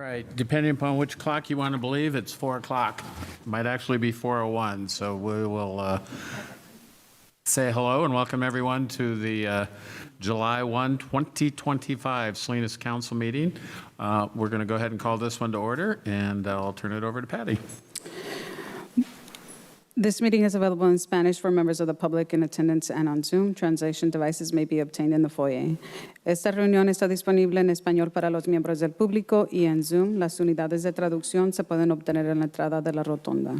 right, depending upon which clock you want to believe, it's 4 o'clock. Might actually be 4:01, so we will say hello and welcome everyone to the July 1, 2025 Salinas Council meeting. We're going to go ahead and call this one to order, and I'll turn it over to Patty. This meeting is available in Spanish for members of the public in attendance and on Zoom. Translation devices may be obtained in the foyer. Esta reunión está disponible en español para los miembros del público y en Zoom las unidades de traducción se pueden obtener en la entrada de la rotonda.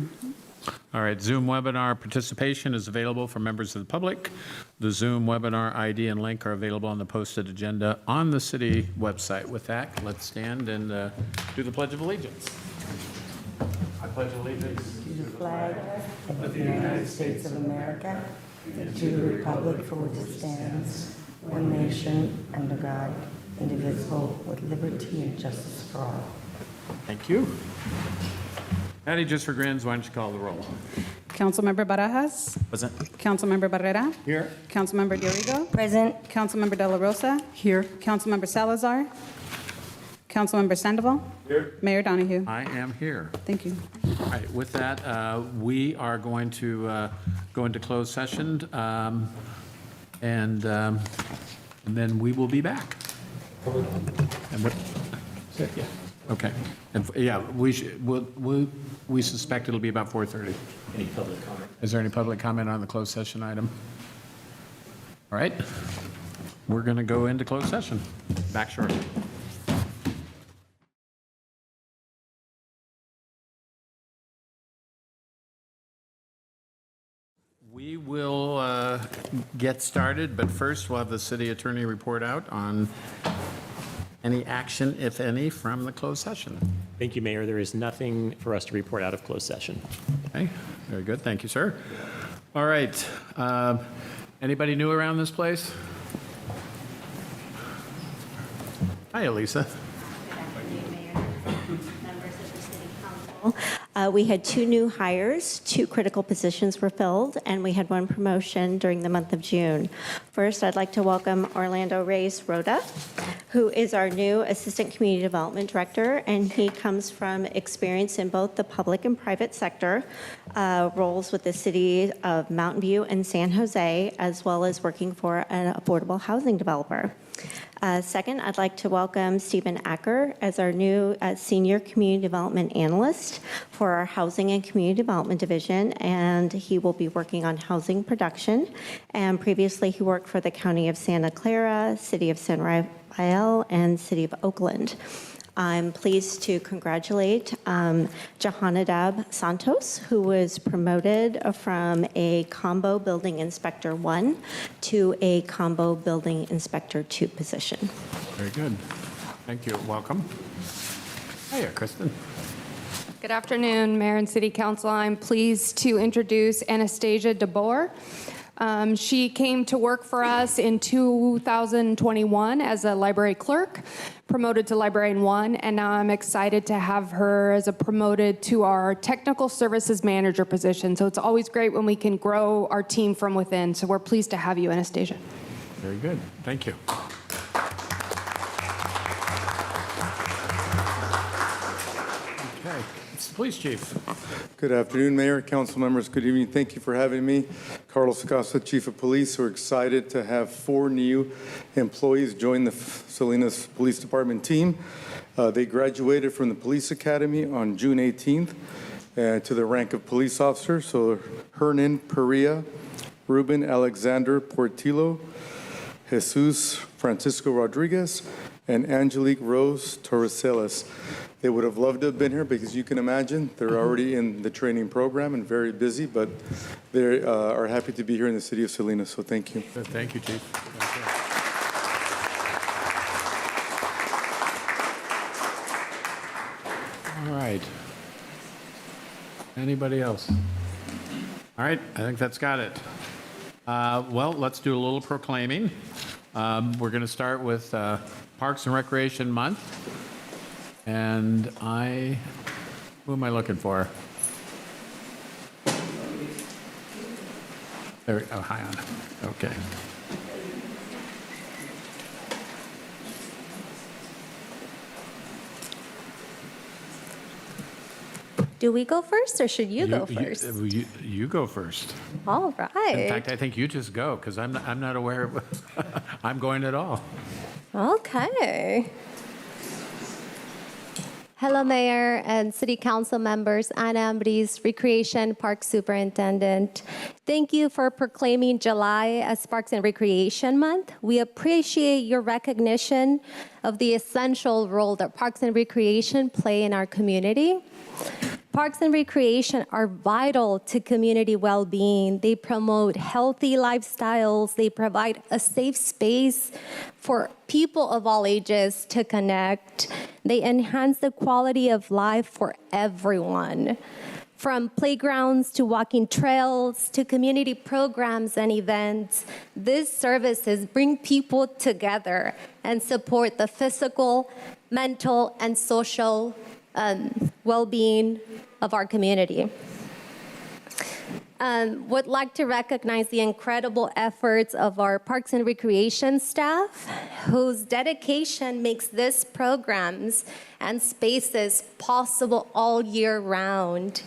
All right, Zoom webinar participation is available for members of the public. The Zoom webinar ID and link are available on the posted agenda on the city website. With that, let's stand and do the Pledge of Allegiance. I pledge allegiance to the flag of the United States of America and to the republic for which it stands, one nation, under God, indivisible, with liberty and justice for all. Thank you. Patty, just for grins, why don't you call the roll? Councilmember Barajas? Present. Councilmember Barrera? Here. Councilmember Diorigo? Present. Councilmember De La Rosa? Here. Councilmember Salazar? Councilmember Sandoval? Here. Mayor Donahue? I am here. Thank you. All right, with that, we are going to go into closed session, and then we will be back. And what? Yeah. Okay. And yeah, we suspect it'll be about 4:30. Any public comment? Is there any public comment on the closed session item? All right. We're going to go into closed session. Back shortly. We will get started, but first we'll have the city attorney report out on any action, if any, from the closed session. Thank you, Mayor. There is nothing for us to report out of closed session. Okay, very good. Thank you, sir. All right. Anybody new around this place? Hi, Elisa. Good afternoon, Mayor, members of the City Council. We had 2 new hires, 2 critical positions were filled, and we had 1 promotion during the month of June. First, I'd like to welcome Orlando Reyes-Roda, who is our new Assistant Community Development Director, and he comes from experience in both the public and private sector roles with the city of Mountain View and San Jose, as well as working for an affordable housing developer. Second, I'd like to welcome Stephen Acker as our new Senior Community Development Analyst for our Housing and Community Development Division, and he will be working on housing production. And previously, he worked for the County of Santa Clara, City of San Rafael, and City of Oakland. I'm pleased to congratulate Jahanadab Santos, who was promoted from a Combo Building Inspector 1 to a Combo Building Inspector 2 position. Very good. Thank you. Welcome. Hiya, Kristen. Good afternoon, Mayor and City Council. I'm pleased to introduce Anastasia DeBoer. She came to work for us in 2021 as a library clerk, promoted to librarian 1, and now I'm excited to have her as a promoted to our technical services manager position. So it's always great when we can grow our team from within. So we're pleased to have you, Anastasia. Very good. Thank you. Okay. It's the police chief. Good afternoon, Mayor, council members. Good evening. Thank you for having me. Carlos Acosta, Chief of Police. We're excited to have 4 new employees join the Salinas Police Department team. They graduated from the Police Academy on June 18th to the rank of police officer. So Hernan Perea, Ruben Alexander Portillo, Jesus Francisco Rodriguez, and Angelique Rose Torreselas. They would have loved to have been here because you can imagine they're already in the training program and very busy, but they are happy to be here in the city of Salinas, so thank you. Thank you, Chief. All right. Anybody else? All right, I think that's got it. Well, let's do a little proclaiming. We're going to start with Parks and Recreation Month. And who am I looking for? There, oh, hi, Anna. Okay. Do we go first or should you go first? You go first. All In right. fact, I think you just go, because I'm not aware of, I'm going at all. Okay. Hello, Mayor and City Council members. Ana Ambriz, Recreation Park Superintendent. Thank you for proclaiming July as Parks and Recreation Month. We appreciate your recognition of the essential role that Parks and Recreation play in our community. Parks and recreation are vital to community well-being. They promote healthy lifestyles. They provide a safe space for people of all ages to connect. They enhance the quality of life for everyone. From playgrounds to walking trails to community programs and events, these services bring people together and support the physical, mental, and social well-being of our community. Would like to recognize the incredible efforts of our Parks and Recreation staff, whose dedication makes these programs and spaces possible all year round.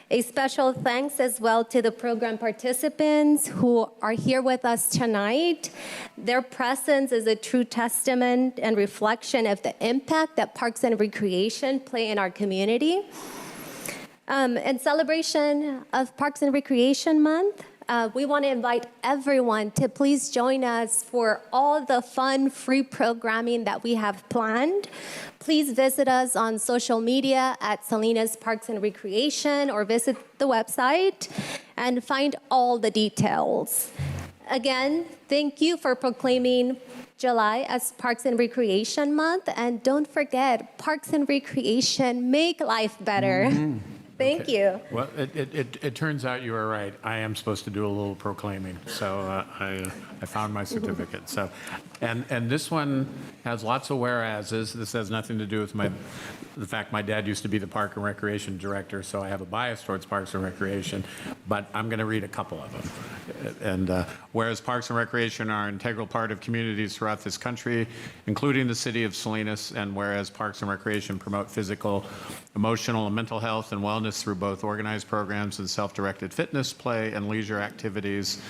A special thanks as well to the program participants who are here with us tonight. Their presence is a true testament and reflection of the impact that Parks and Recreation play in our community. In celebration of Parks and Recreation Month, we want to invite everyone to please join us for all the fun, free programming that we have planned. Please visit us on social media at Salinas Parks and Recreation or visit the website and find all the details. Again, thank you for proclaiming July as Parks and Recreation Month. And don't forget, Parks and Recreation make life better. Thank you. Well, it turns out you are right. I am supposed to do a little proclaiming, so I found my certificate. So, and this one has lots of whereases. This has nothing to do with the fact my dad used to be the Park and Recreation Director, so I have a bias towards Parks and Recreation, but I'm going to read a couple of them. And whereas Parks and Recreation are an integral part of communities throughout this country, including the city of Salinas, and whereas Parks and Recreation promote physical, emotional, and mental health and wellness through both organized programs and self-directed fitness, play, and leisure activities.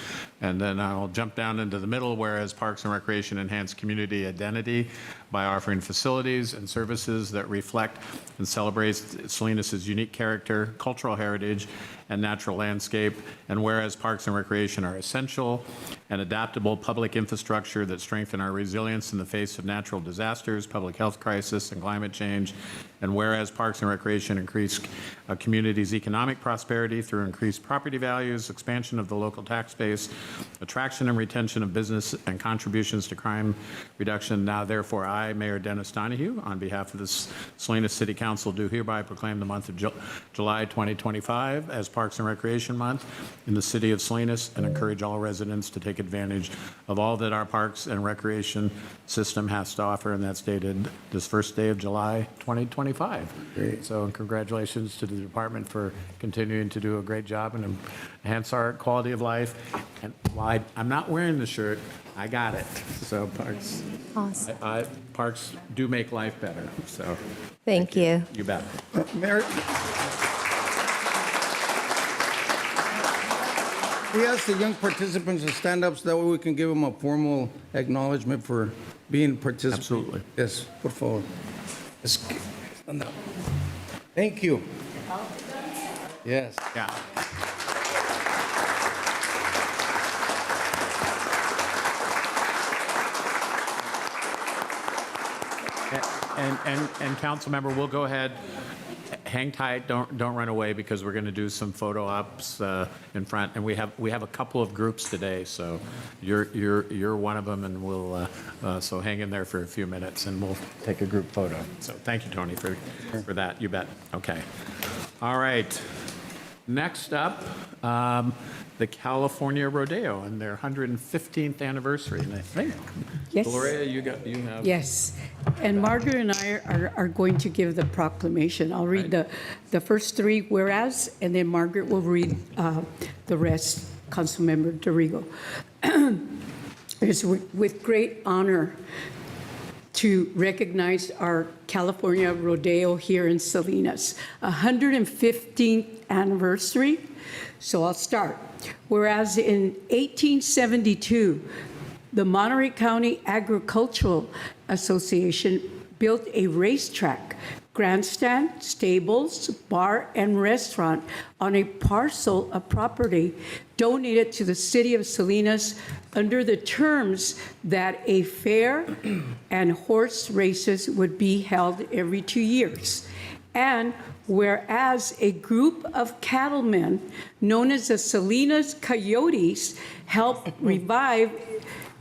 And then I'll jump down into the middle, whereas Parks and Recreation enhance community identity by offering facilities and services that reflect and celebrate Salinas' unique character, cultural heritage, and natural landscape. And whereas Parks and Recreation are essential and adaptable public infrastructure that strengthen our resilience in the face of natural disasters, public health crisis, and climate change. And whereas Parks and Recreation increase a community's economic prosperity through increased property values, expansion of the local tax base, attraction and retention of business, and contributions to crime reduction. Now, therefore, I, Mayor Dennis Donahue, on behalf of the Salinas City Council, do hereby proclaim the month of July 2025 as Parks and Recreation Month in the city of Salinas, and encourage all residents to take advantage of all that our Parks and Recreation system has to offer, and that's dated this first day of July 2025. Great. So congratulations to the department for continuing to do a great job and enhance our quality of life. And while I'm not wearing the shirt, I got it. So Parks, Awesome. Parks do make life better. So Thank you. you bet. Mayor, we ask the young participants to stand up so that way we can give them a formal acknowledgement for being participants. Absolutely. Yes, por favor. Stand up. Thank you. Yes. Yeah. And council member, we'll go ahead. Hang tight. Don't run away, because we're going to do some photo ops in front, and we have a couple of groups today. So you're one of them, and we'll so hang in there for a few minutes, and we'll take a group photo. So thank you, Tony, for that. You bet. Okay. All right. Next up, the California Rodeo and their 115th anniversary, and I think Yes. Gloria, you have. Yes, and Margaret and I are going to give the proclamation. I'll read the first three whereas, and then Margaret will read the rest, Councilmember Dorigo. It is with great honor to recognize our California Rodeo here in Salinas. 115th anniversary. So I'll start. Whereas in 1872, the Monterey County Agricultural Association built a racetrack, grandstand, stables, bar, and restaurant on a parcel of property donated to the city of Salinas under the terms that a fair and horse races would be held every 2 years. And whereas a group of cattlemen known as the Salinas Coyotes helped revive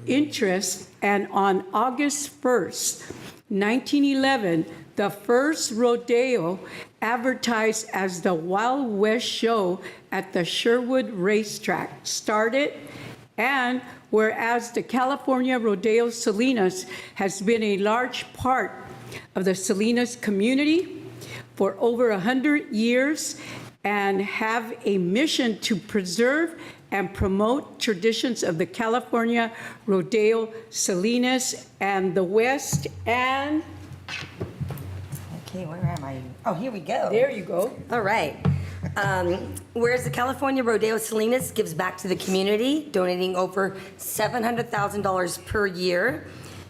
interest, and on August 1st, 1911, the first rodeo advertised as the Wild West Show at the Sherwood Racetrack started. And whereas the California Rodeo Salinas has been a large part of the Salinas community for over 100 years and have a mission to preserve and promote traditions of the California Rodeo Salinas and the West. And Okay, where am I? Oh, here we go. there you go. All right. Whereas the California Rodeo Salinas gives back to the community, donating over $700,000 per year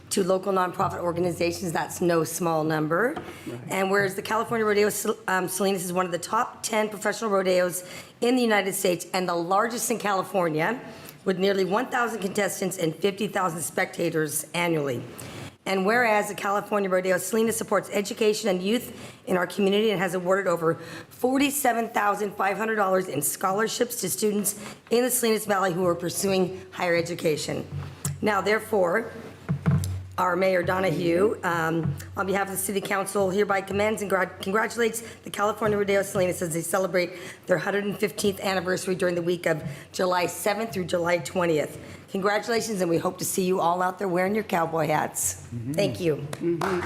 to local nonprofit organizations. That's no small number. Right. And whereas the California Rodeo Salinas is one of the top 10 professional rodeos in the United States and the largest in California, with nearly 1,000 contestants and 50,000 spectators annually. And whereas the California Rodeo Salinas supports education and youth in our community and has awarded over $47,500 in scholarships to students in the Salinas Valley who are pursuing higher education. Now, therefore, our Mayor Donahue, on behalf of the City Council, hereby commends and congratulates the California Rodeo Salinas as they celebrate their 115th anniversary during the week of July 7th through July 20th. Congratulations, and we hope to see you all out there wearing your cowboy hats. Mm-hmm. Thank you. Mm-hmm.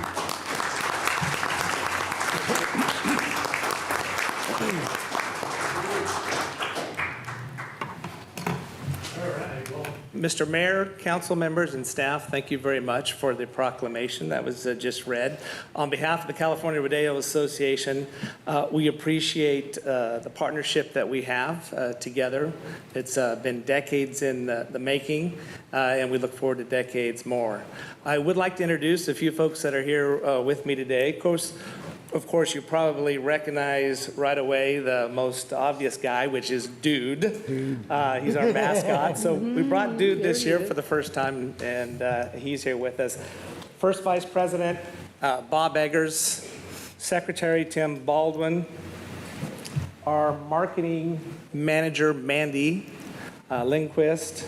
Mr. Mayor, council members, and staff, thank you very much for the proclamation that was just read. On behalf of the California Rodeo Association, we appreciate the partnership that we have together. It's been decades in the making, and we look forward to decades more. I would like to introduce a few folks that are here with me today. Of course, you probably recognize right away the most obvious guy, which is Dude. He's our mascot. So we brought Dude this year for the first time, and he's here with us. First Vice President, Bob Eggers. Secretary, Tim Baldwin. Our Marketing Manager, Mandy Lindquist.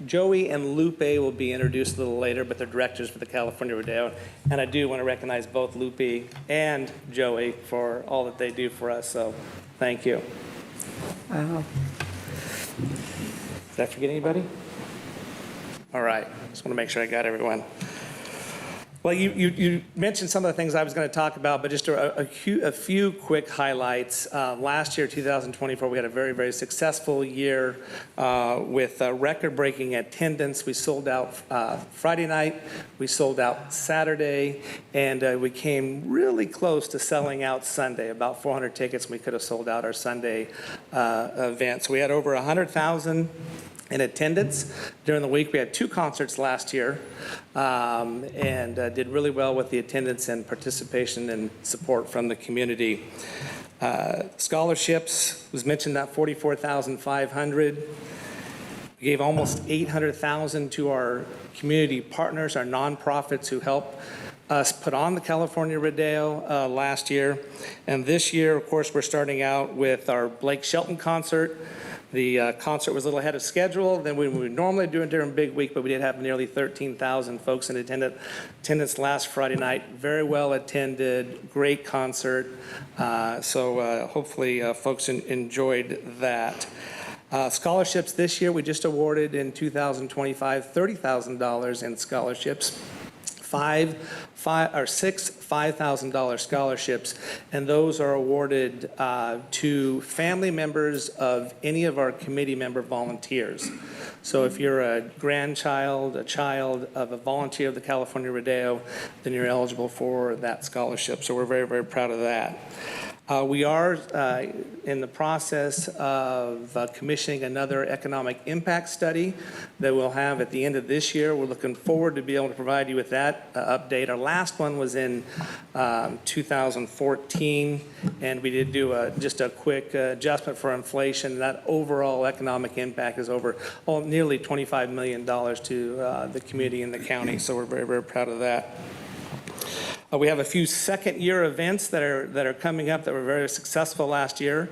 Joey and Lupe will be introduced a little later, but they're directors for the California Rodeo. And I do want to recognize both Lupe and Joey for all that they do for us, so thank you. Wow. Did I forget anybody? All right, just want to make sure I got everyone. Well, you mentioned some of the things I was going to talk about, but just a few quick highlights. Last year, 2024, we had a very, very successful year with record-breaking attendance. We sold out Friday night, we sold out Saturday, and we came really close to selling out Sunday. About 400 tickets, we could have sold out our Sunday event. So we had over 100,000 in attendance during the week. We had 2 concerts last year and did really well with the attendance and participation and support from the community. Scholarships was mentioned, that 44,500. We gave almost 800,000 to our community partners, our nonprofits who help us put on the California Rodeo last year. And this year, of course, we're starting out with our Blake Shelton concert. The concert was a little ahead of schedule than we would normally do during Big Week, but we did have nearly 13,000 folks in attendance last Friday night. Very well attended, great concert. So hopefully folks enjoyed that. Scholarships this year, we just awarded in 2025 $30,000 in scholarships. six $5,000 scholarships, and those are awarded to family members of any of our committee member volunteers. So if you're a grandchild, a child of a volunteer of the California Rodeo, then you're eligible for that scholarship. So we're very, very proud of that. We are in the process of commissioning another economic impact study that we'll have at the end of this year. We're looking forward to be able to provide you with that update. Our last one was in 2014, and we did do just a quick adjustment for inflation. That overall economic impact is over nearly $25 million to the community and the county, so we're very, very proud of that. We have a few second-year events that are coming up that were very successful last year.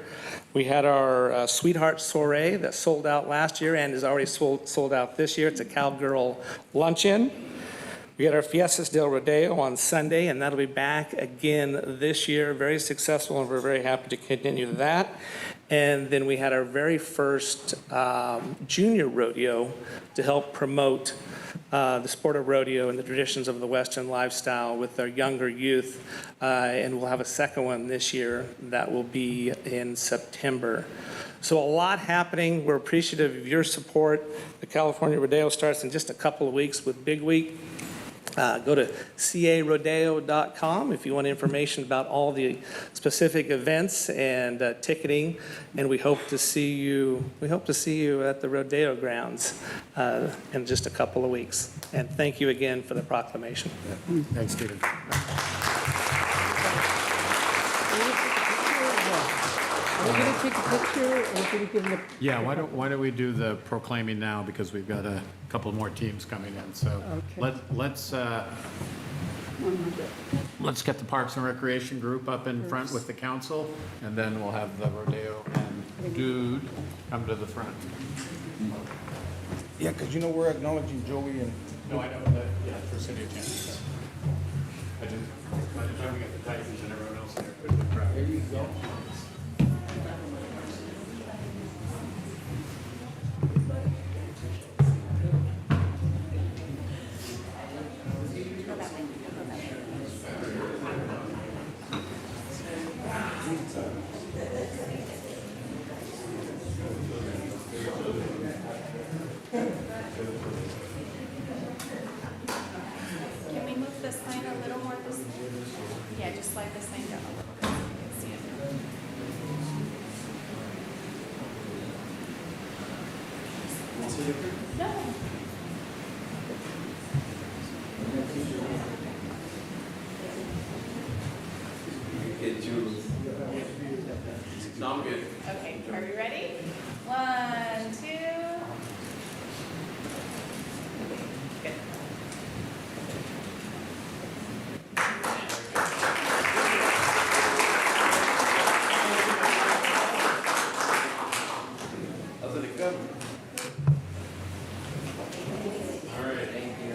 We had our Sweetheart Soiree that sold out last year and is already sold out this year. It's a cowgirl luncheon. We had our Fiestas del Rodeo on Sunday, and that'll be back again this year. Very successful, and we're very happy to continue that. And then we had our very first junior rodeo to help promote the sport of rodeo and the traditions of the Western lifestyle with our younger youth. And we'll have a second one this year that will be in September. So a lot happening. We're appreciative of your support. The California Rodeo starts in just a couple of weeks with Big Week. Go to carodeo.com if you want information about all the specific events and ticketing, and we hope to see you at the rodeo grounds in just a couple of weeks. And thank you again for the proclamation. Thanks, Stephen. Are we going to take a picture, or can we give them Yeah, why don't we do the proclaiming now, because we've got a couple more teams coming in. So let's get the Parks and Recreation group up in front with the council, and then we'll have the rodeo and Dude come to the front. Yeah, because we're acknowledging Joey and... No, I know that, yeah, for city attendance. By the time we get the Titans and everyone else there, there's a crowd. There you go. Can we move the sign a little more this way? Yeah, just slide the sign down a little bit so you can see it. No. No, I'm good. Okay, are we ready? 1, 2. Good. How's it going? All right. Thank you.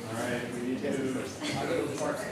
All right, we need to... I'll go to the parks.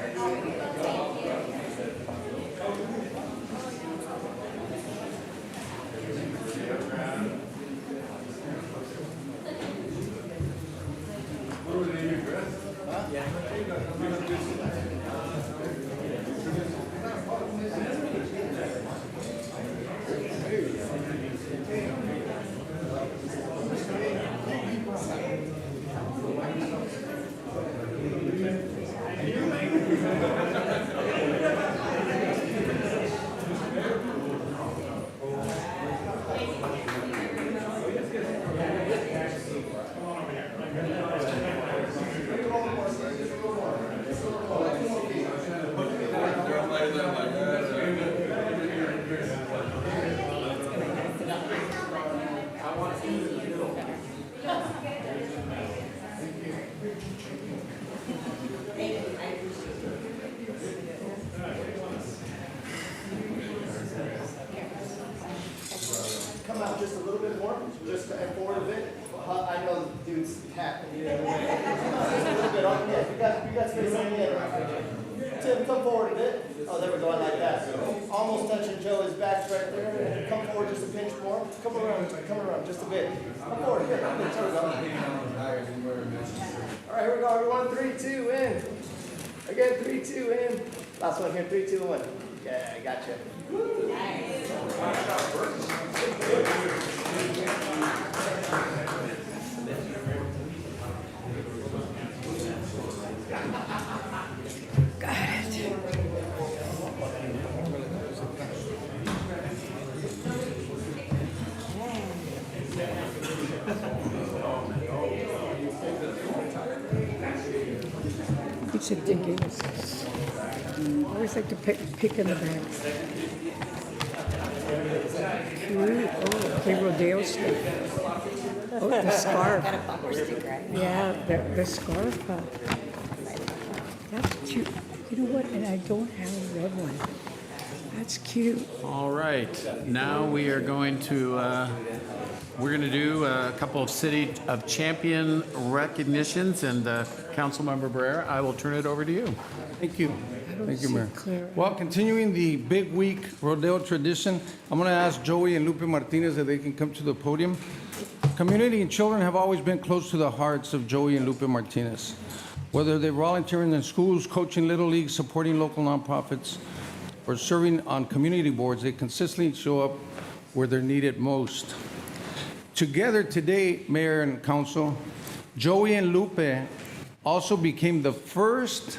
Come out just a little bit more, just forward a bit. I know the dude's tapping you the way. Just a little bit on, yeah, you got space on the end. Tim, come forward a bit. Oh, there we go, I like that. Almost touching Joey's back right there. Come forward just a pinch more. Come around just a bit. Come forward, here, there we go. All right, here we go, everyone. 3, 2, in. Again, 3, 2, in. Last one here, 3, 2, 1. Yeah, I got you. It's a ridiculous. I always like to pick in the bags. Cute. Oh, okay, rodeo stuff. Oh, the scarf. Got a bumper sticker. Yeah, the scarf. That's cute. You know what? And I don't have a red one. That's cute. All right, now we are going to, we're going to do a couple of City of Champion recognitions, and Councilmember Barrera, I will turn it over to you. Thank you. Thank you, Mayor. Clara. Well, continuing the Big Week Rodeo tradition, I'm going to ask Joey and Lupe Martinez if they can come to the podium. Community and children have always been close to the hearts of Joey and Lupe Martinez. Whether they're volunteering in schools, coaching Little League, supporting local nonprofits, or serving on community boards, they consistently show up where they're needed most. Together today, Mayor and Council, Joey and Lupe also became the first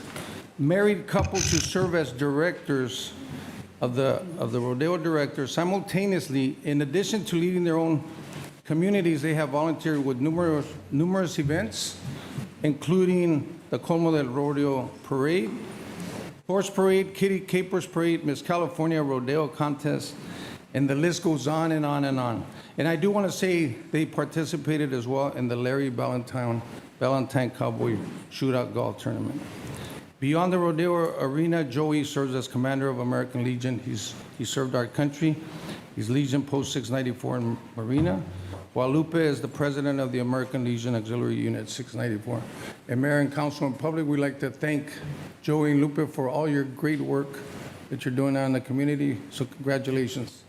married couple to serve as directors of the rodeo directors. Simultaneously, in addition to leading their own communities, they have volunteered with numerous events, including the Colmo del Rodeo Parade, Horse Parade, Kitty Capers Parade, Miss California Rodeo Contest, and the list goes on and on and on. And I do want to say they participated as well in the Larry Valentine Cowboy Shootout Golf Tournament. Beyond the rodeo arena, Joey serves as commander of American Legion. He served our country. He's Legion Post 694 in Marina, while Lupe is the president of the American Legion Auxiliary Unit 694. And Mayor and Council and public, we'd like to thank Joey and Lupe for all your great work that you're doing out in the community. So congratulations.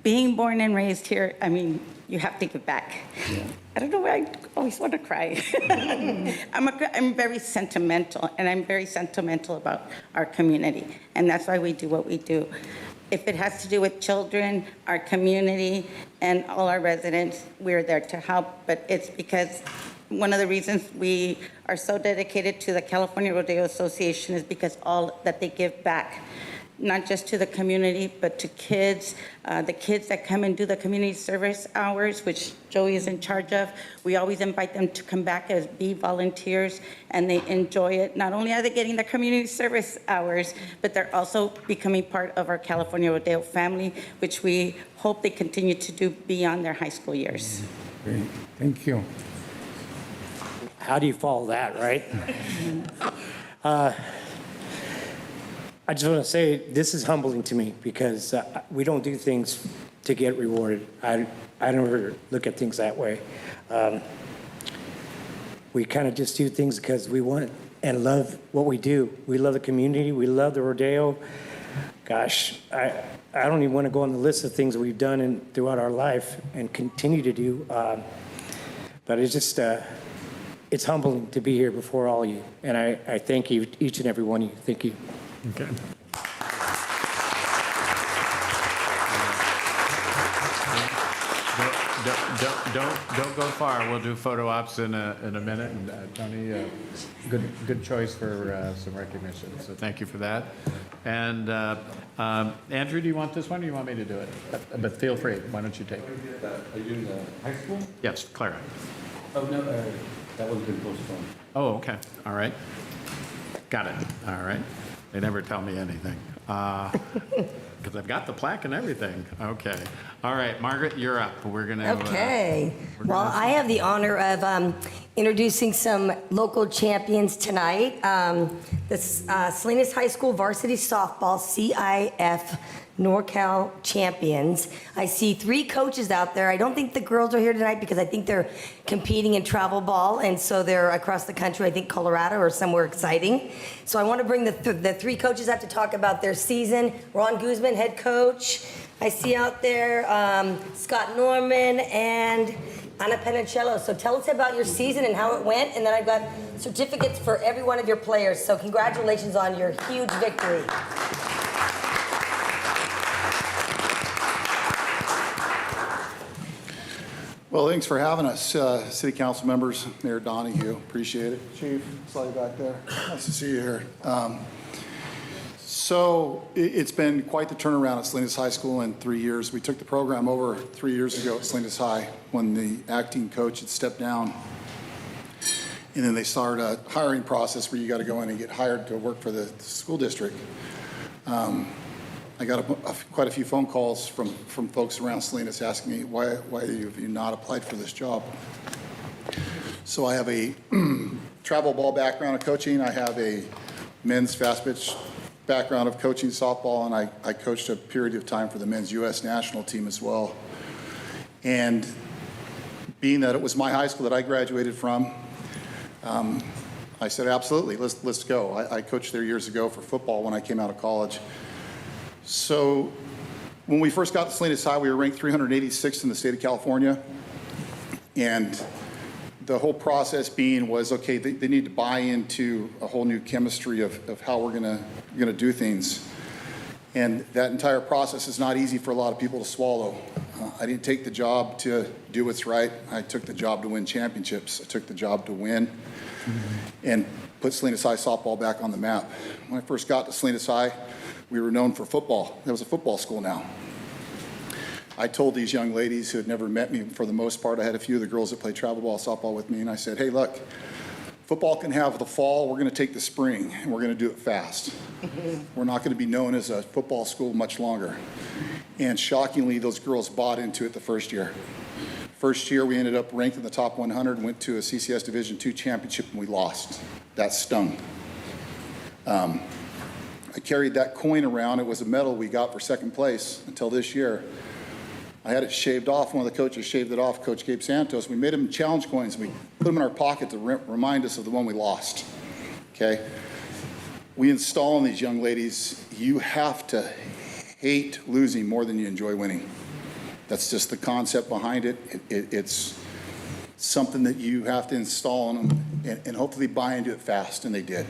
Being born and raised here, I mean, you have to give back. I don't know why I always want to cry. I'm very sentimental, and I'm very sentimental about our community, and that's why we do what we do. If it has to do with children, our community, and all our residents, we're there to help, but it's because one of the reasons we are so dedicated to the California Rodeo Association is because all that they give back, not just to the community, but to kids, the kids that come and do the community service hours, which Joey is in charge of. We always invite them to come back as be volunteers, and they enjoy it. Not only are they getting the community service hours, but they're also becoming part of our California Rodeo family, which we hope they continue to do beyond their high school years. Great. Thank you. How do you follow that, right? I just want to say this is humbling to me because we don't do things to get rewarded. I never look at things that way. We kind of just do things because we want and love what we do. We love the community. We love the rodeo. Gosh, I don't even want to go on the list of things we've done throughout our life and continue to do. But it's just, it's humbling to be here before all of you. And I thank you, each and every one of you. Thank you. Okay. Don't go far. We'll do photo ops in a minute. And Tony, good choice for some recognition. So thank you for that. And Andrew, do you want this one, or do you want me to do it? But feel free. Why don't you take it? Are you in the high school? Yes, Clara. Oh no, that one's been postponed. Oh, okay. All right. Got it. All right. They never tell me anything. Because I've got the plaque and everything. Okay. All right, Margaret, you're up. We're going to... Okay. Well, I have the honor of introducing some local champions tonight. The Salinas High School Varsity Softball CIF NorCal champions. I see 3 coaches out there. I don't think the girls are here tonight because I think they're competing in travel ball, and so they're across the country, I think Colorado or somewhere exciting. So I want to bring the 3 coaches out to talk about their season. Ron Guzman, head coach. I see out there Scott Norman and Ana Penicello. So tell us about your season and how it went, and then I've got certificates for every one of your players. So congratulations on your huge victory. Well, thanks for having us, City Council members, Mayor Donahue. Appreciate it. Chief, saw you back there. Nice to see you here. It's been quite the turnaround at Salinas High School in 3 years. We took the program over 3 years ago at Salinas High when the acting coach had stepped down. And then they started a hiring process where you got to go in and get hired to work for the school district. I got quite a few phone calls from folks around Salinas asking me, why have you not applied for this job? So I have a travel ball background of coaching. I have a men's fast pitch background of coaching softball, and I coached a period of time for the men's U.S. national team as well. And being that it was my high school that I graduated from, I said, absolutely, let's go. I coached there years ago for football when I came out of college. So when we first got to Salinas High, we were ranked 386th in the state of California. And the whole process was, okay, they need to buy into a whole new chemistry of how we're gonna do things. And that entire process is not easy for a lot of people to swallow. I didn't take the job to do what's right. I took the job to win championships. I took the job to win and put Salinas High softball back on the map. When I first got to Salinas High, we were known for football. There was a football school now. I told these young ladies who had never met me, for the most part, I had a few of the girls that played travel ball, softball with me, and I said, hey, look, football can have the fall, we're gonna take the spring, and we're gonna do it fast. We're not gonna be known as a football school much longer. And shockingly, those girls bought into it the first year. First year, we ended up ranked in the top 100, went to a CCS Division II championship, and we lost. That stung. I carried that coin around. It was a medal we got for second place until this year. I had it shaved off. One of the coaches shaved it off, Coach Gabe Santos. We made them challenge coins. We put them in our pocket to remind us of the one we lost. Okay? We install in these young ladies, you have to hate losing more than you enjoy winning. That's just the concept behind it. It's something that you have to install in them and hopefully buy into it fast, and they did.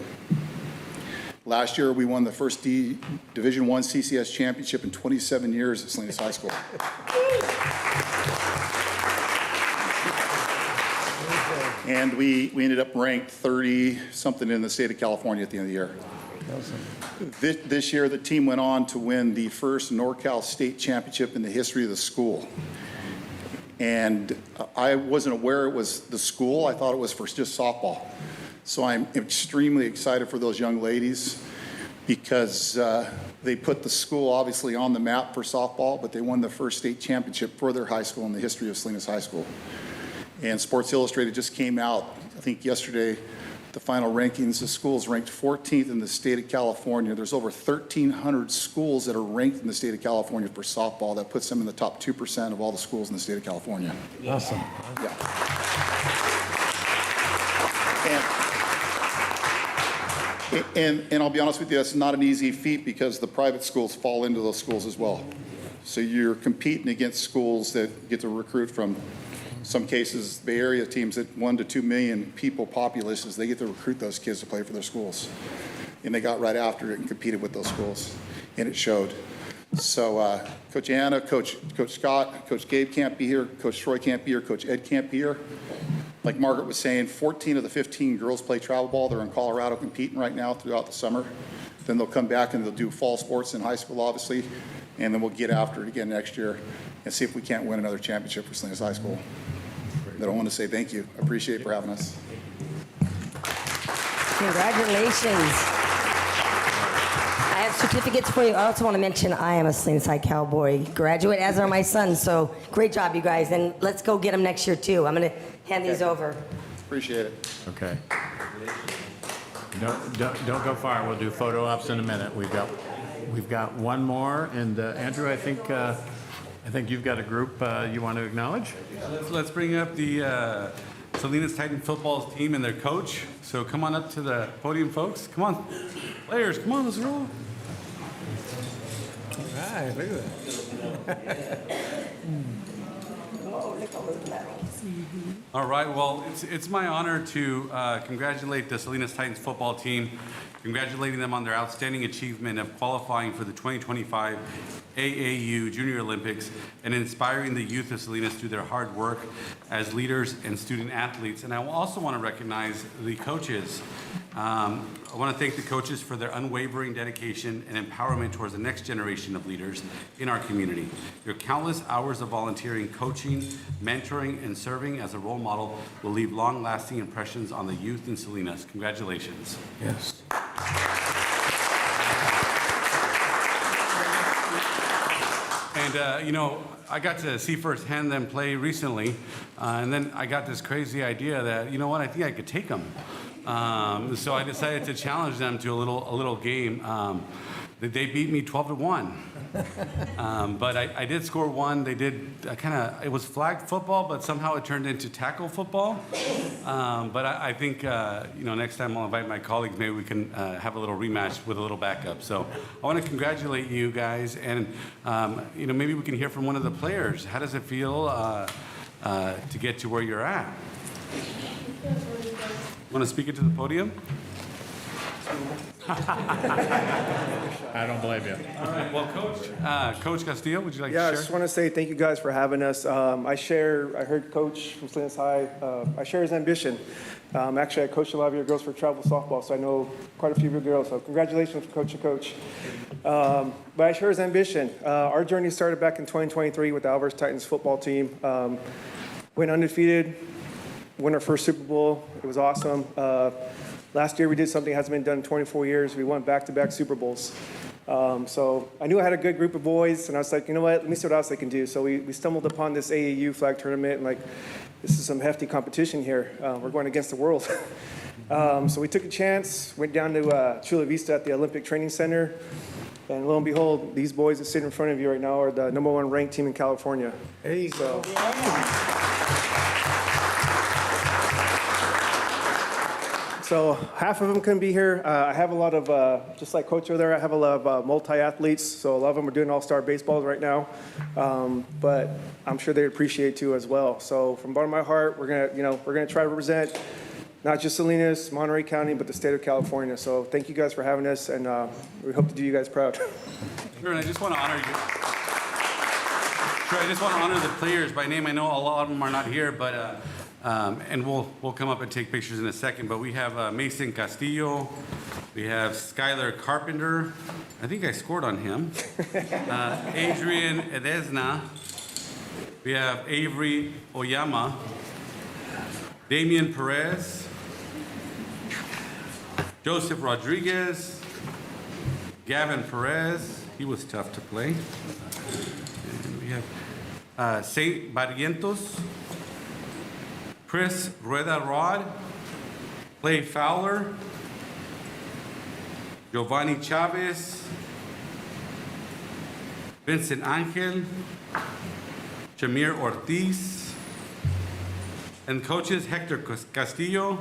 Last year, we won the first Division I CCS championship in 27 years at Salinas High School. And we ended up ranked 30-something in the state of California at the end of the year. Awesome. This year, the team went on to win the first NorCal state championship in the history of the school. And I wasn't aware it was the school. I thought it was for just softball. So I'm extremely excited for those young ladies because they put the school obviously on the map for softball, but they won the first state championship for their high school in the history of Salinas High School. And Sports Illustrated just came out, I think yesterday, the final rankings. The school is ranked 14th in the state of California. There's over 1,300 schools that are ranked in the state of California for softball. That puts them in the top 2% of all the schools in the state of California. Awesome. Yeah. And I'll be honest with you, that's not an easy feat because the private schools fall into those schools as well. So you're competing against schools that get to recruit from, some cases, Bay Area teams that 1 to 2 million people populations, they get to recruit those kids to play for their schools. And they got right after it and competed with those schools, and it showed. So Coach Anna, Coach Scott, Coach Gabe can't be here, Coach Troy can't be here, Coach Ed can't be here. Like Margaret was saying, 14 of the 15 girls play travel ball. They're in Colorado competing right now throughout the summer. Then they'll come back and they'll do fall sports in high school, obviously, and then we'll get after it again next year and see if we can't win another championship for Salinas High School. But I want to say thank you. I appreciate it for having us. Congratulations. I have certificates for you. I also want to mention I am a Salinas High Cowboy graduate, as are my sons. So great job, you guys. And let's go get them next year, too. I'm going to hand these over. Appreciate it. Okay. Don't go far. We'll do photo ops in a minute. We've got one more, and Andrew, I think you've got a group you want to acknowledge. Let's bring up the Salinas Titan football team and their coach. So come on up to the podium, folks. Come on, players. Come on, let's roll. Right, look at that. Oh, look at those medals. All right, well, it's my honor to congratulate the Salinas Titans football team, congratulating them on their outstanding achievement of qualifying for the 2025 AAU Junior Olympics and inspiring the youth of Salinas through their hard work as leaders and student athletes. And I also want to recognize the coaches. I want to thank the coaches for their unwavering dedication and empowerment towards the next generation of leaders in our community. Your countless hours of volunteering, coaching, mentoring, and serving as a role model will leave long-lasting impressions on the youth in Salinas. Congratulations. Yes. And, I got to see firsthand them play recently, and then I got this crazy idea that, you know what, I think I could take them. So I decided to challenge them to a little game. They beat me 12-1. But I did score one. They did it was flag football, but somehow it turned into tackle football. But I think, next time I'll invite my colleagues, maybe we can have a little rematch with a little backup. So I want to congratulate you guys. And, maybe we can hear from one of the players. How does it feel to get to where you're at? Want to speak it to the podium? I don't blame you. All right, well, Coach Castillo, would you like to Yeah, share? I just want to say thank you guys for having us. I heard Coach from Salinas High, I share his ambition. Actually, I coached a lot of your girls for travel softball, so I know quite a few of your girls. So congratulations for coach to coach. But I share his ambition. Our journey started back in 2023 with the Alvarez Titans football team. Went undefeated, won our first Super Bowl. It was awesome. Last year we did something that hasn't been done in 24 years. We won back-to-back Super Bowls. So I knew I had a good group of boys, and I was like, you know what, let me see what else I can do. So we stumbled upon this AAU flag tournament, and this is some hefty competition here. We're going against the world. So we took a chance, went down to Chula Vista at the Olympic Training Center, and lo and behold, these boys that sit in front of you right now are the #1 ranked team in California. There you go. So half of them couldn't be here. I have a lot of, just like Coach over there, I have a lot of multi-athletes. So a lot of them are doing all-star baseballs right now. But I'm sure they appreciate too as well. So from the bottom of my heart, we're gonna try to represent not just Salinas, Monterey County, but the state of California. So thank you guys for having us, and we hope to do you guys proud. Sure, and I just want to honor you. Sure, I just want to honor the players by name. I know a lot of them are not here, but and we'll come up and take pictures in a second. But we have Mason Castillo, we have Skylar Carpenter. I think I scored on him. Adrian Edesna. We have Avery Oyama, Damian Perez, Joseph Rodriguez, Gavin Perez. He was tough to play. And we have Saint Barrientos, Chris Rueda Rod, Clay Fowler, Giovanni Chavez, Vincent Angel, Jamir Ortiz, and coaches Hector Castillo,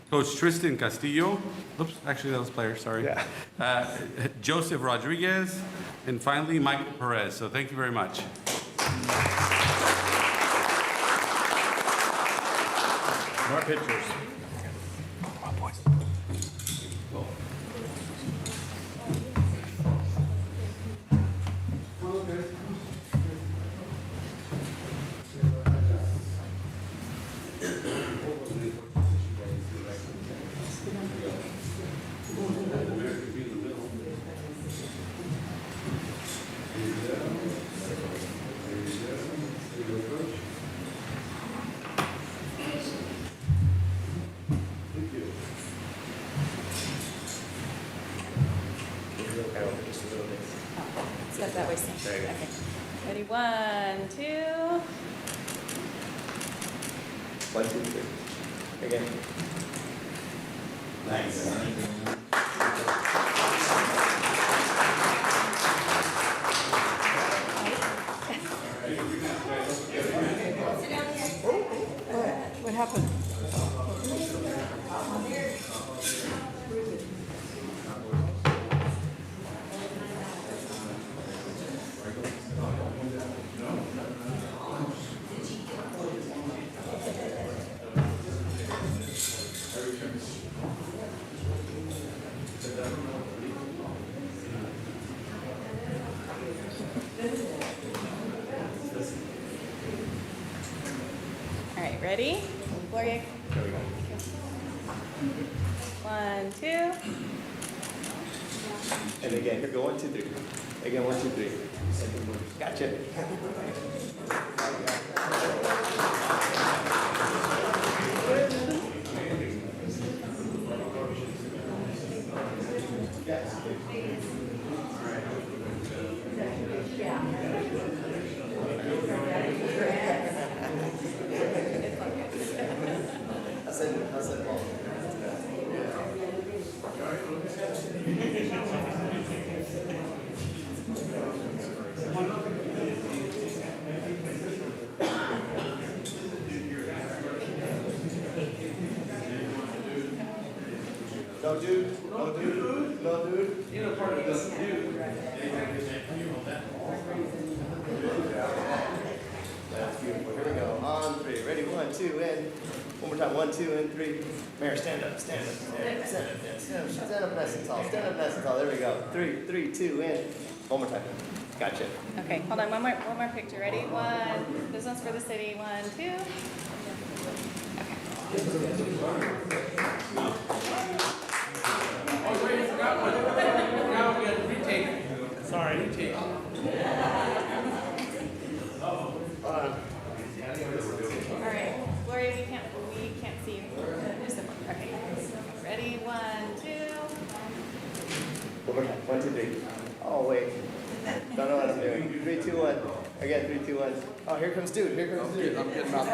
Coach Tristan Castillo, oops, actually that was player, sorry. Yeah. Joseph Rodriguez, and finally Michael Perez. So thank you very much. More pictures. Step that way, Sam. Okay. Ready, 1, 2. 1, 2, 3. Again. What happened? ready? Gloria. 1, 2. And again, here go 1, 2, 3. Again, 1, 2, 3. Gotcha. No dude, no dude, no dude. You know, part of this dude. That's beautiful. Here we go. On 3. Ready? 1, 2, and one more time. 1, 2, and 3. Mayor, stand up, stand up, stand up, stand up, stand up, stand up nice and tall. Stand up nice and tall. There we go. 3, 3, 2, and one more time. Gotcha. Okay, hold on, one more picture. Ready? 1. This one's for the city. 1, 2. Oh, wait, you forgot one. Now we got to retake. Sorry, retake. All right, Gloria, we can't see you. Okay, ready? 1, 2. One more time. 1, 2, 3. Oh, wait. Don't know what I'm doing. 3, 2, 1. Again, 3, 2, 1. Oh, here comes dude. Here comes dude. I'm getting out.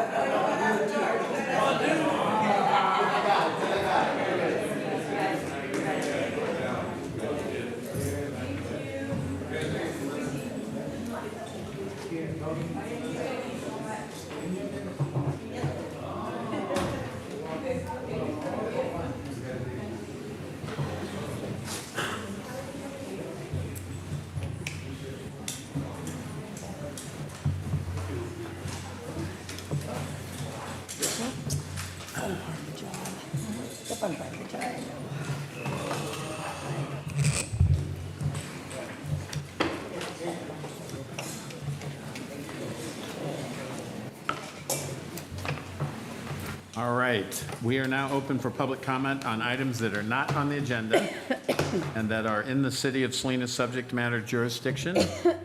All right, we are now open for public comment on items that are not on the agenda and that are in the City of Salinas subject matter jurisdiction.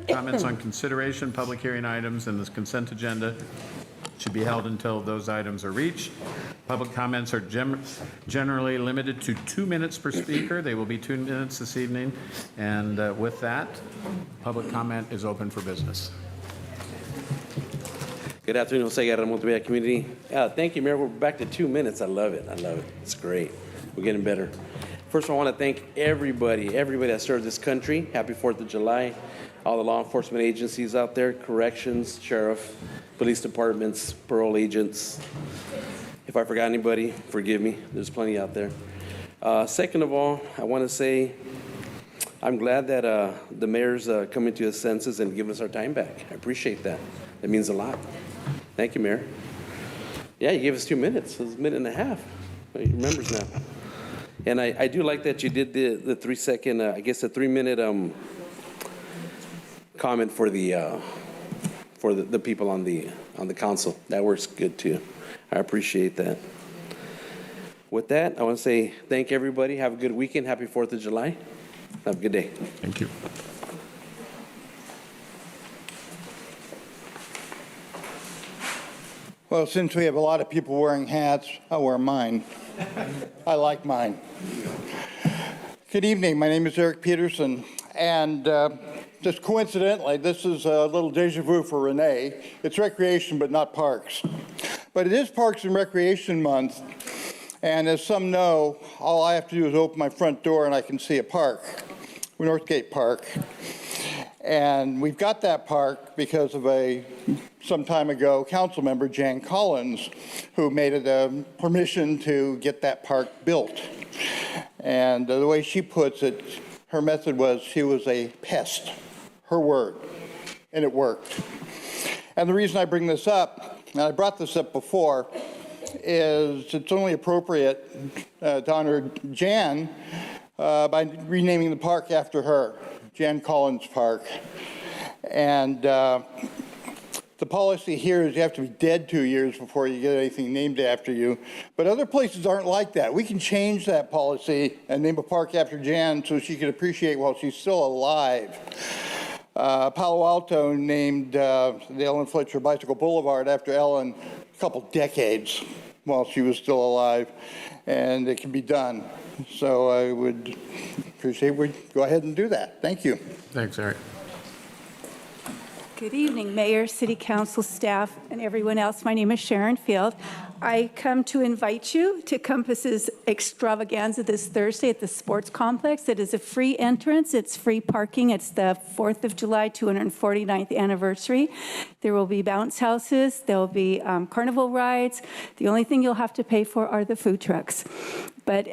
Comments on consideration, public hearing items, and this consent agenda should be held until those items are reached. Public comments are generally limited to 2 minutes per speaker. They will be 2 minutes this evening. And with that, public comment is open for business. Good afternoon, Jose Guerra, Montebello community. Thank you, Mayor. We're back to 2 minutes. I love it. I love it. It's great. We're getting better. First, I want to thank everybody that served this country. Happy 4th of July. All the law enforcement agencies out there, corrections, sheriff, police departments, parole agents. If I forgot anybody, forgive me. There's plenty out there. Second of all, I want to say I'm glad that the mayor's coming to his senses and giving us our time back. I appreciate that. That means a lot. Thank you, Mayor. Yeah, you gave us 2 minutes. It was a minute and a half. He remembers now. And I do like that you did the 3 second, I guess the 3 minute comment for the people on the council. That works good too. I appreciate that. With that, I want to say thank everybody. Have a good weekend. Happy 4th of July. Have a good day. Thank you. Well, since we have a lot of people wearing hats, I'll wear mine. I like mine. Good evening. My name is Eric Peterson, and just coincidentally, this is a little deja vu for Renee. It's recreation, but not parks. But it is Parks and Recreation Month, and as some know, all I have to do is open my front door and I can see a park, Northgate Park. And we've got that park because of some time ago, council member Jan Collins, who made it a permission to get that park built. And the way she puts it, her method was she was a pest, her word, and it worked. And the reason I bring this up, and I brought this up before, is it's only appropriate to honor Jan by renaming the park after her. Jan Collins Park. And the The policy here is you have to be dead 2 years before you get anything named after you. But other places aren't like that. We can change that policy and name a park after Jan so she can appreciate while she's still alive. Palo Alto named the Ellen Fletcher Bicycle Boulevard after Ellen a couple decades while she was still alive, and it can be done. So I would appreciate we go ahead and do that. Thank you. Thanks, Eric. Good evening, Mayor, City Council staff, and everyone else. My name is Sharon Field. I come to invite you to Compass's extravaganza this Thursday at the Sports Complex. It is a free entrance. It's free parking. It's the 4th of July, 249th anniversary. There will be bounce houses. There will be carnival rides. The only thing you'll have to pay for are the food trucks. But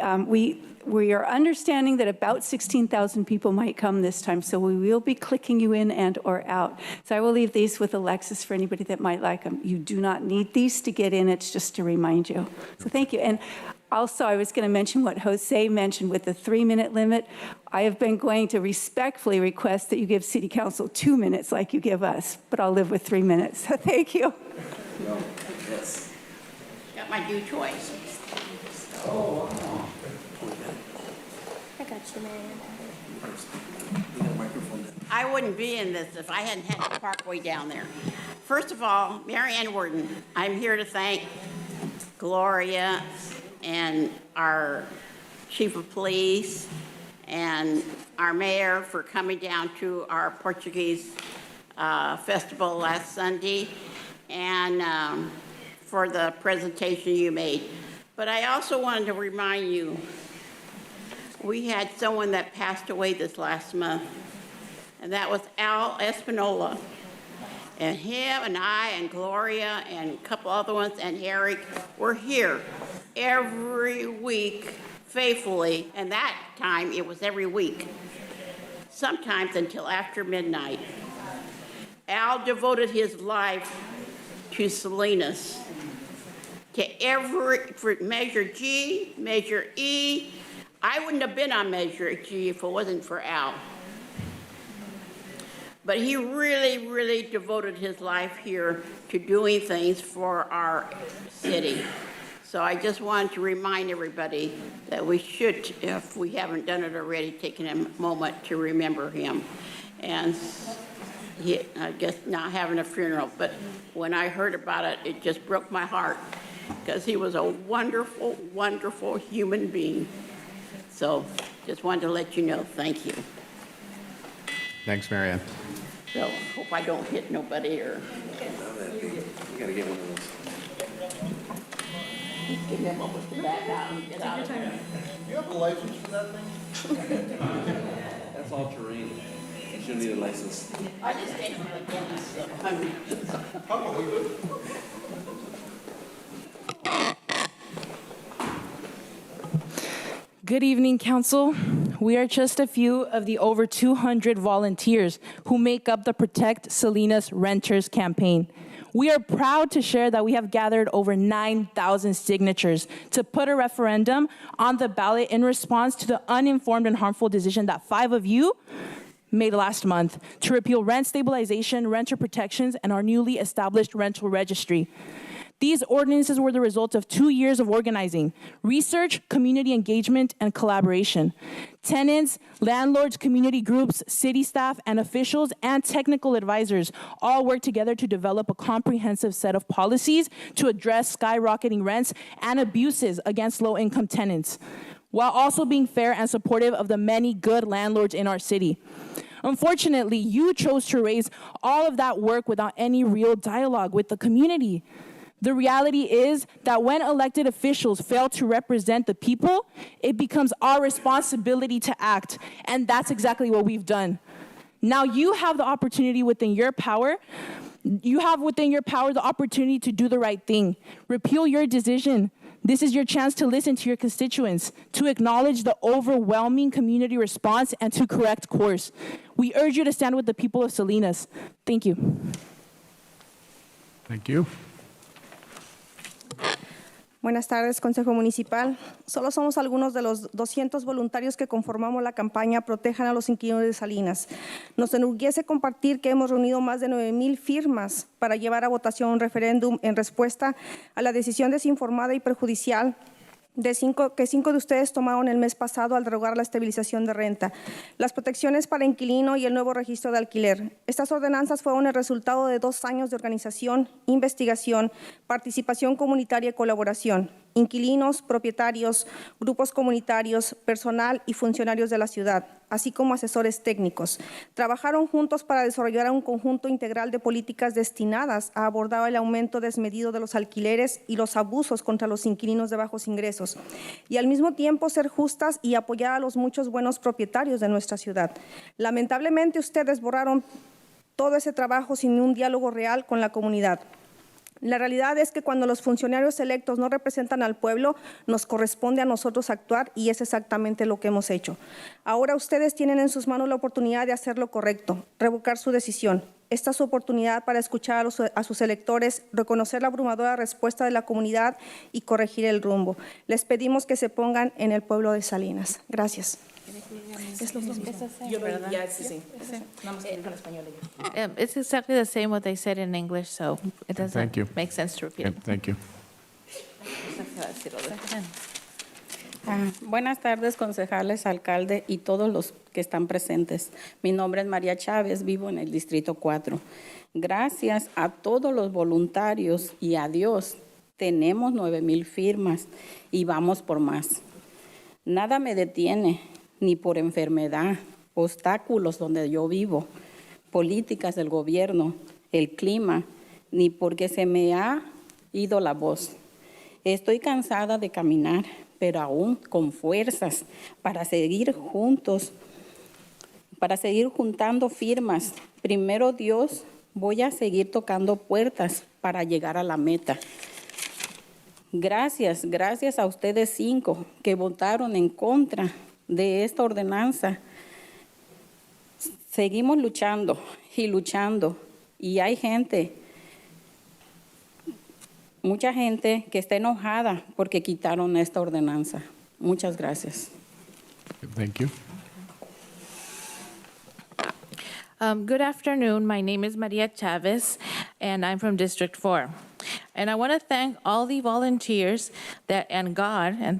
we are understanding that about 16,000 people might come this time, so we will be clicking you in and or out. So I will leave these with Alexis for anybody that might like them. You do not need these to get in. It's just to remind you. So thank you. And also, I was going to mention what Jose mentioned with the 3-minute limit. I have been going to respectfully request that you give City Council 2 minutes like you give us, but I'll live with 3 minutes. So thank you. Got my due choice. Oh, wow. I got you, Marion. I wouldn't be in this if I hadn't had the parkway down there. First of all, Mary Ann Worden, I'm here to thank Gloria and our chief of police and our mayor for coming down to our Portuguese festival last Sunday and for the presentation you made. But I also wanted to remind you, we had someone that passed away this last month, and that was Al Espinola. And him and I and Gloria and a couple other ones and Eric were here every week faithfully, and that time it was every week, sometimes until after midnight. Al devoted his life to Salinas, for Measure G, Measure E. I wouldn't have been on Measure G if it wasn't for Al. But he really, really devoted his life here to doing things for our city. So I just wanted to remind everybody that we should, if we haven't done it already, take a moment to remember him. And I guess not having a funeral, but when I heard about it, it just broke my heart because he was a wonderful, wonderful human being. So just wanted to let you know, thank you. Thanks, Marianne. So hope I don't hit nobody or. You gotta get one of those. Give him over to the back out and get out of there. Do you have a license for that thing? That's all terrain. You shouldn't need a license. I just came from the dentist, so Good evening, Council. We are just a few of the over 200 volunteers who make up the Protect Salinas Renters campaign. We are proud to share that we have gathered over 9,000 signatures to put a referendum on the ballot in response to the uninformed and harmful decision that 5 of you made last month to repeal rent stabilization, renter protections, and our newly established rental registry. These ordinances were the result of 2 years of organizing, research, community engagement, and collaboration. Tenants, landlords, community groups, city staff, and officials, and technical advisors all worked together to develop a comprehensive set of policies to address skyrocketing rents and abuses against low-income tenants, while also being fair and supportive of the many good landlords in our city. Unfortunately, you chose to erase all of that work without any real dialogue with the community. The reality is that when elected officials fail to represent the people, it becomes our responsibility to act, and that's exactly what we've done. Now you have the opportunity within your power. You have within your power the opportunity to do the right thing. Repeal your decision. This is your chance to listen to your constituents, to acknowledge the overwhelming community response, and to correct course. We urge you to stand with the people of Salinas. Thank you. Thank you. Buenas tardes, Consejo Municipal. Solo somos algunos de los 200 voluntarios que conformamos la campaña Protejan a los inquilinos de Salinas. Nos enorgullece compartir que hemos reunido más de 9,000 firmas para llevar a votación un referéndum en respuesta a la decisión desinformada y perjudicial que 5 de ustedes tomaron el mes pasado al derogar la estabilización de renta, las protecciones para inquilino y el nuevo registro de alquiler. Estas ordenanzas fueron el resultado de 2 años de organización, investigación, participación comunitaria y colaboración. Inquilinos, propietarios, grupos comunitarios, personal y funcionarios de la ciudad, así como asesores técnicos, trabajaron juntos para desarrollar un conjunto integral de políticas destinadas a abordar el aumento desmedido de los alquileres y los abusos contra los inquilinos de bajos ingresos, y al mismo tiempo ser justas y apoyar a los muchos buenos propietarios de nuestra ciudad. Lamentablemente, ustedes borraron todo ese trabajo sin un diálogo real con la comunidad. La realidad es que cuando los funcionarios electos no representan al pueblo, nos corresponde a nosotros actuar y es exactamente lo que hemos hecho. Ahora ustedes tienen en sus manos la oportunidad de hacer lo correcto, revocar su decisión. Esta es su oportunidad para escuchar a sus electores, reconocer la abrumadora respuesta de la comunidad y corregir el rumbo. Les pedimos que se pongan en el pueblo de Salinas. Gracias. Es lo mismo. ¿verdad? Ya, sí. Vamos a ir con español. It's exactly the same what they said in English, so it Thank you. doesn't make sense to repeat Okay, it. thank you. Buenas tardes, concejales, alcalde y todos los que están presentes. Mi nombre es María Chávez, vivo en el Distrito 4. Gracias a todos los voluntarios y a Dios, tenemos 9,000 firmas y vamos por más. Nada me detiene, ni por enfermedad, obstáculos donde yo vivo, políticas del gobierno, el clima, ni porque se me ha ido la voz. Estoy cansada de caminar, pero aún con fuerzas para seguir juntos, para seguir juntando firmas. Primero Dios, voy a seguir tocando puertas para llegar a la meta. Gracias a ustedes 5 que votaron en contra de esta ordenanza. Seguimos luchando y hay gente, mucha gente que está enojada porque quitaron esta ordenanza. Muchas gracias. Thank you. Good afternoon. My name is Maria Chavez, and I'm from District 4. And I want to thank all the volunteers and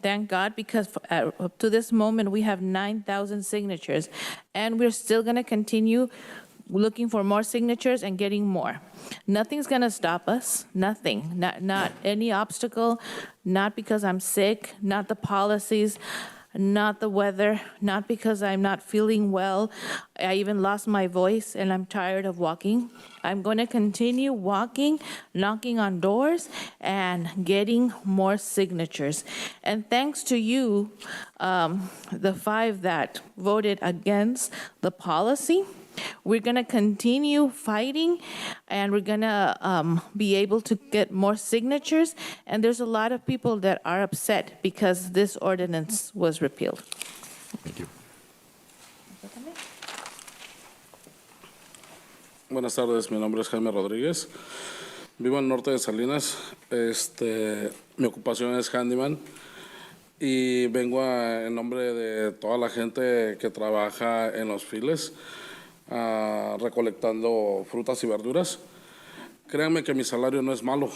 thank God because up to this moment we have 9,000 signatures, and we're still going to continue looking for more signatures and getting more. Nothing's going to stop us, nothing, not any obstacle, not because I'm sick, not the policies, not the weather, not because I'm not feeling well. I even lost my voice and I'm tired of walking. I'm going to continue walking, knocking on doors, and getting more signatures. And thanks to you, the 5 that voted against the policy, we're going to continue fighting, and we're going to be able to get more signatures. And there's a lot of people that are upset because this ordinance was repealed. Thank you. Buenas tardes, mi nombre es Jaime Rodríguez. Vivo en el norte de Salinas. Mi ocupación es handyman y vengo en nombre de toda la gente que trabaja en los files. Recolectando frutas y verduras. Créanme que mi salario no es malo,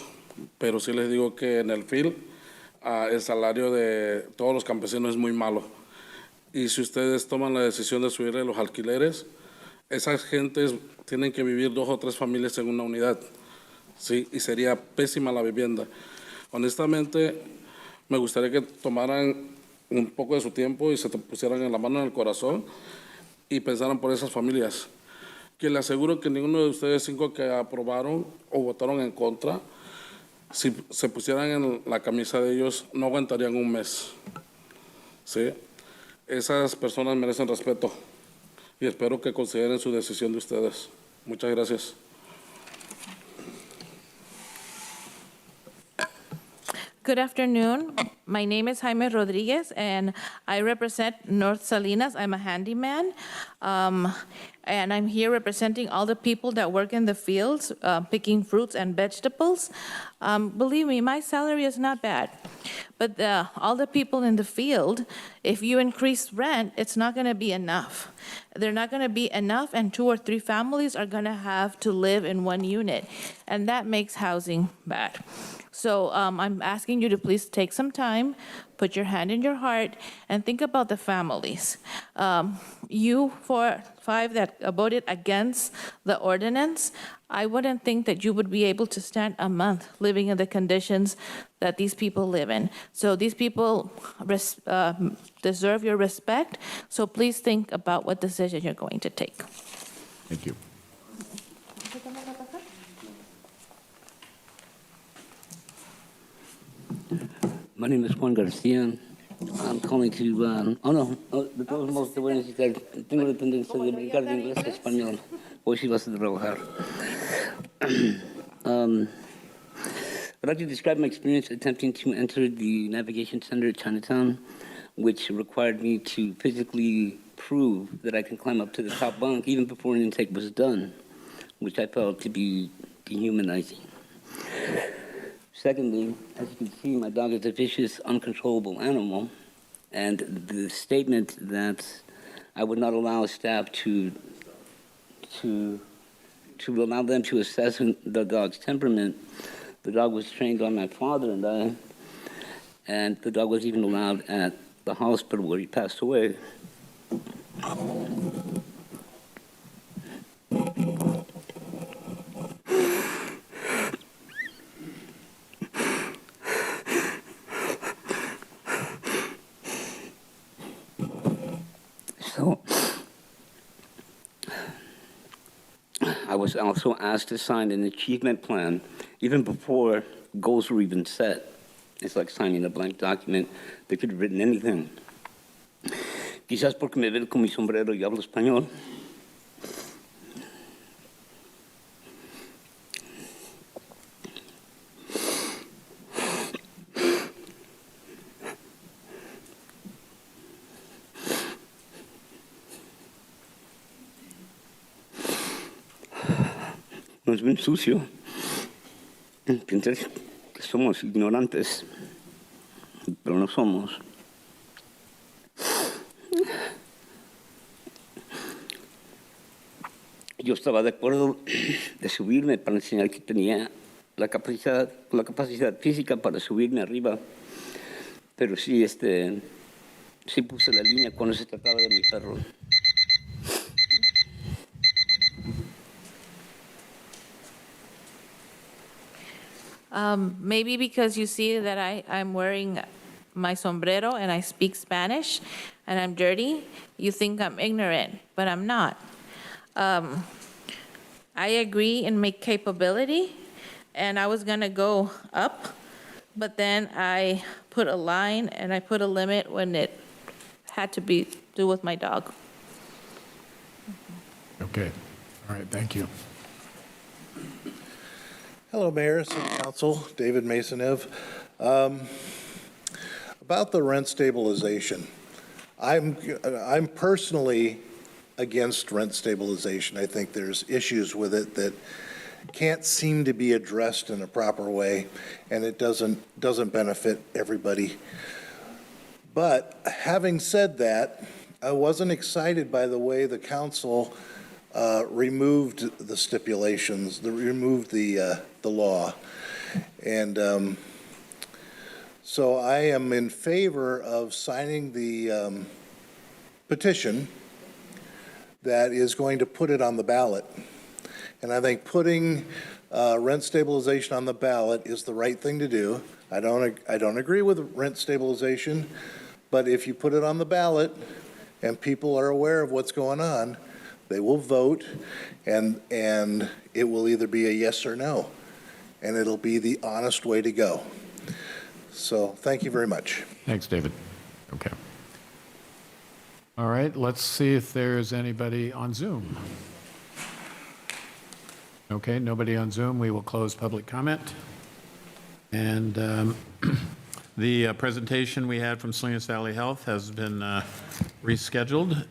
pero sí les digo que en el field el salario de todos los campesinos es muy malo. Y si ustedes toman la decisión de subirle los alquileres, esas gentes tienen que vivir 2 o 3 familias en una unidad, ¿sí? Y sería pésima la vivienda. Honestamente, me gustaría que tomaran un poco de su tiempo y se pusieran en la mano en el corazón y pensaran por esas familias, que le aseguro que ninguno de ustedes 5 que aprobaron o votaron en contra, si se pusieran en la camisa de ellos, no aguantarían un mes. ¿Sí? Esas personas merecen respeto y espero que consideren su decisión de ustedes. Muchas gracias. Good afternoon. My name is Jaime Rodriguez, and I represent North Salinas. I'm a handyman. and I'm here representing all the people that work in the fields, picking fruits and vegetables. Believe me, my salary is not bad. But all the people in the field, if you increase rent, it's not going to be enough. They're not going to be enough, and 2 or 3 families are going to have to live in one unit, and that makes housing bad. So I'm asking you to please take some time, put your hand in your heart, and think about the families. You 5 that voted against the ordinance, I wouldn't think that you would be able to stand a month living in the conditions that these people live in. So these people deserve your respect, so please think about what decision you're going to take. Thank you. My name is Juan Garcia. I'm calling to, de todos modos te voy a necesitar, tengo la tendencia de brincar de inglés a español. Hoy sí vas a trabajar. I'd like to describe my experience attempting to enter the navigation center at Chinatown, which required me to physically prove that I can climb up to the top bunk even before an intake was done, which I felt to be dehumanizing. Secondly, as you can see, my dog is a vicious, uncontrollable animal, and the statement that I would not allow staff to allow them to assess the dog's temperament. The dog was trained on my father and I, and the dog was even allowed at the hospital where he passed away. So, I was also asked to sign an achievement plan even before goals were even set. It's like signing a blank document. They could have written anything. Quizás porque me ven con mi sombrero y hablo español. No es bien sucio. Piensas que somos ignorantes, pero no somos. Yo estaba de acuerdo de subirme para enseñar que tenía la capacidad física para subirme arriba, pero sí puse la línea cuando se trataba de mi perro. Maybe because you see that I'm wearing my sombrero and I speak Spanish and I'm dirty, you think I'm ignorant, but I'm not. I agree in my capability, and I was gonna go up, but then I put a line and I put a limit when it had to be do with my dog. Okay. All right, thank you. Hello, Mayor, City Council, David Masonev. About the rent stabilization, I'm personally against rent stabilization. I think there's issues with it that can't seem to be addressed in a proper way, and it doesn't benefit everybody. But having said that, I wasn't excited by the way the council removed the stipulations, removed the law. And so I am in favor of signing the petition that is going to put it on the ballot. And I think putting rent stabilization on the ballot is the right thing to do. I don't agree with rent stabilization, but if you put it on the ballot and people are aware of what's going on, they will vote, and it will either be a yes or no, and it'll be the honest way to go. So thank you very much. Thanks, David. Okay. All right, let's see if there's anybody on Zoom. Okay, nobody on Zoom. We will close public comment. And The presentation we had from Salinas Valley Health has been rescheduled,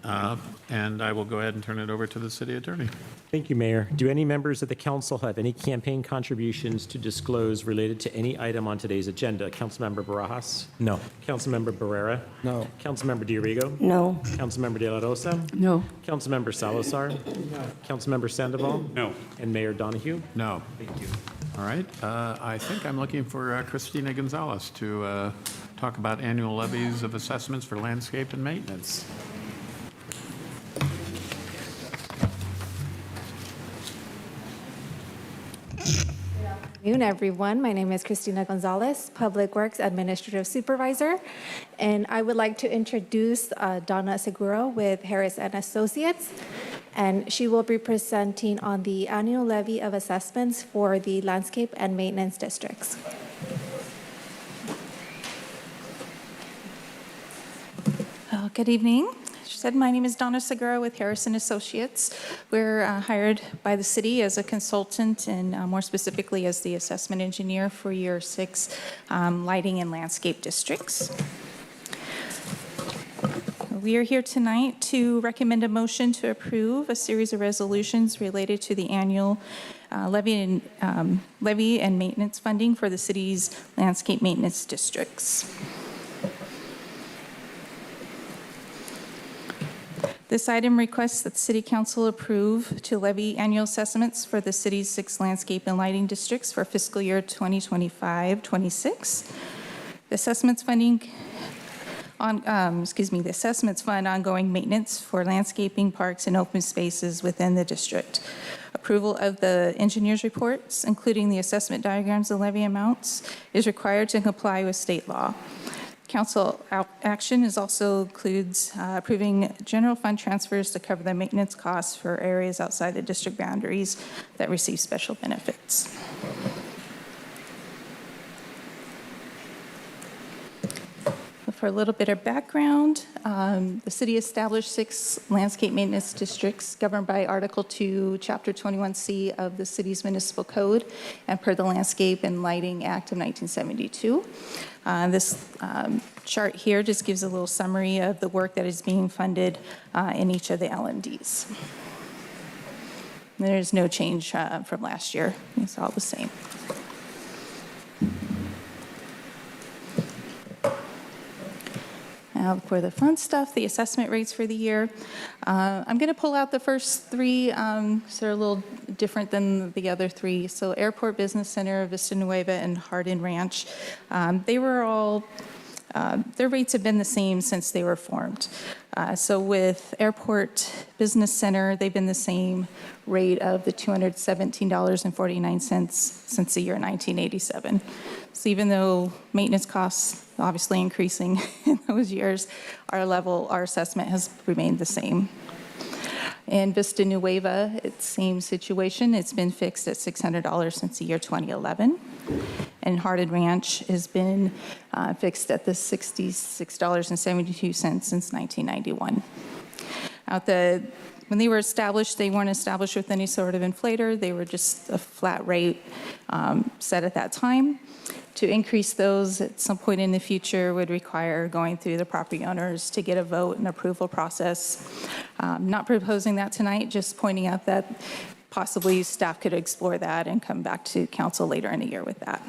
and I will go ahead and turn it over to the city attorney. Thank you, Mayor. Do any members of the council have any campaign contributions to disclose related to any item on today's agenda? Councilmember Barajas? No. Councilmember Barrera? No. Councilmember Diorigo? No. Councilmember De La Rosa? No. Councilmember Salazar? No. Councilmember Sandoval? No. And Mayor Donahue? No. Thank you. All right. I think I'm looking for Christina Gonzalez to talk about annual levies of assessments for landscape and maintenance. Good afternoon, everyone. My name is Christina Gonzalez, Public Works Administrative Supervisor, and I would like to introduce Donna Seguro with Harris and Associates, and she will be presenting on the annual levy of assessments for the landscape and maintenance districts. Good evening. She said, my name is Donna Segura with Harrison Associates. We're hired by the city as a consultant and more specifically as the assessment engineer for year 6 lighting and landscape districts. We are here tonight to recommend a motion to approve a series of resolutions related to the annual levy and maintenance funding for the city's landscape maintenance districts. This item requests that the City Council approve to levy annual assessments for the city's 6 landscape and lighting districts for fiscal year 2025-26. The assessments funding the assessments fund ongoing maintenance for landscaping, parks, and open spaces within the district. Approval of the engineer's reports, including the assessment diagrams and levy amounts, is required to comply with state law. Council action also includes approving general fund transfers to cover the maintenance costs for areas outside the district boundaries that receive special benefits. For a little bit of background, the city established 6 landscape maintenance districts governed by Article 2, Chapter 21C of the city's municipal code and per the Landscape and Lighting Act of 1972. This chart here just gives a little summary of the work that is being funded in each of the LMDs. There's no change from last year. It's all the same. Now for the fun stuff, the assessment rates for the year. I'm going to pull out the first 3, so they're a little different than the other 3. So Airport Business Center, Vista Nueva, and Hardin Ranch, they were all, their rates have been the same since they were formed. So with Airport Business Center, they've been the same rate of the $217.49 since the year 1987. So even though maintenance costs obviously increasing in those years, our assessment has remained the same. In Vista Nueva, it's same situation. It's been fixed at $600 since the year 2011. And Hardin Ranch has been fixed at the $66.72 since 1991. When they were established, they weren't established with any sort of inflator. They were just a flat rate set at that time. To increase those at some point in the future would require going through the property owners to get a vote and approval process. Not proposing that tonight, just pointing out that possibly staff could explore that and come back to council later in the year with that.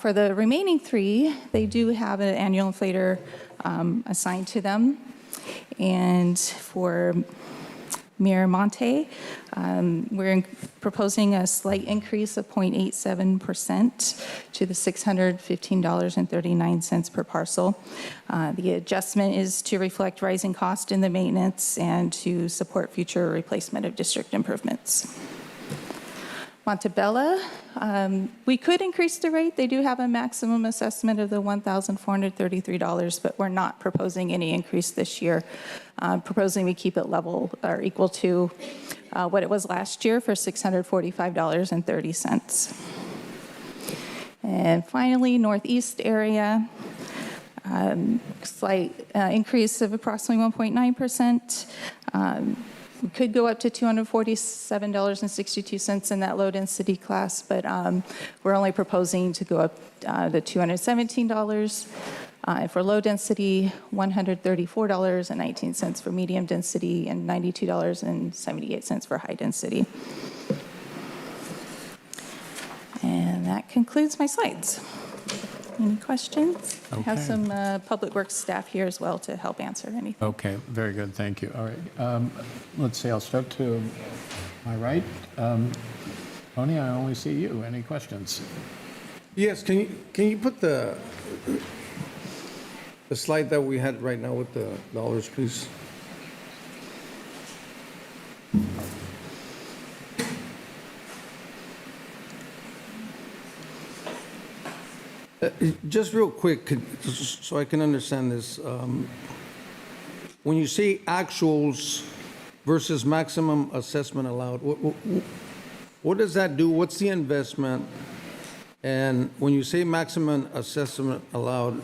For the remaining 3, they do have an annual inflator assigned to them. And for Miramonte, we're proposing a slight increase of 0.87% to the $615.39 per parcel. The adjustment is to reflect rising cost in the maintenance and to support future replacement of district improvements. Montebella, we could increase the rate. They do have a maximum assessment of the $1,433, but we're not proposing any increase this year. Proposing we keep it level or equal to what it was last year for $645.30. And finally, Northeast area, slight increase of approximately 1.9%. We could go up to $247.62 in that low-density class, but we're only proposing to go up to $217. For low density, $134.19 for medium density, and $92.78 for high density. And that concludes my slides. Any questions? I have Okay. some Public Works staff here as well to help answer anything. Okay, very good, thank you. All right, let's see, I'll start to my right. Tony, I only see you. Any questions? Yes, can you put the slide that we had right now with the dollars, please? Just real quick, so I can understand this. When you say actuals versus maximum assessment allowed, what does that do? What's the investment? And when you say maximum assessment allowed,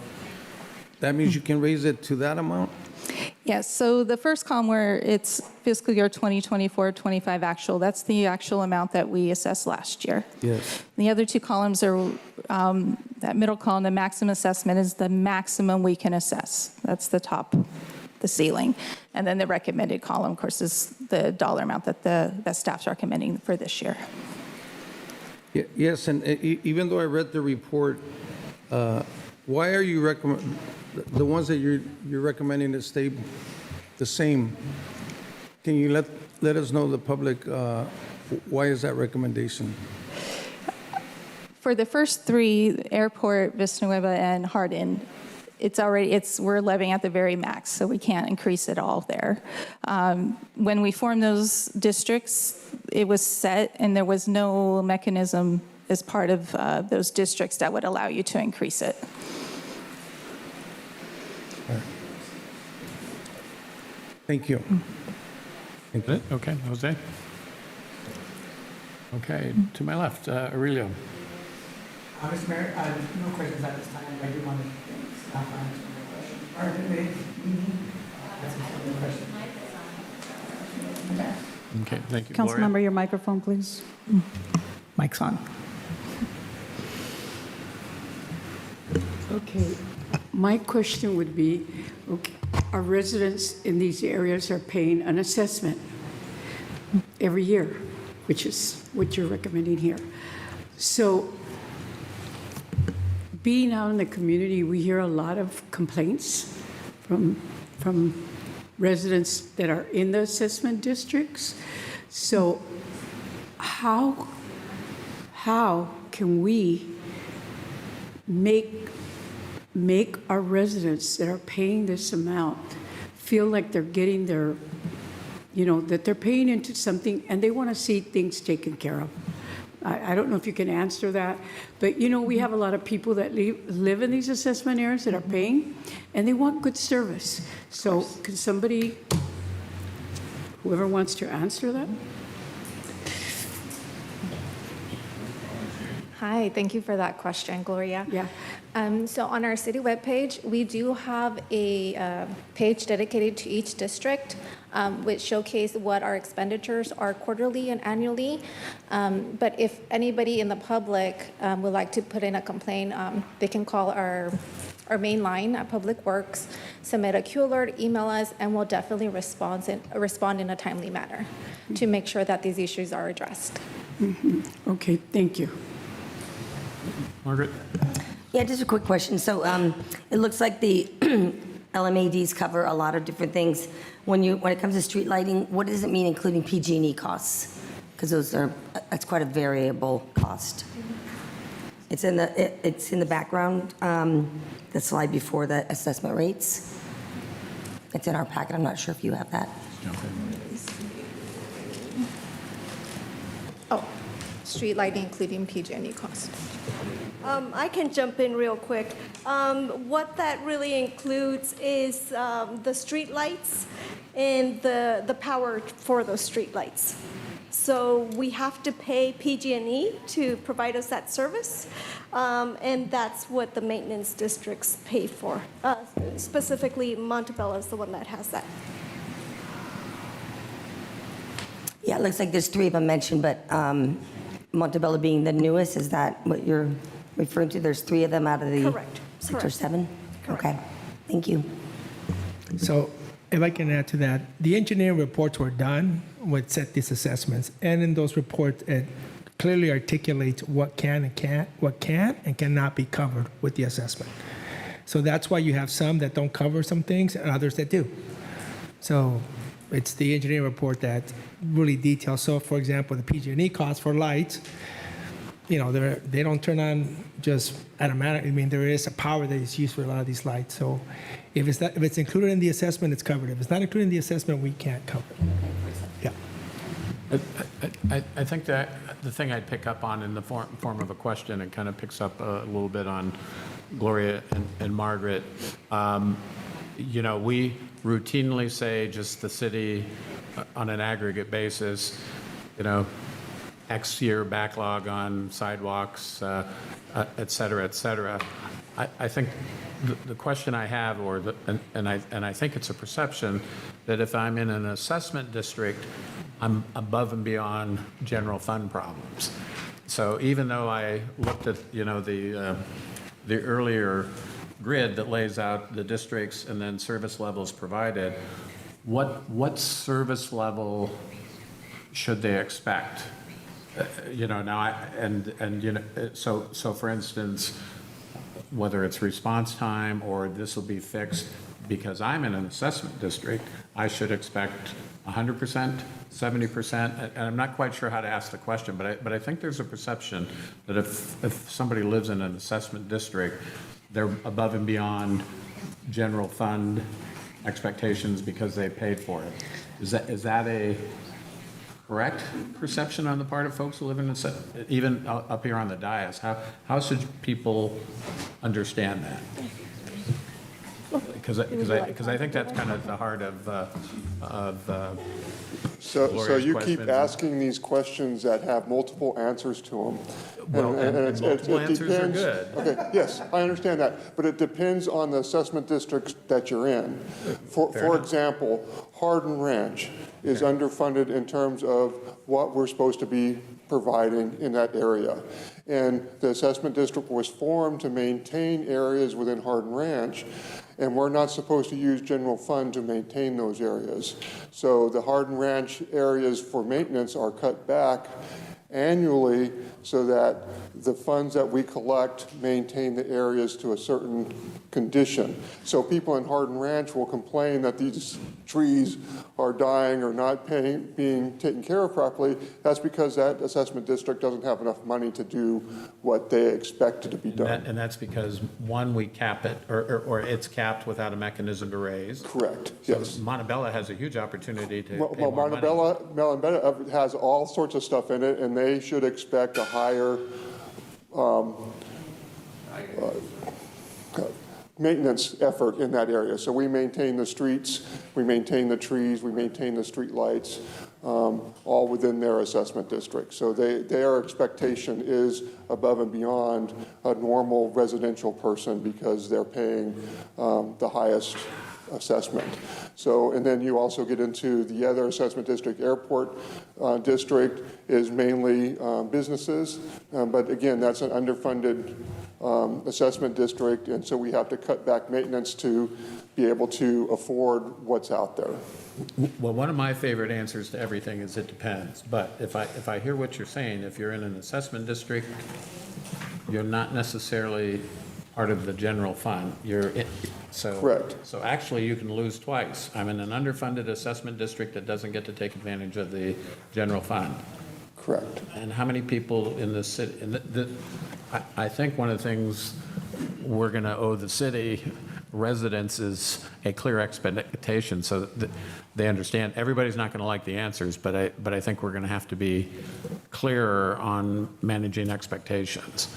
that means you can raise it to that amount? Yes, so the first column where it's fiscal year 2024-25 actual, that's the actual amount that we assessed last year. Yes. The other two columns are, that middle column, the maximum assessment is the maximum we can assess. That's the top, the ceiling. And then the recommended column, of course, is the dollar amount that staff's recommending for this year. Yes, and even though I read the report, why are you recommend the ones that you're recommending to stay the same? Can you let us know, the public, why is that recommendation? For the first three, Airport, Vista Nueva, and Hardin, we're levying at the very max, so we can't increase it all there. When we formed those districts, it was set, and there was no mechanism as part of those districts that would allow you to increase it. Thank you. Okay, Jose? Okay, to my left, Aurelio. Mr. Mayor, no questions at this time. I do want to thank staff for answering my question. All right, good That's a question. Okay, thank you. Council Gloria? member, your microphone, please. Mic's on. Okay, my question would be, okay, our residents in these areas are paying an assessment every year, which is what you're recommending here. So being out in the community, we hear a lot of complaints from residents that are in the assessment districts. So how can we make our residents that are paying this amount feel like they're getting their, that they're paying into something and they want to see things taken care of? I don't know if you can answer that, but we have a lot of people that live in these assessment areas that are paying, and they want good service. So can somebody, whoever wants to answer that? Hi, thank you for that question, Gloria. Yeah. So on our city webpage, we do have a page dedicated to each district, which showcase what our expenditures are quarterly and annually. But if anybody in the public would like to put in a complaint, they can call our main line at Public Works, submit a Q alert, email us, and we'll definitely respond in a timely manner to make sure that these issues are addressed. Mm-hmm. Okay, thank you. Margaret? Yeah, just a quick question. So it looks like the LMADs cover a lot of different things. When it comes to street lighting, what does it mean, including PG&E costs? Because that's quite a variable cost. It's in the background, the slide before the assessment rates. It's in our packet. I'm not sure if you have that. Oh, street lighting including PG&E cost. I can jump in real quick. What that really includes is the street lights and the power for those street lights. So we have to pay PG&E to provide us that service, and that's what the maintenance districts pay for. Specifically, Montebello is the one that has that. Yeah, it looks like there's 3 of them mentioned, but Montebello being the newest, is that what you're referring to? There's 3 of them out of the Correct. 6 or Correct. 7? Okay, thank you. So if I can add to that, the engineering reports were done with set these assessments, and in those reports, it clearly articulates what can and cannot be covered with the assessment. So that's why you have some that don't cover some things and others that do. So it's the engineering report that really details. So for example, the PG&E costs for lights, you know, they don't turn on just automatically. I mean, there is a power that is used for a lot of these lights. So if it's included in the assessment, it's covered. If it's not included in the assessment, we can't cover it. Yeah. I think that the thing I'd pick up on in the form of a question, and kind of picks up a little bit on Gloria and Margaret. You know, we routinely say just the city on an aggregate basis, you know, X year backlog on sidewalks, et cetera, et cetera. I think the question I have, and I think it's a perception, that if I'm in an assessment district, I'm above and beyond general fund problems. So even though I looked at, you know, the earlier grid that lays out the districts and then service levels provided, what service level should they expect? You know, now you know, so for instance, whether it's response time or this will be fixed because I'm in an assessment district, I should expect 100%, 70%, and I'm not quite sure how to ask the question, but I think there's a perception that if somebody lives in an assessment district, they're above and beyond general fund expectations because they paid for it. Is that a correct perception on the part of folks who live in the, even up here on the dais? How should people understand that? Because I think that's kind of the heart of So Gloria's you keep question. asking these questions that have multiple answers to them. Well, and multiple answers are depends. good. Okay, yes, I understand that, but it depends on the assessment districts that you're in. For example, Hardin Ranch is underfunded in terms of what we're supposed to be providing in that area. And the assessment district was formed to maintain areas within Hardin Ranch, and we're not supposed to use general fund to maintain those areas. So the Hardin Ranch areas for maintenance are cut back annually so that the funds that we collect maintain the areas to a certain condition. So people in Hardin Ranch will complain that these trees are dying or not being taken care of properly. That's because that assessment district doesn't have enough money to do what they expected to be done. And that's because, one, we cap it, or it's capped without a mechanism to raise. Correct, So yes. Montebello has a huge opportunity to pay Well, more money. Montebello has all sorts of stuff in it, and they should expect a higher maintenance effort in that area. So we maintain the streets, we maintain the trees, we maintain the street lights, all within their assessment district. So their expectation is above and beyond a normal residential person because they're paying the highest assessment. So, and then you also get into the other assessment district. Airport district is mainly businesses, but again, that's an underfunded assessment district, and so we have to cut back maintenance to be able to afford what's out there. Well, one of my favorite answers to everything is it depends. But if I hear what you're saying, if you're in an assessment district, you're not necessarily part of the general fund. Correct. So actually, you can lose twice. I'm in an underfunded assessment district that doesn't get to take advantage of the general fund. Correct. And how many people in the city? I think one of the things we're going to owe the city residents is a clear expectation so that they understand. Everybody's not going to like the answers, but I think we're going to have to be clearer on managing expectations.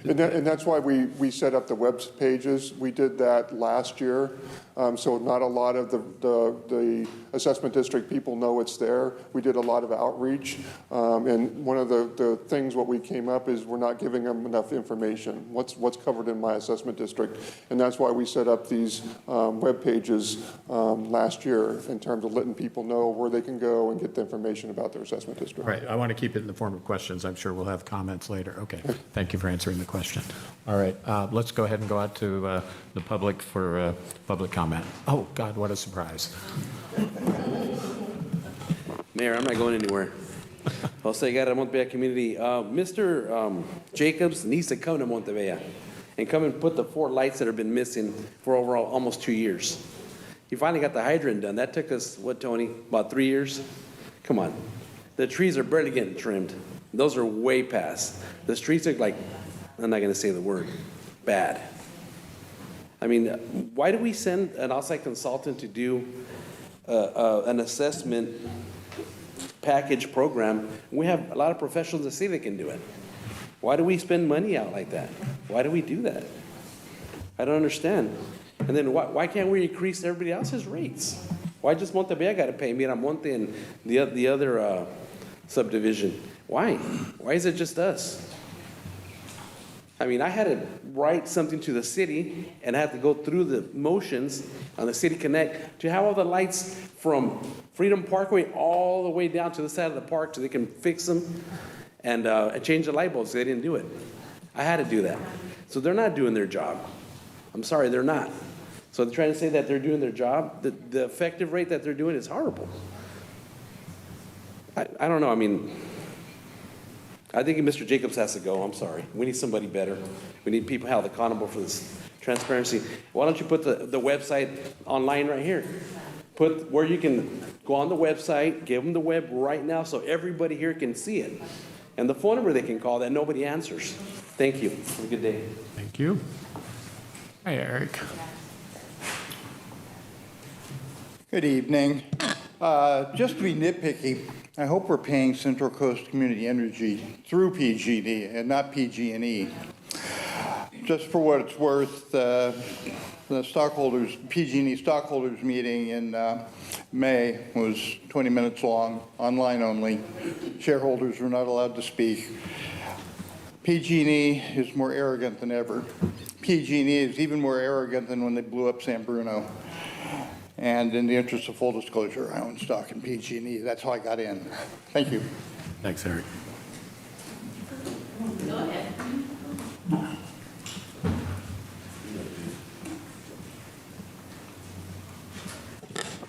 And that's why we set up the web pages. We did that last year So not a lot of the assessment district people know it's there. We did a lot of outreach. And one of the things what we came up is we're not giving them enough information. What's covered in my assessment district? And that's why we set up these web pages last year in terms of letting people know where they can go and get the information about their assessment district. Right, I want to keep it in the form of questions. I'm sure we'll have comments later. Okay, thank you for answering the question. All right, let's go ahead and go out to the public for public comment. Oh, God, what a surprise. Mayor, I'm not going anywhere. Jose Guerra, Montebella Community. Mr. Jacobs needs to come to Montebella and come and put the 4 lights that have been missing for overall almost 2 years. He finally got the hydrant done. That took us, what, Tony, about 3 years? Come on. The trees are barely getting trimmed. Those are way past. The streets look like, I'm not going to say the word, bad. I mean, why do we send an outside consultant to do an assessment package program? We have a lot of professionals in the city that can do it. Why do we spend money out like that? Why do we do that? I don't understand. And then why can't we increase everybody else's rates? Why just Montebella got to pay Miramonte and the other subdivision? Why? Why is it just us? I mean, I had to write something to the city and I had to go through the motions on the City Connect to have all the lights from Freedom Parkway all the way down to the side of the park so they can fix them and change the light bulbs. They didn't do it. I had to do that. So they're not doing their job. I'm sorry, they're not. So they're trying to say that they're doing their job. The effective rate that they're doing is horrible. I don't know. I mean, I think Mr. Jacobs has to go. I'm sorry. We need somebody better. We need people held accountable for this transparency. Why don't you put the website online right here? Put where you can go on the website, give them the web right now so everybody here can see it. And the phone number they can call that nobody answers. Thank you. Have a good day. Thank you. Hi, Eric. Good evening. Just to be nitpicky, I hope we're paying Central Coast Community Energy through PG&E and not PG&E. Just for what it's worth, the stockholders, PG&E stockholders meeting in May was 20 minutes long, online only. Shareholders were not allowed to speak. PG&E is more arrogant than ever. PG&E is even more arrogant than when they blew up San Bruno. And in the interest of full disclosure, I own stock in PG&E. That's how I got in. Thank you. Thanks, Eric. Go ahead.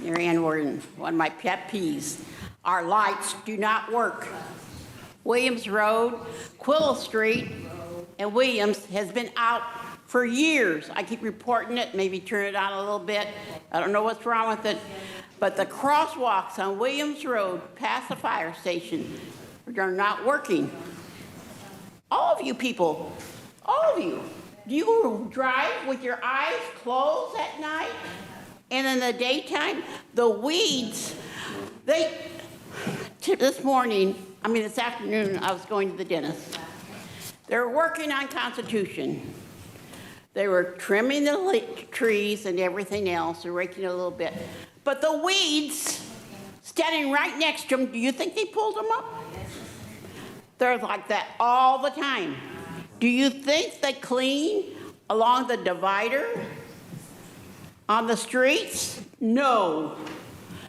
Mary Ann Warden, one of my pet peeves. Our lights do not work. Williams Road, Quill Street, and Williams has been out for years. I keep reporting it, maybe turn it on a little bit. I don't know what's wrong with it. But the crosswalks on Williams Road past the fire station are not working. All of you people, all of you, do you drive with your eyes closed at night? And in the daytime, the weeds, this afternoon, I was going to the dentist. They're working on Constitution. They were trimming the trees and everything else, and raking a little bit. But the weeds, standing right next to them, do you think they pulled them up? They're like that all the time. Do you think they clean along the divider on the streets? No.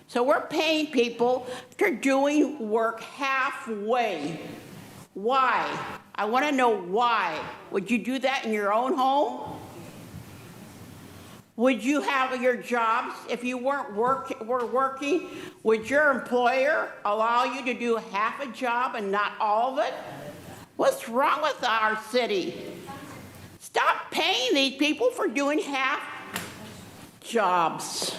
So we're paying people for doing work halfway. Why? I want to know why. Would you do that in your own home? Would you have your jobs if you were working? Would your employer allow you to do half a job and not all of it? What's wrong with our city? Stop paying these people for doing half jobs.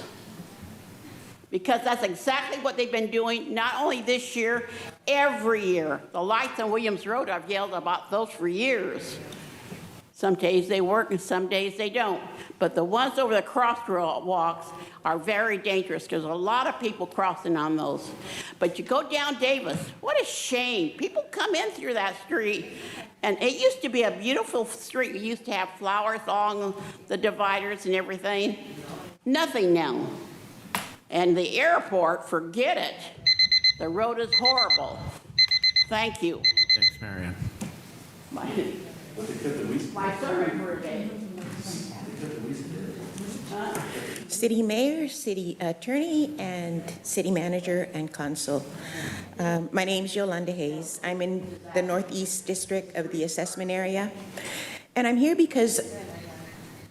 Because that's exactly what they've been doing, not only this year, every year. The lights on Williams Road, I've yelled about those for years. Some days they work and some days they don't. But the ones over the crosswalks are very dangerous because there's a lot of people crossing on those. But you go down Davis, what a shame. People come in through that street, and it used to be a beautiful street. We used to have flowers along the dividers and everything. Nothing now. And the airport, forget it. The road is horrible. Thank you. Thanks, Marianne. My sermon for a day. City Mayor, City Attorney, and City Manager and Consul. My name's Yolanda Hayes. I'm in the Northeast District of the assessment area. And I'm here because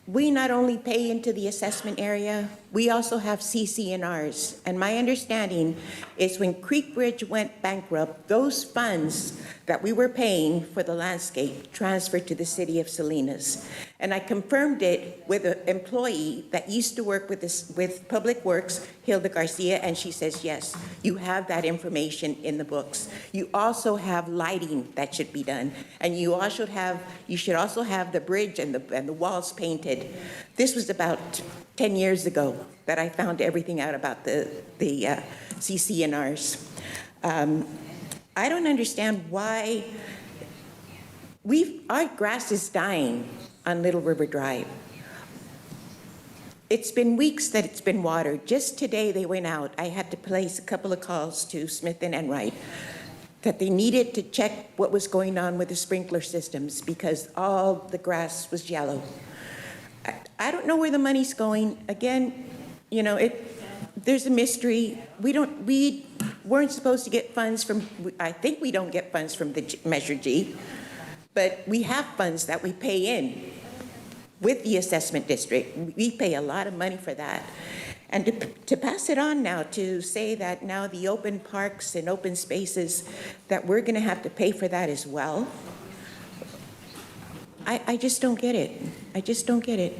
we not only pay into the assessment area, we also have CC&Rs. And my understanding is when Creek Bridge went bankrupt, those funds that we were paying for the landscape transferred to the city of Salinas. And I confirmed it with an employee that used to work with Public Works, Hilda Garcia, and she says, yes, you have that information in the books. You also have lighting that should be done. And you should also have the bridge and the walls painted. This was about 10 years ago that I found everything out about the CC&Rs. I don't understand why our grass is dying on Little River Drive. It's been weeks that it's been watered. Just today they went out. I had to place a couple of calls to Smith and Enright that they needed to check what was going on with the sprinkler systems because all the grass was yellow. I don't know where the money's going. Again, there's a mystery. We weren't supposed to get funds from, I think we don't get funds from the Measure G, but we have funds that we pay in with the assessment district. We pay a lot of money for that. And to pass it on now, to say that now the open parks and open spaces, that we're gonna have to pay for that as well, I just don't get it. I just don't get it.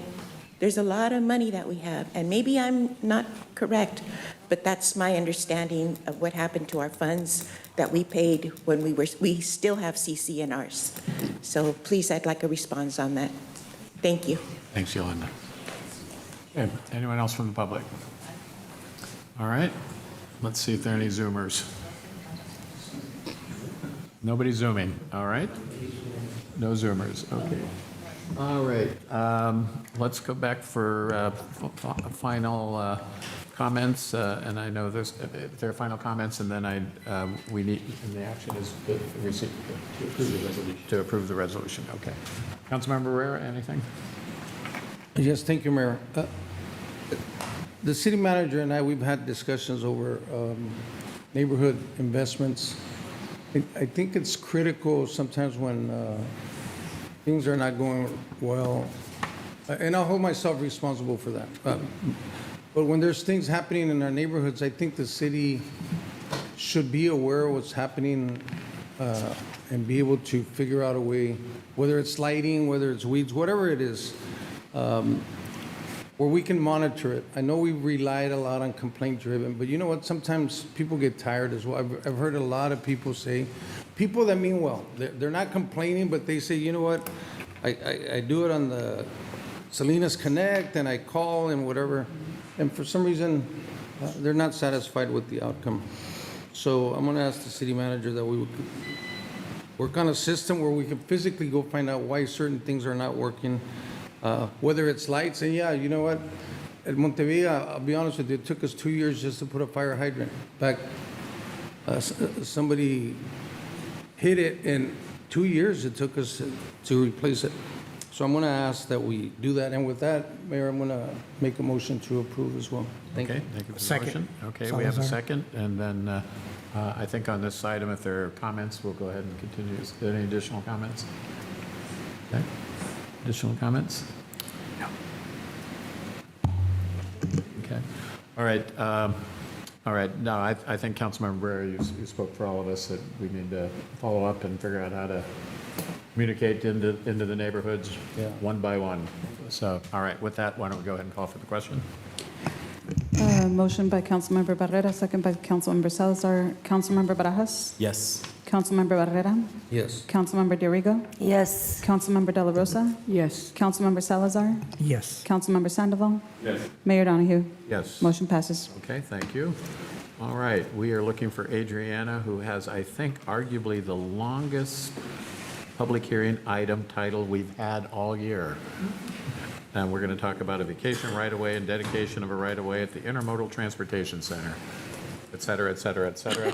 There's a lot of money that we have, and maybe I'm not correct, but that's my understanding of what happened to our funds that we paid when we still have CC&Rs. So please, I'd like a response on that. Thank you. Thanks, Yolanda. Okay, anyone else from the public? All right, let's see if there are any Zoomers. Nobody Zooming, all right? No Zoomers, okay. All right, let's go back for final comments, and I know if there are final comments, and then and the action is to approve the resolution. Okay. Councilmember Barrera, anything? Yes, thank you, Mayor. The city manager and I, we've had discussions over neighborhood investments. I think it's critical sometimes when things are not going well, and I'll hold myself responsible for that. But when there's things happening in our neighborhoods, I think the city should be aware of what's happening and be able to figure out a way, whether it's lighting, whether it's weeds, whatever it is, where we can monitor it. I know we relied a lot on complaint driven, but you know what? Sometimes people get tired as well. I've heard a lot of people say, people that mean well, they're not complaining, but they say, you know what? I do it on the Salinas Connect and I call and whatever. And for some reason, they're not satisfied with the outcome. So I'm gonna ask the city manager that we would work on a system where we can physically go find out why certain things are not working. Whether it's lights, and yeah, you know what? At Montevilla, I'll be honest with you, it took us 2 years just to put a fire hydrant back. Somebody hit it, in 2 years it took us to replace it. So I'm going to ask that we do that, and with that, Mayor, I'm going to make a motion to approve as well. Thank you. Thank you for the motion. Okay, we have a second, and then I think on this item, if there are comments, we'll go ahead and continue. Is there any additional comments? Okay. Additional comments? No. Okay. All right. All right. No, I think Councilmember Barrera, you spoke for all of us that we need to follow up and figure out how to communicate into the neighborhoods one by one. So, all right. With that, why don't we go ahead and call for the question? Motion by Councilmember Barrera, second by Councilmember Salazar. Councilmember Barajas? Yes. Councilmember Barrera? Yes. Councilmember Dorigo? Yes. Councilmember De La Rosa? Yes. Councilmember Salazar? Yes. Councilmember Sandoval? Yes. Mayor Donahue? Yes. Motion passes. Okay, thank you. All right, we are looking for Adriana, who has, I think, arguably the longest public hearing item title we've had all year. And we're going to talk about a vacation right-of-way and dedication of a right-of-way at the Intermodal Transportation Center, et cetera, et cetera, et cetera.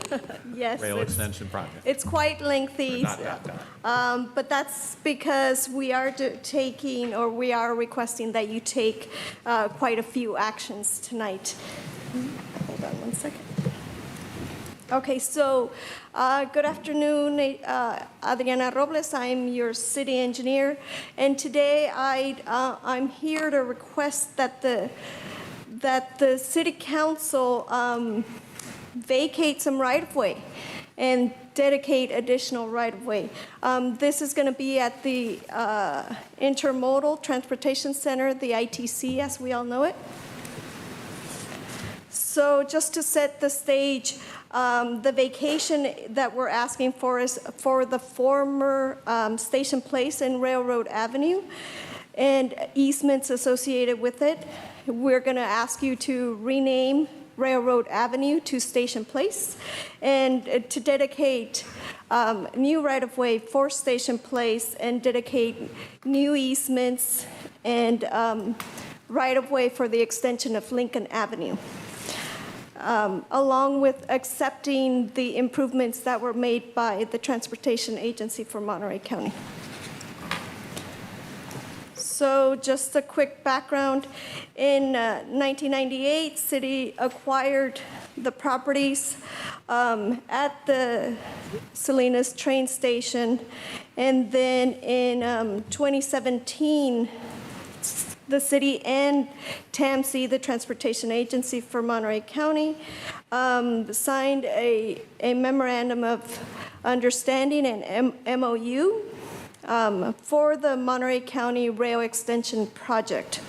Yes, Rail it's- extension project. It's quite lengthy, but that's because we are we are requesting that you take quite a few actions tonight. Hold on one second. Okay, so good afternoon, Adriana Robles. I'm your city engineer, and today I'm here to request that the city council vacate some right-of-way and dedicate additional right-of-way. This is going to be at the Intermodal Transportation Center, the ITC, as we all know it. So just to set the stage, the vacation that we're asking for is for the former Station Place and Railroad Avenue and easements associated with it. We're going to ask you to rename Railroad Avenue to Station Place and to dedicate new right-of-way for Station Place and dedicate new easements and right-of-way for the extension of Lincoln Avenue. Along with accepting the improvements that were made by the Transportation Agency for Monterey County. So just a quick background. In 1998, city acquired the properties at the Salinas train station. And then in 2017, the city and TAMC, the Transportation Agency for Monterey County, signed a memorandum of understanding, an MOU, for the Monterey County Rail Extension Project.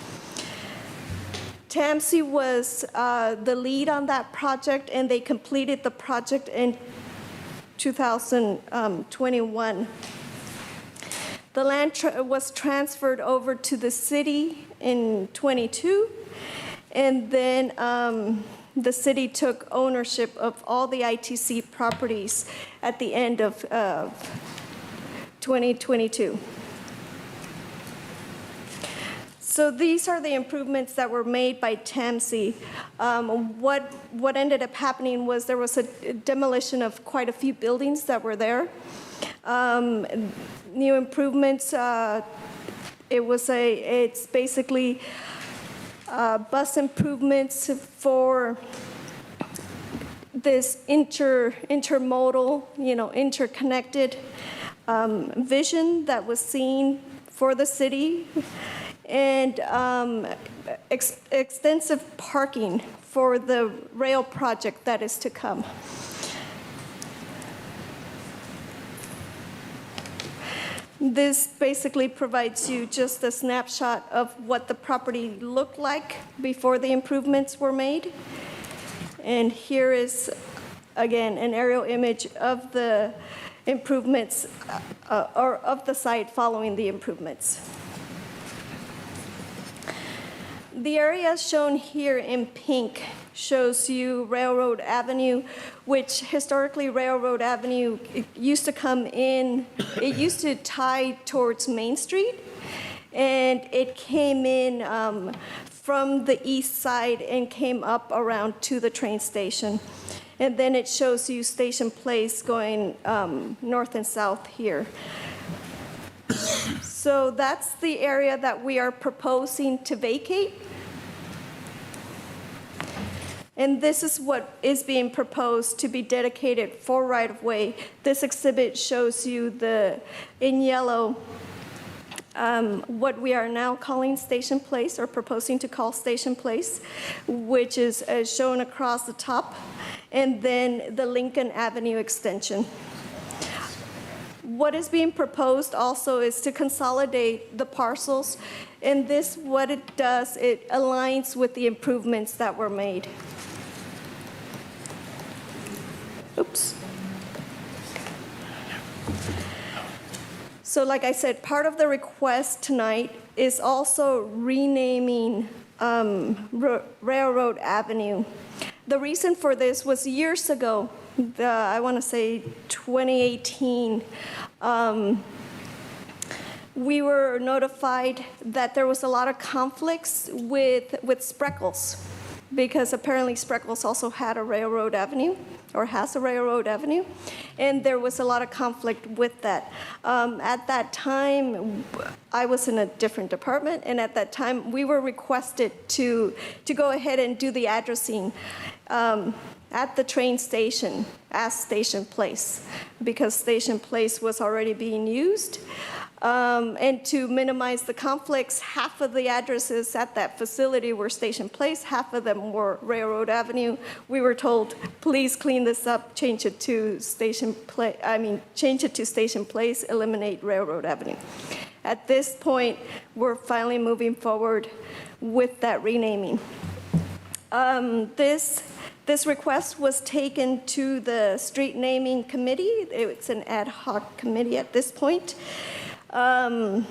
TAMC was the lead on that project, and they completed the project in 2021. The land was transferred over to the city in 22, and then the city took ownership of all the ITC properties at the end of 2022. So these are the improvements that were made by TAMC. What ended up happening was there was a demolition of quite a few buildings that were there. New improvements, it's basically bus improvements for this intermodal, interconnected vision that was seen for the city, and extensive parking for the rail project that is to come. This basically provides you just a snapshot of what the property looked like before the improvements were made. And here is, again, an aerial image of the improvements, or of the site following the improvements. The area shown here in pink shows you Railroad Avenue, which historically Railroad Avenue used to come in, it used to tie towards Main Street, and it came in from the east side and came up around to the train station. And then it shows you Station Place going north and south here. So that's the area that we are proposing to vacate. And this is what is being proposed to be dedicated for right-of-way. This exhibit shows you in yellow, what we are now calling Station Place, or proposing to call Station Place, which is shown across the top, and then the Lincoln Avenue extension. What is being proposed also is to consolidate the parcels, and this, what it does, it aligns with the improvements that were made. Oops. So like I said, part of the request tonight is also renaming Railroad Avenue. The reason for this was years ago, I want to say 2018, we were notified that there was a lot of conflicts with Spreckles, because apparently Spreckles also had a railroad avenue, or has a railroad avenue, and there was a lot of conflict with that. At that time, I was in a different department, and at that time, we were requested to go ahead and do the addressing at the train station as Station Place, because Station Place was already being used. And to minimize the conflicts, half of the addresses at that facility were Station Place, half of them were Railroad Avenue. We were told, please clean this up, change it to Station Place, eliminate Railroad Avenue. At this point, we're finally moving forward with that renaming. This request was taken to the street naming committee. It's an ad hoc committee at this point. And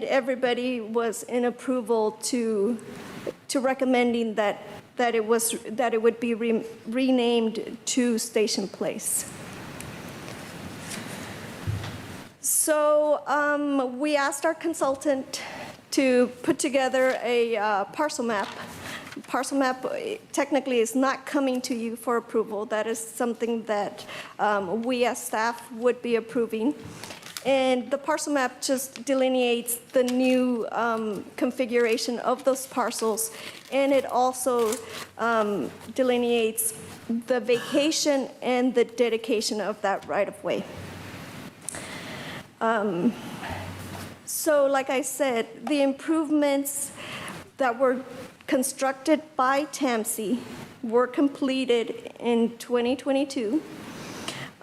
everybody was in approval to recommending that it would be renamed to Station Place. So we asked our consultant to put together a parcel map. Parcel map technically is not coming to you for approval. That is something that we as staff would be approving. And the parcel map just delineates the new configuration of those parcels, and it also delineates the vacation and the dedication of that right-of-way. So like I said, the improvements that were constructed by TAMSI were completed in 2022.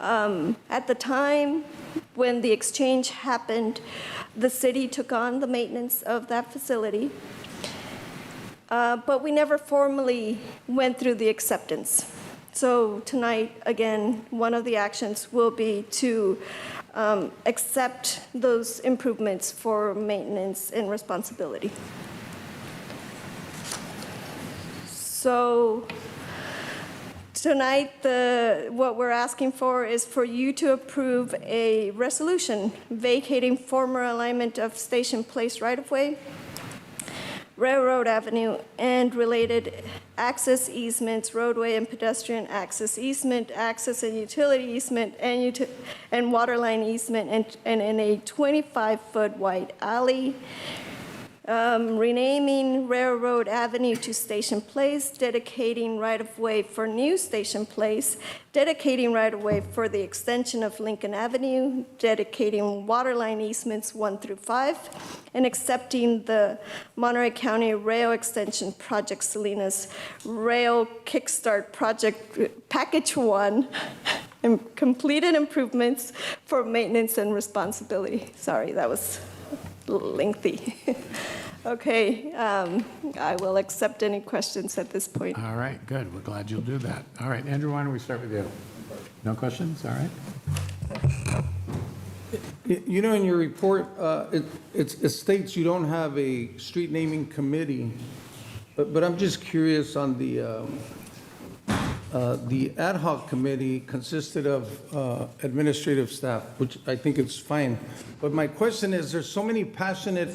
At the time when the exchange happened, the city took on the maintenance of that facility, but we never formally went through the acceptance. So tonight, again, one of the actions will be to accept those improvements for maintenance and responsibility. So tonight, what we're asking for is for you to approve a resolution vacating former alignment of Station Place right-of-way, Railroad Avenue, and related access easements, roadway and pedestrian access easement, access and utility easement, and water line easement, and in a 25-foot wide alley, renaming Railroad Avenue to Station Place, dedicating right-of-way for new Station Place, dedicating right-of-way for the extension of Lincoln Avenue, dedicating water line easements 1 through 5, and accepting the Monterey County Rail Extension Project Salinas Rail Kickstart Project Package 1, and completed improvements for maintenance and responsibility. Sorry, that was lengthy. Okay, I will accept any questions at this point. All right, good. We're glad you'll do that. All right, Andrew, why don't we start with you? No questions? All right. You know, in your report, it states you don't have a street naming committee, but I'm just curious on the ad hoc committee consisted of administrative staff, which I think is fine. But my question is, there's so many passionate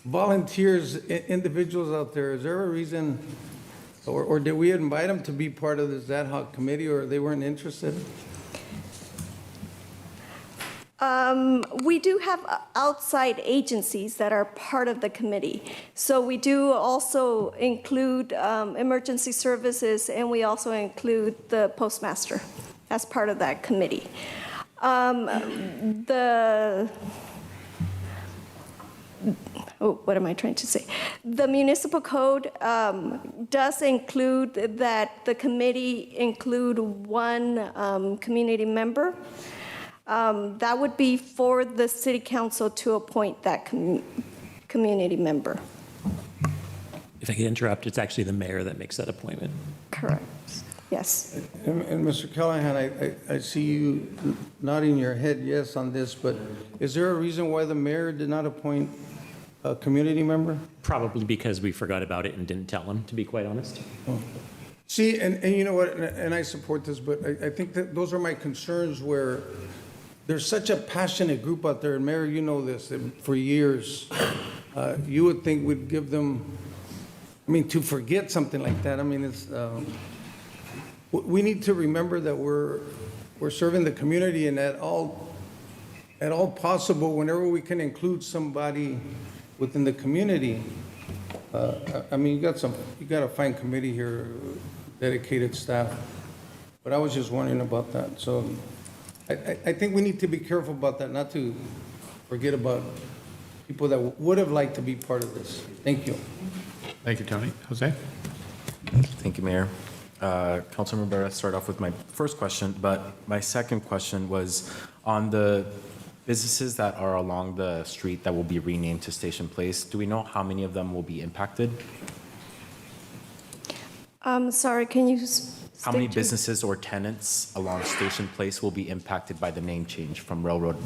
volunteers, individuals out there. Is there a reason, or did we invite them to be part of this ad hoc committee, or they weren't interested? We do have outside agencies that are part of the committee. So we do also include emergency services, and we also include the postmaster as part of that committee. What am I trying to say? The municipal code does include that the committee include one community member. That would be for the city council to appoint that community member. If I could interrupt, it's actually the mayor that makes that appointment. Correct. Yes. And Mr. Callahan, I see you nodding your head yes on this, but is there a reason why the mayor did not appoint a community member? Probably because we forgot about it and didn't tell him, to be quite honest. Oh. See, and you know what, and I support this, but I think that those are my concerns where there's such a passionate group out there, and Mayor, you know this, that for years, you would think we'd give them, I mean, to forget something like that, I mean, it's, we need to remember that we're serving the community, and at all possible, whenever we can include somebody within the community, I mean, you got a fine committee here, dedicated staff, but I was just wondering about that. So I think we need to be careful about that, not to forget about people that would have liked to be part of this. Thank you. Thank you, Tony. Jose? Thank you, Mayor. Councilmember Barra, start off with my first question, but my second question was on the businesses that are along the street that will be renamed to Station Place. Do we know how many of them will be impacted? Sorry, can you How many businesses or tenants along Station Place will be impacted by the name change from Railroad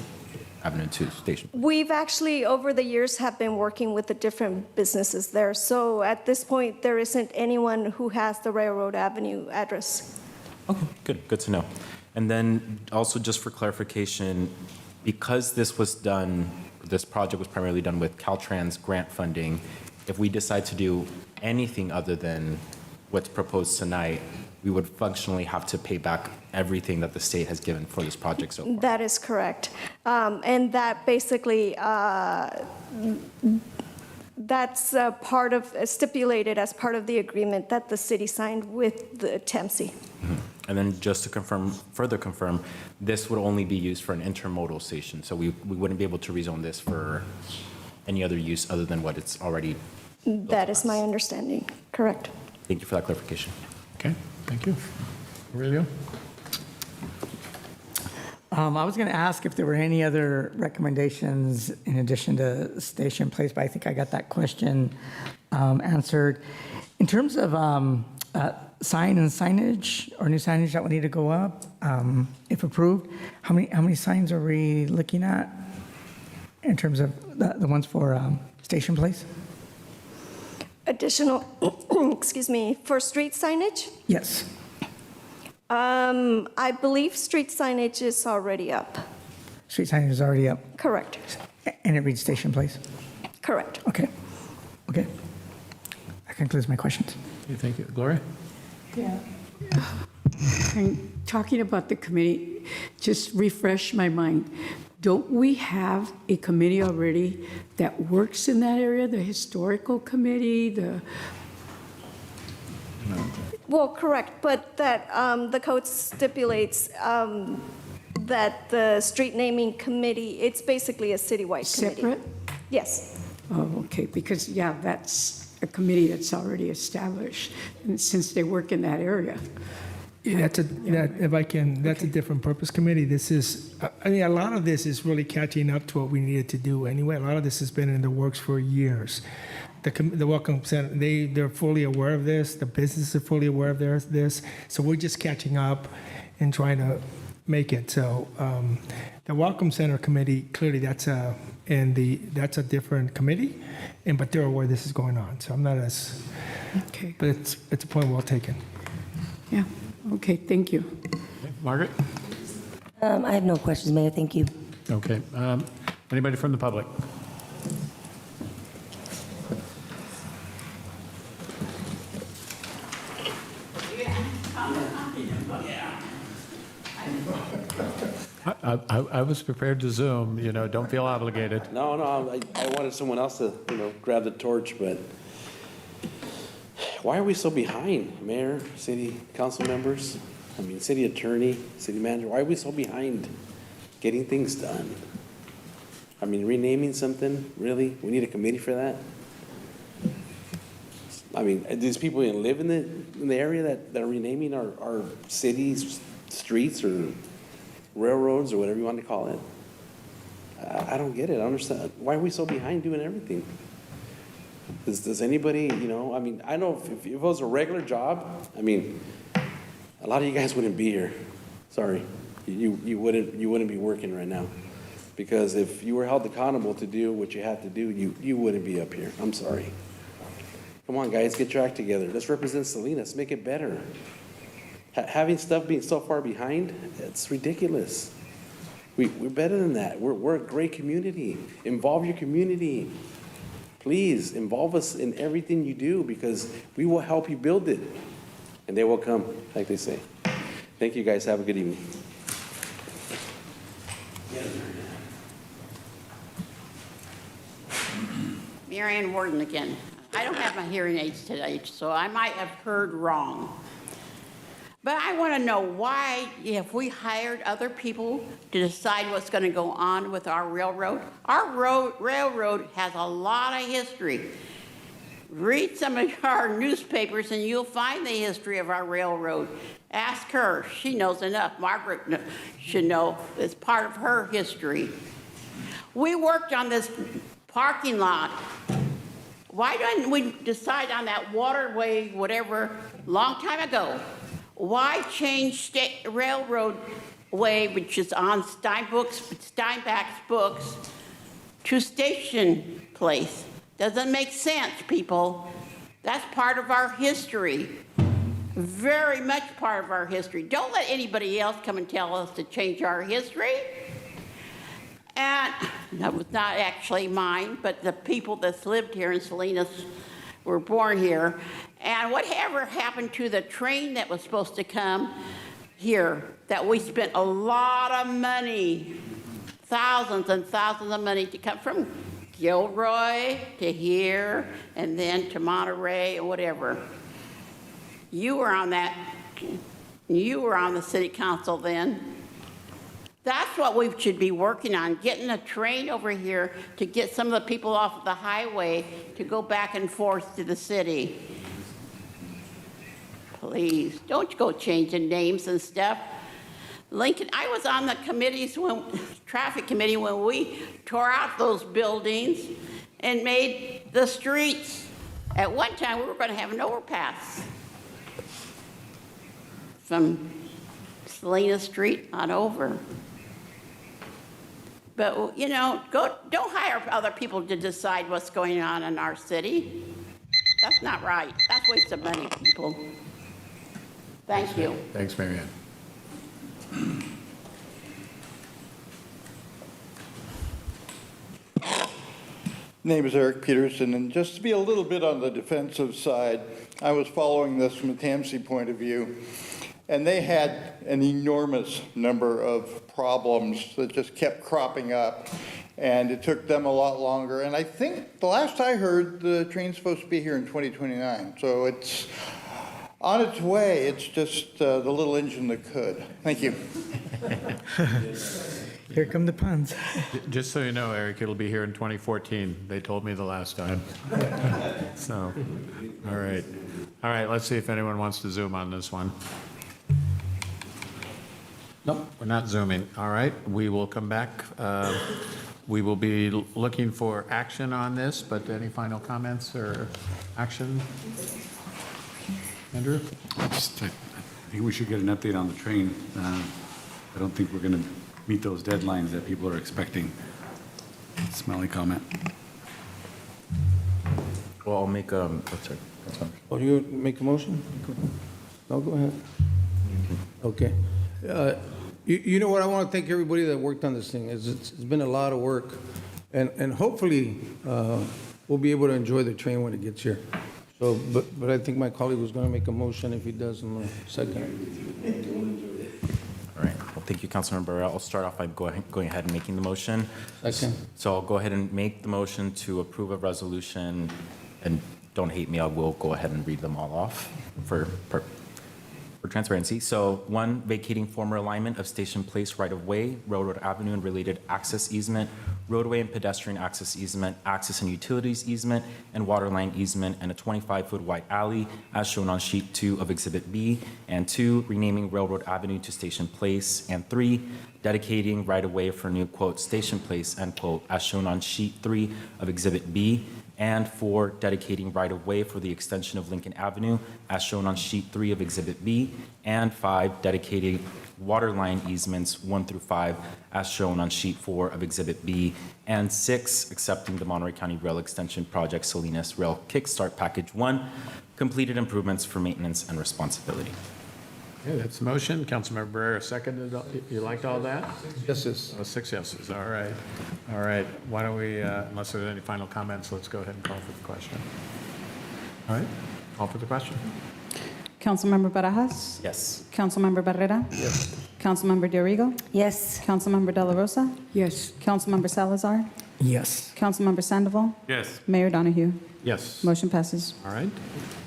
Avenue to Station? We've actually, over the years, have been working with the different businesses there. So at this point, there isn't anyone who has the Railroad Avenue address. Okay, good to know. And then also just for clarification, because this was done, this project was primarily done with Caltrans grant funding, if we decide to do anything other than what's proposed tonight, we would functionally have to pay back everything that the state has given for this project so far. That is correct. And that basically, that's part of, stipulated as part of the agreement that the city signed with the TEMSI. Mm-hmm. And then just to further confirm, this would only be used for an intermodal station, so we wouldn't be able to rezone this for any other use other than what it's already. That is my understanding, correct. Thank you for that clarification. Okay, thank you. Aurelio? I was going to ask if there were any other recommendations in addition to Station Place, but I think I got that question answered. In terms of sign and signage or new signage that would need to go up, if approved, how many signs are we looking at in terms of the ones for Station Place? Additional, excuse me, for street signage? Yes. I believe street signage is already up. Street signage is already up? Correct. And it reads Station Place? Correct. Okay. That concludes my questions. Okay, thank you. Gloria? Yeah. And talking about the committee, just refresh my mind. Don't we have a committee already that works in that area, the historical committee, Well, correct, but that the code stipulates that the street naming committee, it's basically a citywide committee. Separate? Yes. Oh, okay, because, yeah, that's a committee that's already established, and since they work in that area. Yeah, if I can, that's a different purpose committee. This is, I mean, a lot of this is really catching up to what we needed to do anyway. A lot of this has been in the works for years. The Welcome Center, they're fully aware of this. The businesses are fully aware of this. So we're just catching up and trying to make it. So the Welcome Center committee, clearly that's a different committee, but they're aware this is going on. So I'm not as, okay. But it's a point well taken. Yeah. Okay, thank you. Okay. Margaret? I have no questions, Mayor. Thank you. Okay. Anybody from the public? I was prepared to Zoom, don't feel obligated. No, I wanted someone else to, grab the torch, but why are we so behind, Mayor, City Council members? I mean, City Attorney, City Manager, why are we so behind getting things done? I mean, renaming something, really? We need a committee for that? I mean, these people even live in the area that are renaming our cities, streets, or railroads, or whatever you want to call it. I don't get it. I don't understand. Why are we so behind doing everything? Does anybody, I mean, I know if it was a regular job, I mean, a lot of you guys wouldn't be here. Sorry. You wouldn't be working right now. Because if you were held accountable to do what you had to do, you wouldn't be up here. I'm sorry. Come on, guys, get your act together. Let's represent Salinas. Make it better. Having stuff being so far behind, it's ridiculous. We're better than that. We're a great community. Involve your community. Please involve us in everything you do because we will help you build it. And they will come, like they say. Thank you guys. Have a good evening. Marianne Warden again. I don't have my hearing aids today, so I might have heard wrong. But I want to know why, if we hired other people to decide what's going to go on with our railroad, railroad has a lot of history. Read some of our newspapers and you'll find the history of our railroad. Ask her. She knows enough. Margaret should know. It's part of her history. We worked on this parking lot. Why didn't we decide on that waterway, whatever, long time ago? Why change state railroad way, which is on Steinbach's books, to Station Place? Doesn't make sense, people. That's part of our history. Very much part of our history. Don't let anybody else come and tell us to change our history. And that was not actually mine, but the people that lived here in Salinas were born here. And whatever happened to the train that was supposed to come here, that we spent a lot of money, thousands and thousands of money to come from Gilroy to here and then to Monterey or whatever. You were on that, you were on the city council then. That's what we should be working on, getting a train over here to get some of the people off the highway to go back and forth to the city. Please, don't go changing names and stuff. Lincoln, I was on the committees, traffic committee, when we tore out those buildings and made the streets. At one time, we were going to have an overpass from Salinas Street on over. But, you know, don't hire other people to decide what's going on in our city. That's not right. That's a waste of money, people. Thank you. Thanks, Marianne. Name is Eric Peterson, and just to be a little bit on the defensive side, I was following this from a TAMC point of view, and they had an enormous number of problems that just kept cropping up, and it took them a lot longer. And I think the last I heard, the train's supposed to be here in 2029, so it's on its way. It's just the little engine that could. Thank you. Here come the puns. Just so you know, Eric, it'll be here in 2014. They told me the last time. So, all right. All right, let's see if anyone wants to Zoom on this one. Nope, we're not Zooming. All right, we will come back. We will be looking for action on this, but any final comments or action? Andrew? I think we should get an update on the train. I don't think we're going to meet those deadlines that people are expecting. Smelly comment. Well, I'll make sorry. That's fine. Oh, you make a motion? No, go ahead. Okay. You know what, I want to thank everybody that worked on this thing. It's been a lot of work. And hopefully, we'll be able to enjoy the train when it gets here. So, but I think my colleague was going to make a motion if he does in a second. All right. Well, thank you, Councilmember Barrera. I'll start off by going ahead and making the motion. Second. So I'll go ahead and make the motion to approve a resolution, and don't hate me, I will go ahead and read them all off for transparency. So 1, vacating former alignment of Station Place right-of-way, Railroad Avenue and related access easement, roadway and pedestrian access easement, access and utilities easement, and water line easement, and a 25-foot wide alley as shown on sheet 2 of Exhibit B. And 2, renaming Railroad Avenue to Station Place. And 3, dedicating right-of-way for new, quote, Station Place, end quote, as shown on sheet 3 of Exhibit B. And 4, dedicating right-of-way for the extension of Lincoln Avenue, as shown on sheet 3 of Exhibit B. And 5, dedicating water line easements 1 through 5, as shown on sheet 4 of Exhibit B. And 6, accepting the Monterey County Rail Extension Project Salinas Rail Kickstart Package 1, completed improvements for maintenance and responsibility. Okay, that's the motion. Councilmember Barrera seconded. You liked all that? Yeses. Oh, 6 yeses. All right. All right. Why don't we, unless there's any final comments, let's go ahead and call for the question. All right. Call for the question. Councilmember Barajas? Yes. Councilmember Barrera? Yes. Councilmember Dorigo? Yes. Councilmember De La Rosa? Yes. Councilmember Salazar? Yes. Councilmember Sandoval? Yes. Mayor Donahue? Yes. Motion passes. All right.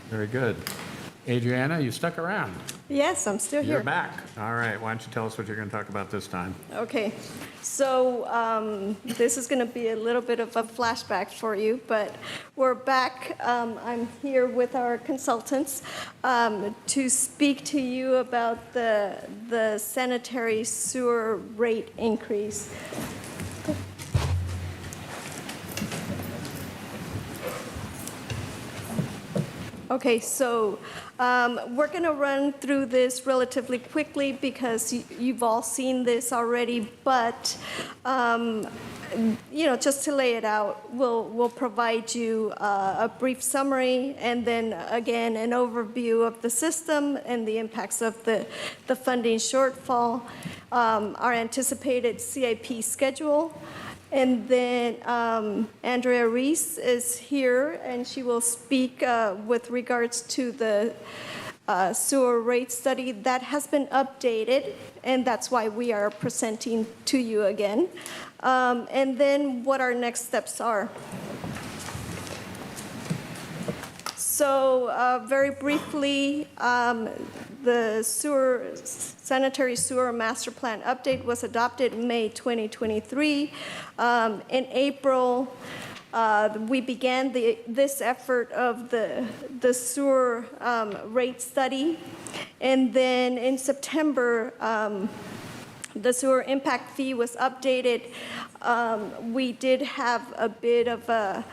Very good. Adriana, you stuck around. Yes, I'm still You're here. back. All right. Why don't you tell us what you're going to talk about this time? Okay, so this is going to be a little bit of a flashback for you, but we're back. I'm here with our consultants to speak to you about the sanitary sewer rate increase. Okay, so we're going to run through this relatively quickly because you've all seen this already, but just to lay it out, we'll provide you a brief summary and then again an overview of the system and the impacts of the funding shortfall, our anticipated CIP schedule. And then Andrea Reese is here, and she will speak with regards to the sewer rate study that has been updated, and that's why we are presenting to you again. And then what our next steps are. So very briefly, the sanitary sewer master plan update was adopted in May 2023. In April, we began this effort of the sewer rate study. And then in September, the sewer impact fee was updated. We did have a bit of a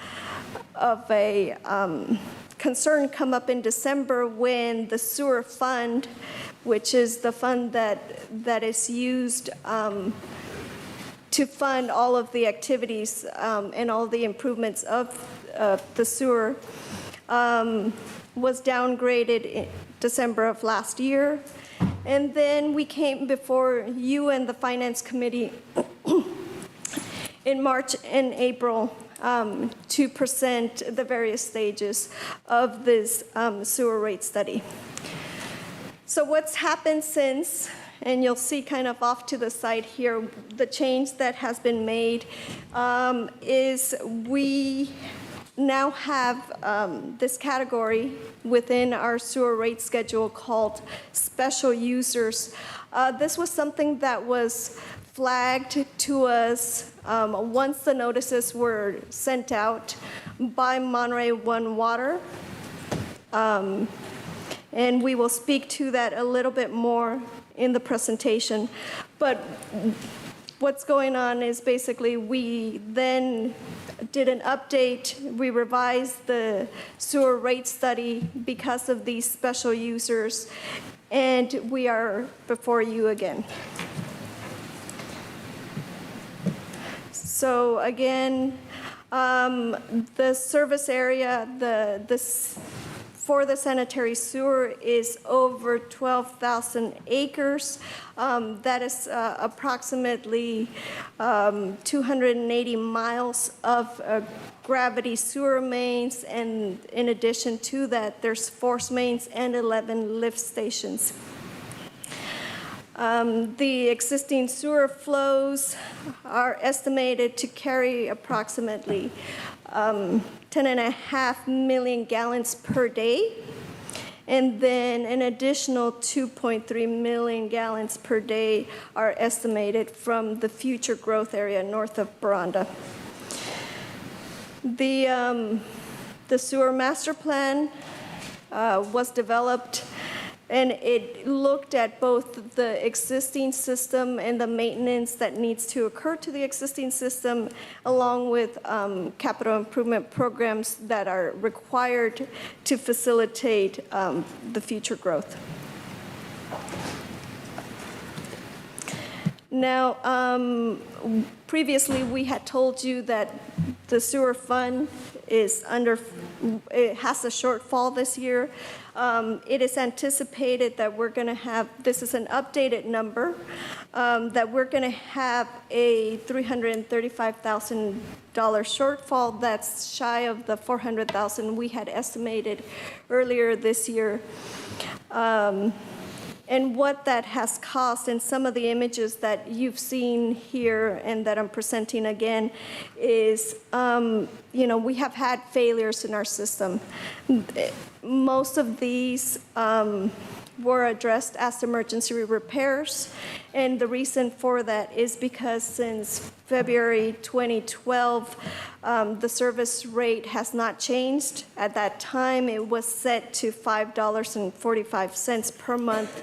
concern come up in December when the sewer fund, which is the fund that is used to fund all of the activities and all the improvements of the sewer, was downgraded in December of last year. And then we came before you and the Finance Committee in March and April to present the various stages of this sewer rate study. So what's happened since, and you'll see kind of off to the side here, the change that has been made is we now have this category within our sewer rate schedule called special users. This was something that was flagged to us once the notices were sent out by Monterey One Water. And we will speak to that a little bit more in the presentation. But what's going on is basically we then did an update. We revised the sewer rate study because of these special users, and we are before you again. So again, the service area, for the sanitary sewer is over 12,000 acres. That is approximately 280 miles of gravity sewer mains, and in addition to that, there's force mains and 11 lift stations. The existing sewer flows are estimated to carry approximately 10.5 million gallons per day, and then an additional 2.3 million gallons per day are estimated from the future growth area north of Baranda. The sewer master plan was developed, and it looked at both the existing system and the maintenance that needs to occur to the existing system, along with capital improvement programs that are required to facilitate the future growth. Now, previously we had told you that the sewer fund is it has a shortfall this year. It is anticipated that we're going to have, this is an updated number, that we're going to have a $335,000 shortfall that's shy of the $400,000 we had estimated earlier this year. And what that has cost, and some of the images that you've seen here and that I'm presenting again, is, we have had failures in our system. Most of these were addressed as emergency repairs, and the reason for that is because since February 2012, the service rate has not changed. At that time, it was set to $5.45 per month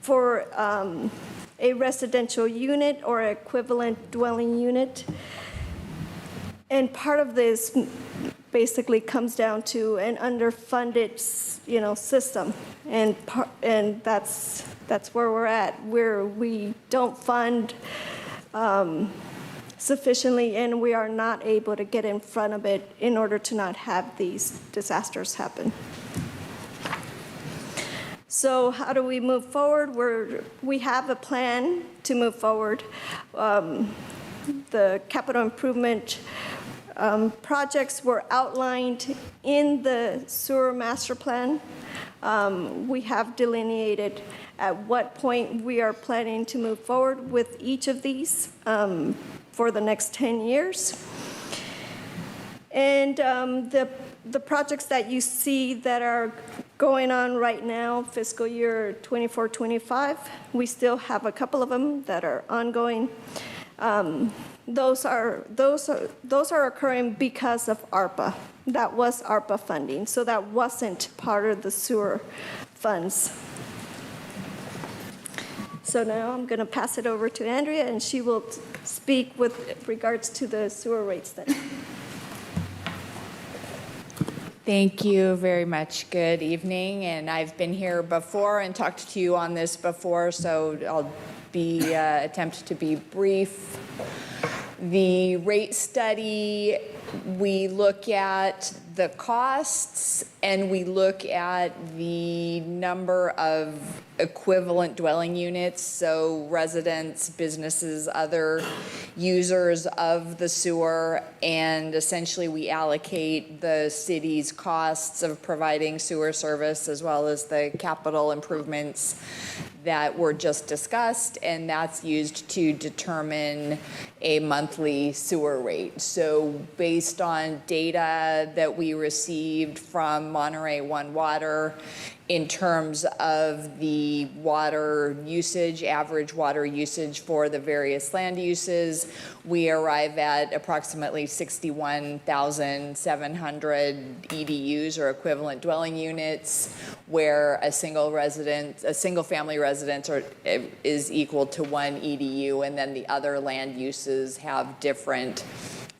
for a residential unit or equivalent dwelling unit. And part of this basically comes down to an underfunded, system, and that's where we're at, where we don't fund sufficiently, and we are not able to get in front of it in order to not have these disasters happen. So how do we move forward? We have a plan to move forward. The capital improvement projects were outlined in the sewer master plan. We have delineated at what point we are planning to move forward with each of these for the next 10 years. And the projects that you see that are going on right now, fiscal year 24-25, we still have a couple of them that are ongoing. Those are occurring because of ARPA. That was ARPA funding, so that wasn't part of the sewer funds. So now I'm going to pass it over to Andrea, and she will speak with regards to the sewer rate study. Thank you very much. Good evening, and I've been here before and talked to you on this before, so I'll attempt to be brief. The rate study, we look at the costs and we look at the number of equivalent dwelling units, so residents, businesses, other users of the sewer, and essentially we allocate the city's costs of providing sewer service as well as the capital improvements that were just discussed, and that's used to determine a monthly sewer rate. So based on data that we received from Monterey One Water in terms of the water usage, average water usage for the various land uses, we arrive at approximately 61,700 EDUs or equivalent dwelling units, where a single family residence is equal to 1 EDU, and then the other land uses have different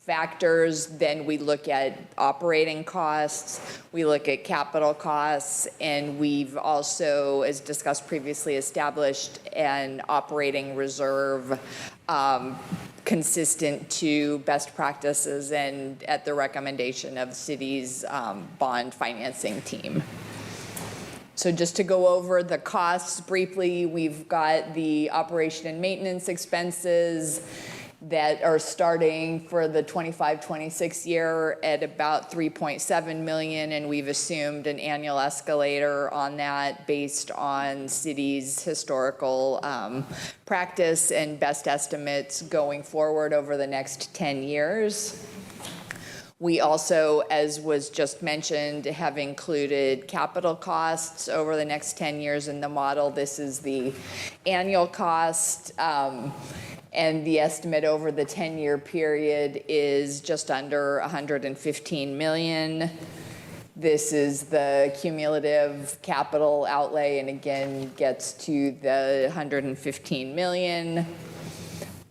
factors. Then we look at operating costs, we look at capital costs, and we've also, as discussed previously, established an operating reserve consistent to best practices and at the recommendation of the city's bond financing team. So just to go over the costs briefly, we've got the operation and maintenance expenses that are starting for the 25-26 year at about $3.7 million, and we've assumed an annual escalator on that based on city's historical practice and best estimates going forward over the next 10 years. We also, as was just mentioned, have included capital costs over the next 10 years in the model. This is the annual cost. And the estimate over the 10-year period is just under $115 million. This is the cumulative capital outlay, and again, gets to the $115 million.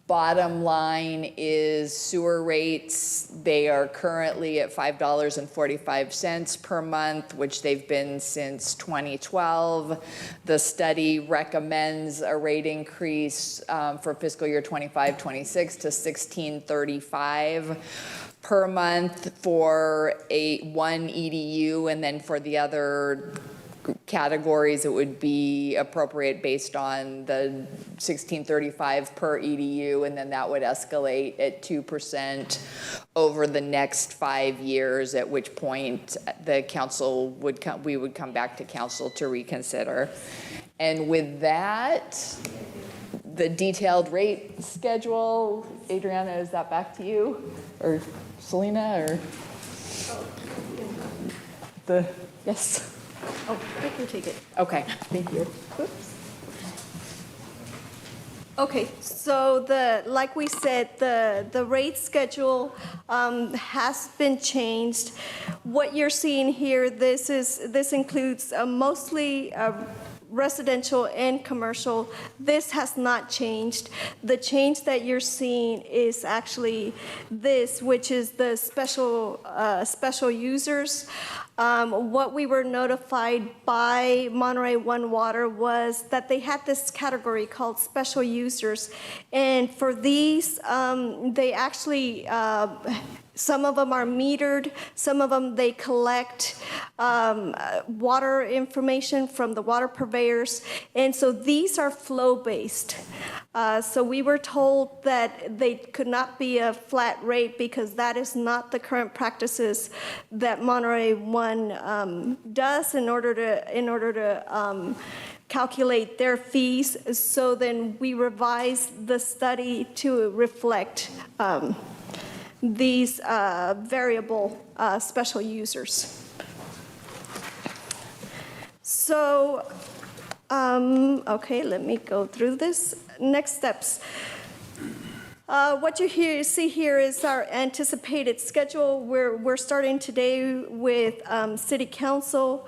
Bottom line is sewer rates. They are currently at $5.45 per month, which they've been since 2012. The study recommends a rate increase for fiscal year 25-26 to $16.35 per month for one EDU, and then for the other categories, it would be appropriate based on the 1635 per EDU, and then that would escalate at 2% over the next 5 years, at which point the council would we would come back to council to reconsider. And with that, the detailed rate schedule, Adriana, is that back to you? Or Selena, or? Yes? Oh, I can take it. Okay, thank you. Oops. Okay, so like we said, the rate schedule has been changed. What you're seeing here, this includes mostly residential and commercial. This has not changed. The change that you're seeing is actually this, which is the special users. What we were notified by Monterey One Water was that they had this category called special users, and for these, they actually some of them are metered, some of them they collect water information from the water purveyors, and so these are flow-based. So we were told that they could not be a flat rate because that is not the current practices that Monterey One does in order to calculate their fees. So then we revised the study to reflect these variable special users. So, okay, let me go through this. Next steps. What you see here is our anticipated schedule. We're starting today with City Council.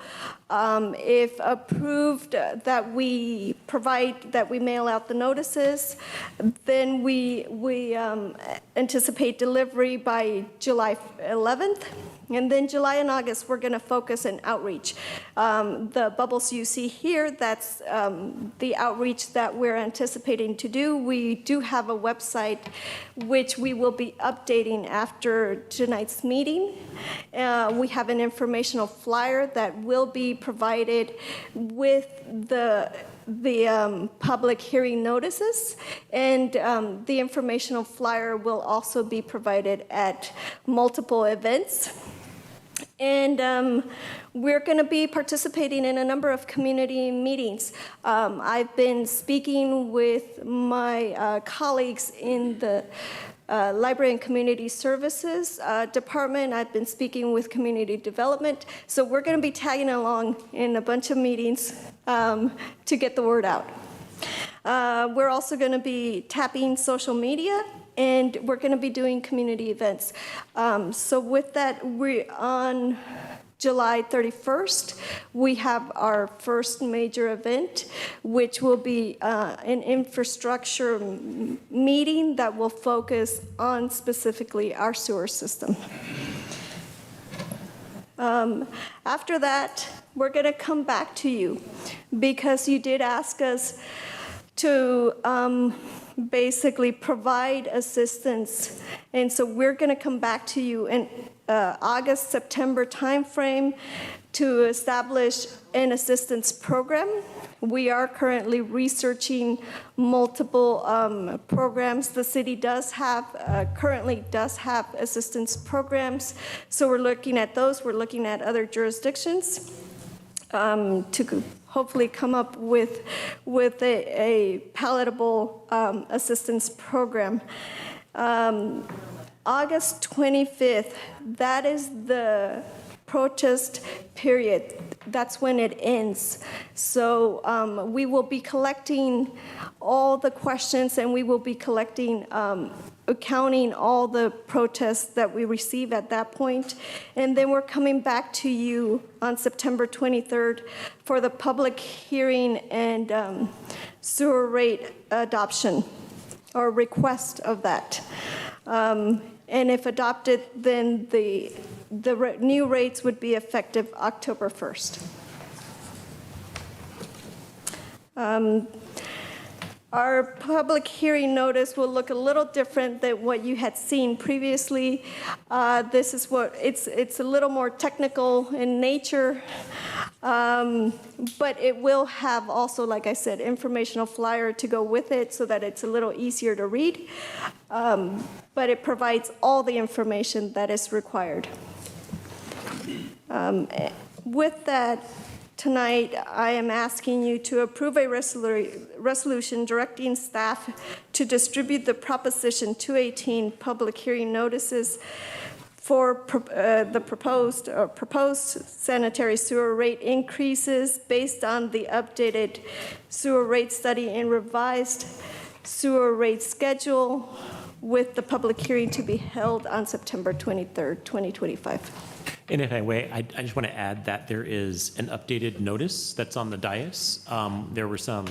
If approved, that we mail out the notices, then we anticipate delivery by July 11th. And then July and August, we're going to focus on outreach. The bubbles you see here, that's the outreach that we're anticipating to do. We do have a website which we will be updating after tonight's meeting. We have an informational flyer that will be provided with the public hearing notices, and the informational flyer will also be provided at multiple events. And we're going to be participating in a number of community meetings. I've been speaking with my colleagues in the Library and Community Services Department. I've been speaking with Community Development. So we're going to be tagging along in a bunch of meetings to get the word out. We're also going to be tapping social media, and we're going to be doing community events. So with that, on July 31st, we have our first major event, which will be an infrastructure meeting that will focus on specifically our sewer system. After that, we're going to come back to you because you did ask us to basically provide assistance. And so we're going to come back to you in August, September timeframe to establish an assistance program. We are currently researching multiple programs. The city does have, currently does have assistance programs. So we're looking at those. We're looking at other jurisdictions to hopefully come up with a palatable assistance program. August 25th, that is the protest period. That's when it ends. So we will be collecting all the questions, and we will be collecting, counting all the protests that we receive at that point. And then we're coming back to you on September 23rd for the public hearing and sewer rate adoption or request of that. And if adopted, then the new rates would be effective October 1st. Our public hearing notice will look a little different than what you had seen previously. This is what, it's a little more technical in nature, but it will have also, like I said, informational flyer to go with it so that it's a little easier to read. But it provides all the information that is required. With that, tonight, I am asking you to approve a resolution directing staff to distribute the Proposition 218 public hearing notices for the proposed sanitary sewer rate increases based on the updated sewer rate study and revised sewer rate schedule, with the public hearing to be held on September 23rd, 2025. And if I may, I just want to add that there is an updated notice that's on the dais. There were some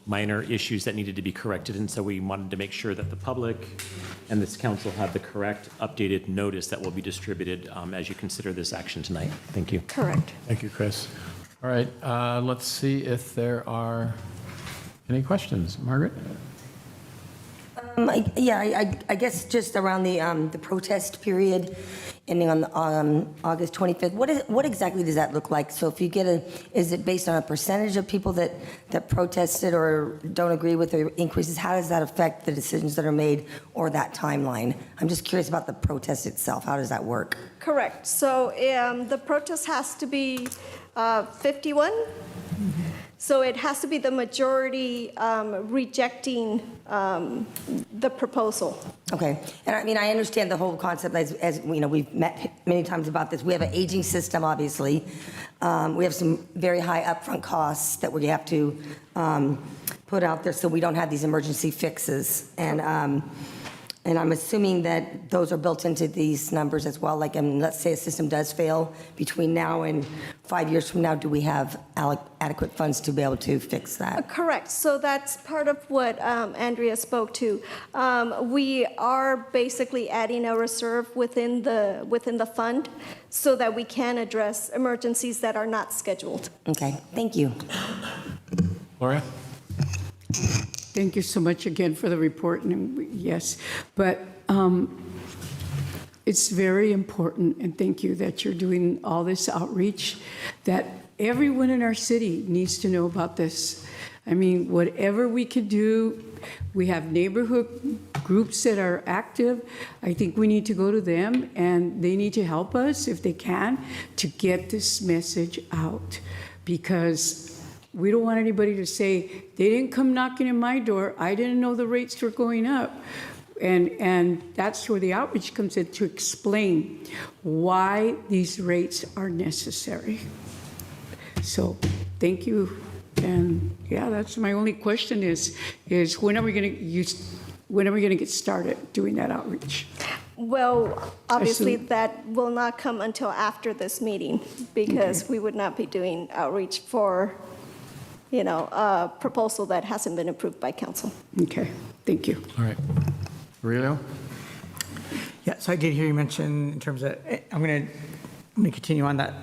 minor issues that needed to be corrected, and so we wanted to make sure that the public and this council have the correct updated notice that will be distributed as you consider this action tonight. Thank you. Correct. Thank you, Chris. All right, let's see if there are any questions. Margaret? I guess just around the protest period ending on August 25th, what exactly does that look like? So if you get is it based on a percentage of people that protested or don't agree with the increases? How does that affect the decisions that are made or that timeline? I'm just curious about the protest itself. How does that work? Correct. So the protest has to be 51. So it has to be the majority rejecting the proposal. Okay, and I mean, I understand the whole concept, as you know, we've met many times about this. We have an aging system, obviously. We have some very high upfront costs that we have to put out there so we don't have these emergency fixes. And I'm assuming that those are built into these numbers as well. Like, let's say a system does fail between now and 5 years from now, do we have adequate funds to be able to fix that? Correct. So that's part of what Andrea spoke to. We are basically adding a reserve within the fund so that we can address emergencies that are not scheduled. Okay, thank you. Gloria? Thank you so much again for the report, and yes, but it's very important, and thank you that you're doing all this outreach, that everyone in our city needs to know about this. I mean, whatever we could do, we have neighborhood groups that are active. I think we need to go to them, and they need to help us, if they can, to get this message out, because we don't want anybody to say, they didn't come knocking at my door, I didn't know the rates were going up. And that's where the outreach comes in, to explain why these rates are necessary. So, thank you. And yeah, that's my only question is when are we going to get started doing that outreach? Well, obviously that will not come until after this meeting, because we would not be doing outreach for a proposal that hasn't been approved by council. Okay, thank you. All right. Aurelio? Yeah, so I did hear you mention in terms of, I'm going to continue on that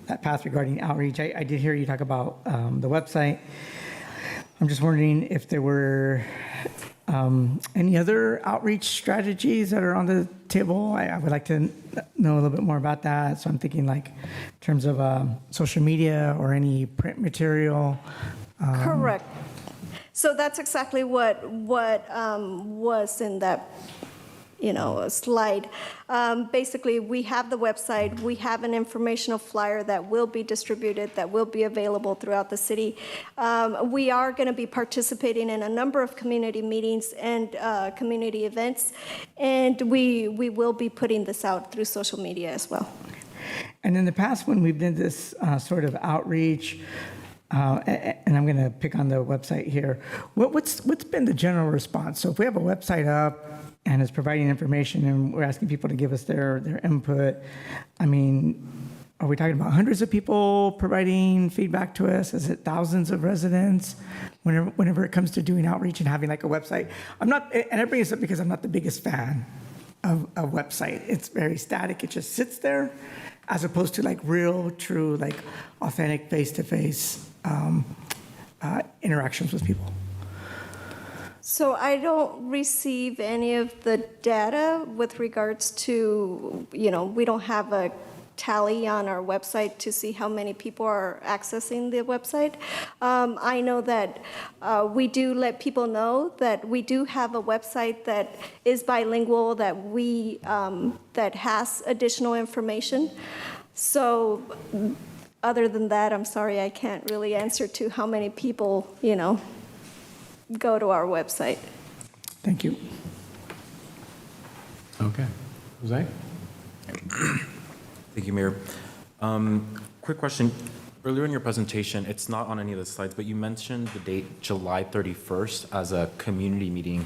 that path regarding outreach. I did hear you talk about the website. I'm just wondering if there were any other outreach strategies that are on the table. I would like to know a little bit more about that. So I'm thinking like in terms of social media or any print material. Correct. So that's exactly what was in that slide. Basically, we have the website, we have an informational flyer that will be distributed, that will be available throughout the city. We are going to be participating in a number of community meetings and community events, and we will be putting this out through social media as well. And in the past, when we've done this sort of outreach, and I'm going to pick on the website here, what's been the general response? So if we have a website up and it's providing information and we're asking people to give us their input, I mean, are we talking about hundreds of people providing feedback to us? Is it thousands of residents? Whenever it comes to doing outreach and having like a website, and I bring this up because I'm not the biggest fan of a website. It's very static. It just sits there, as opposed to like real, true, like authentic, face-to-face interactions with people. So I don't receive any of the data with regards to, we don't have a tally on our website to see how many people are accessing the website. I know that we do let people know that we do have a website that is bilingual, that has additional information. So other than that, I'm sorry, I can't really answer to how many people, go to our website. Thank you. Okay. Jose? Thank you, Mayor. Quick question. Earlier in your presentation, it's not on any of the slides, but you mentioned the date July 31st as a community meeting.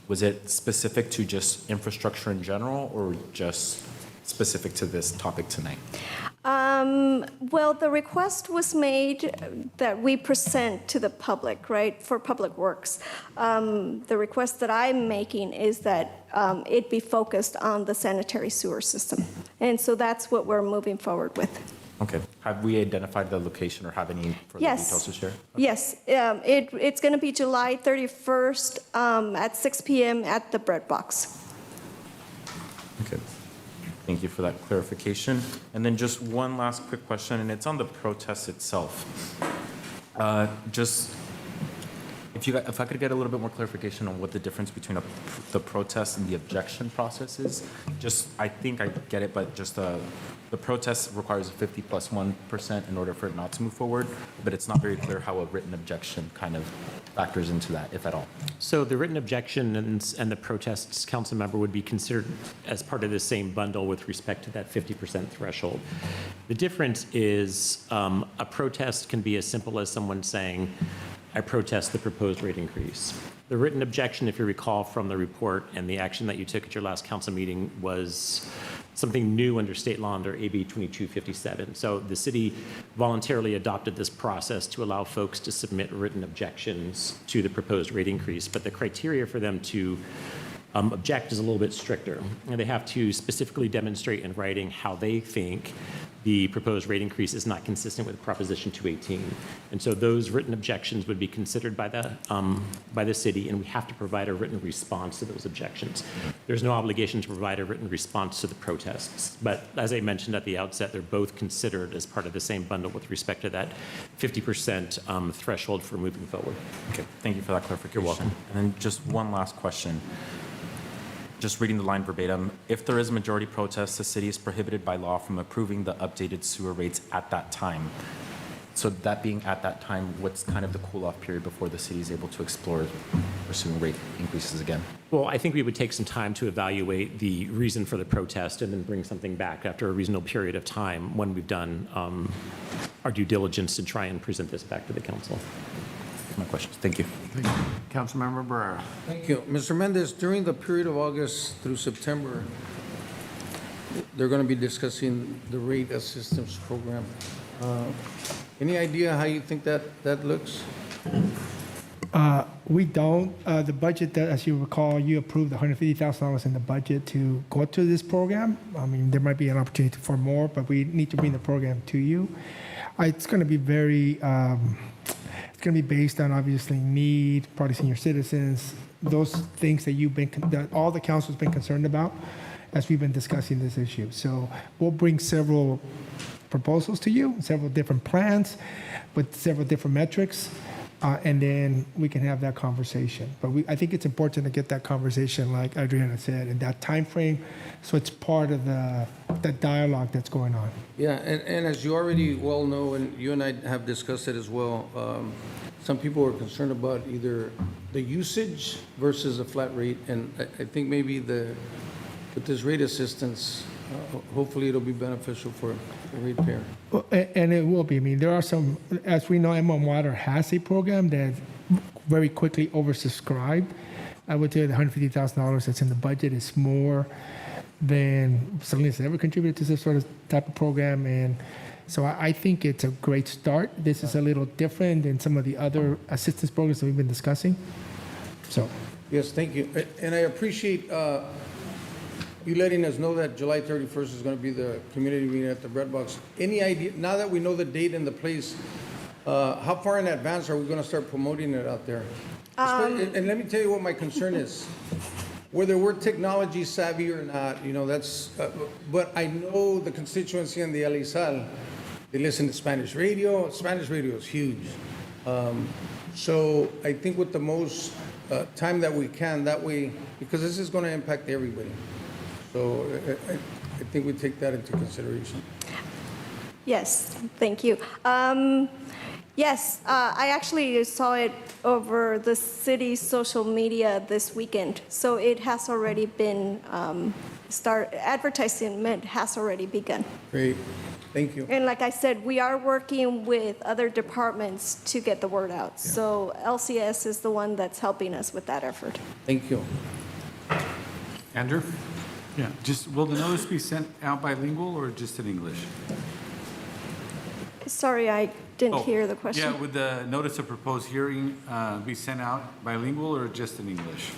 Was it specific to just infrastructure in general or just specific to this topic tonight? Well, the request was made that we present to the public, right, for Public Works. The request that I'm making is that it be focused on the sanitary sewer system. And so that's what we're moving forward with. Okay. Have we identified the location or have any further Yes. details to share? Yes, it's going to be July 31st at 6 p.m. at the Bread Box. Okay. Thank you for that clarification. And then just one last quick question, and it's on the protest itself. If I could get a little bit more clarification on what the difference between the protest and the objection process is. I think I get it, but just the protest requires 50 plus 1% in order for it not to move forward, but it's not very clear how a written objection kind of factors into that, if at all. So the written objection and the protests, council member, would be considered as part of the same bundle with respect to that 50% threshold. The difference is a protest can be as simple as someone saying, I protest the proposed rate increase. The written objection, if you recall from the report and the action that you took at your last council meeting, was something new under state law under AB 2257. So the city voluntarily adopted this process to allow folks to submit written objections to the proposed rate increase, but the criteria for them to object is a little bit stricter. And they have to specifically demonstrate in writing how they think the proposed rate increase is not consistent with Proposition 218. And so those written objections would be considered by the city, and we have to provide a written response to those objections. There's no obligation to provide a written response to the protests. But as I mentioned at the outset, they're both considered as part of the same bundle with respect to that 50% threshold for moving forward. Okay, thank you for that clarification. You're welcome. And then just one last question. Just reading the line verbatim, if there is a majority protest, the city is prohibited by law from approving the updated sewer rates at that time. So that being at that time, what's kind of the cool-off period before the city is able to explore pursuing rate increases again? Well, I think we would take some time to evaluate the reason for the protest and then bring something back after a reasonable period of time when we've done our due diligence to try and present this back to the council. My questions. Thank you. Councilmember Barrera. Thank you. Mr. Mendez, during the period of August through September, they're going to be discussing the rate assistance program. Any idea how you think that looks? We don't. The budget, as you recall, you approved $150,000 in the budget to go to this program. I mean, there might be an opportunity for more, but we need to bring the program to you. It's going to be very... It's going to be based on obviously need, probably senior citizens, those things that all the council's been concerned about as we've been discussing this issue. So we'll bring several proposals to you, several different plans with several different metrics, and then we can have that conversation. But I think it's important to get that conversation, like Adriana said, in that time frame, so it's part of the dialogue that's going on. Yeah, and as you already well know, and you and I have discussed it as well, some people are concerned about either the usage versus a flat rate, and I think maybe with this rate assistance, hopefully it'll be beneficial for the ratepayer. Well, and it will be. I mean, there are some, as we know, M1 Water has a program that's very quickly oversubscribed. I would tell you the $150,000 that's in the budget is more than Salinas has ever contributed to this sort of type of program. And so I think it's a great start. This is a little different than some of the other assistance programs that we've been discussing. So. Yes, thank you. And I appreciate you letting us know that July 31st is going to be the community meeting at the Bread Box. Any idea, now that we know the date and the place, how far in advance are we going to start promoting it out there? And let me tell you what my concern is. Whether we're technology savvy or not, that's, but I know the constituency in the Alisal, they listen to Spanish radio. Spanish radio is huge. So I think with the most time that we can, that way, because this is going to impact everybody. So I think we take that into consideration. Yes, thank you. Yes, I actually saw it over the city's social media this weekend. So it has already been advertisement has already begun. Great, thank you. And like I said, we are working with other departments to get the word out. Yeah. So LCS is the one that's helping us with that effort. Thank you. Andrew? Yeah, will the notice be sent out bilingual or just in English? Sorry, I didn't hear the question. Yeah, would the notice of proposed hearing be sent out bilingual or just in English?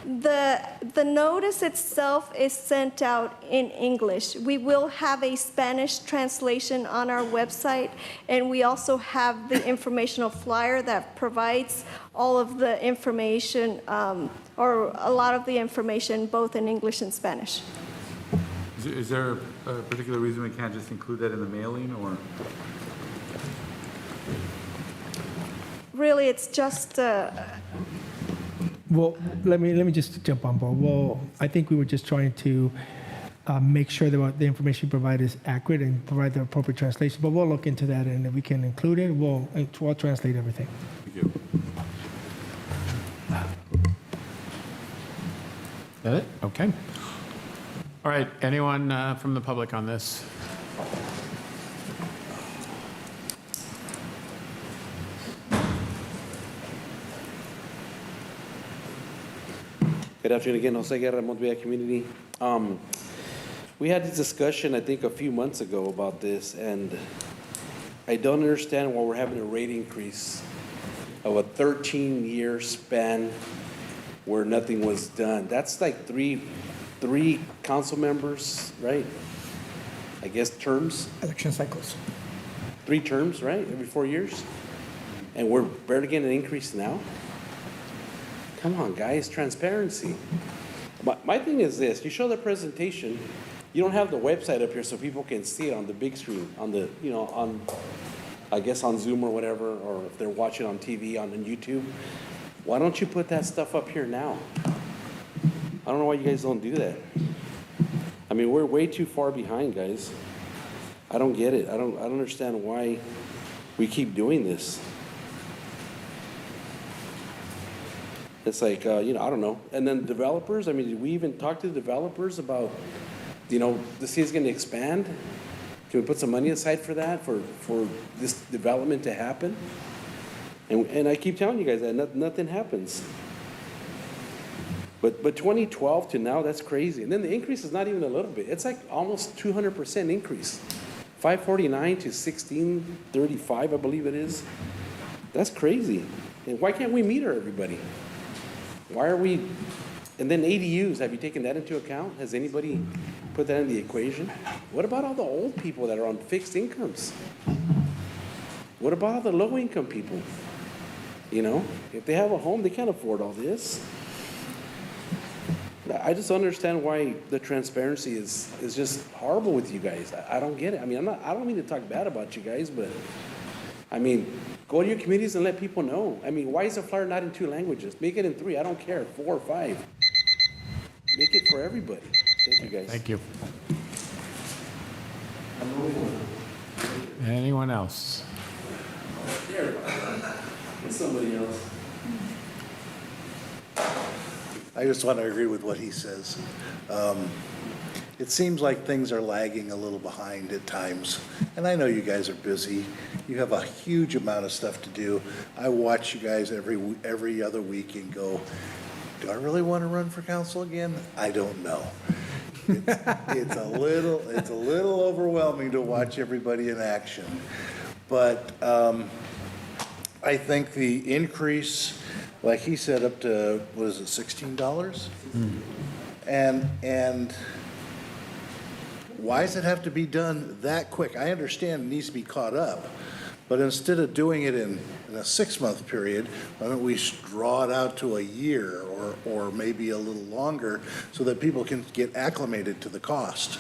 The notice itself is sent out in English. We will have a Spanish translation on our website, and we also have the informational flyer that provides all of the information, or a lot of the information, both in English and Spanish. Is there a particular reason we can't just include that in the mailing, or? Really, it's just Well, let me just jump on board. Well, I think we were just trying to make sure that what the information provided is accurate and provide the appropriate translation. But we'll look into that, and if we can include it, we'll translate everything. Thank you. That it? Okay. All right, anyone from the public on this? Good afternoon again, Jose Guerra, Montevilla Community. We had this discussion, I think, a few months ago about this, and I don't understand why we're having a rate increase of a 13-year span where nothing was done. That's like three council members, right? I guess terms? Election cycles. 3 terms, right? Every 4 years? And we're barely getting an increase now? Come on, guys, transparency. My thing is this, you show the presentation, you don't have the website up here so people can see it on the big screen, on the, I guess on Zoom or whatever, or if they're watching on TV, on YouTube. Why don't you put that stuff up here now? I don't know why you guys don't do that. I mean, we're way too far behind, guys. I don't get it. I don't understand why we keep doing this. It's like, I don't know. And then developers, I mean, did we even talk to the developers about, the city's going to expand? Can we put some money aside for that, for this development to happen? And I keep telling you guys that nothing happens. But 2012 to now, that's crazy. And then the increase is not even a little bit. It's like almost 200% increase. 549 to 1635, I believe it is. That's crazy. And why can't we meter everybody? Why are we, and then ADUs, have you taken that into account? Has anybody put that in the equation? What about all the old people that are on fixed incomes? What about all the low income people? If they have a home, they can't afford all this. I just don't understand why the transparency is just horrible with you guys. I don't get it. I mean, I don't mean to talk bad about you guys, but I mean, go to your communities and let people know. I mean, why is the flyer not in 2 languages? Make it in 3. I don't care, 4 or 5. Make it for everybody. Thank you, guys. Thank you. Anyone else? Somebody else. I just want to agree with what he says. It seems like things are lagging a little behind at times. And I know you guys are busy. You have a huge amount of stuff to do. I watch you guys every other week and go, do I really want to run for council again? I don't know. It's a little overwhelming to watch everybody in action. But I think the increase, like he said, up to, what is it, $16? And why does it have to be done that quick? I understand it needs to be caught up, But instead of doing it in a 6-month period, why don't we draw it out to a year or maybe a little longer so that people can get acclimated to the cost?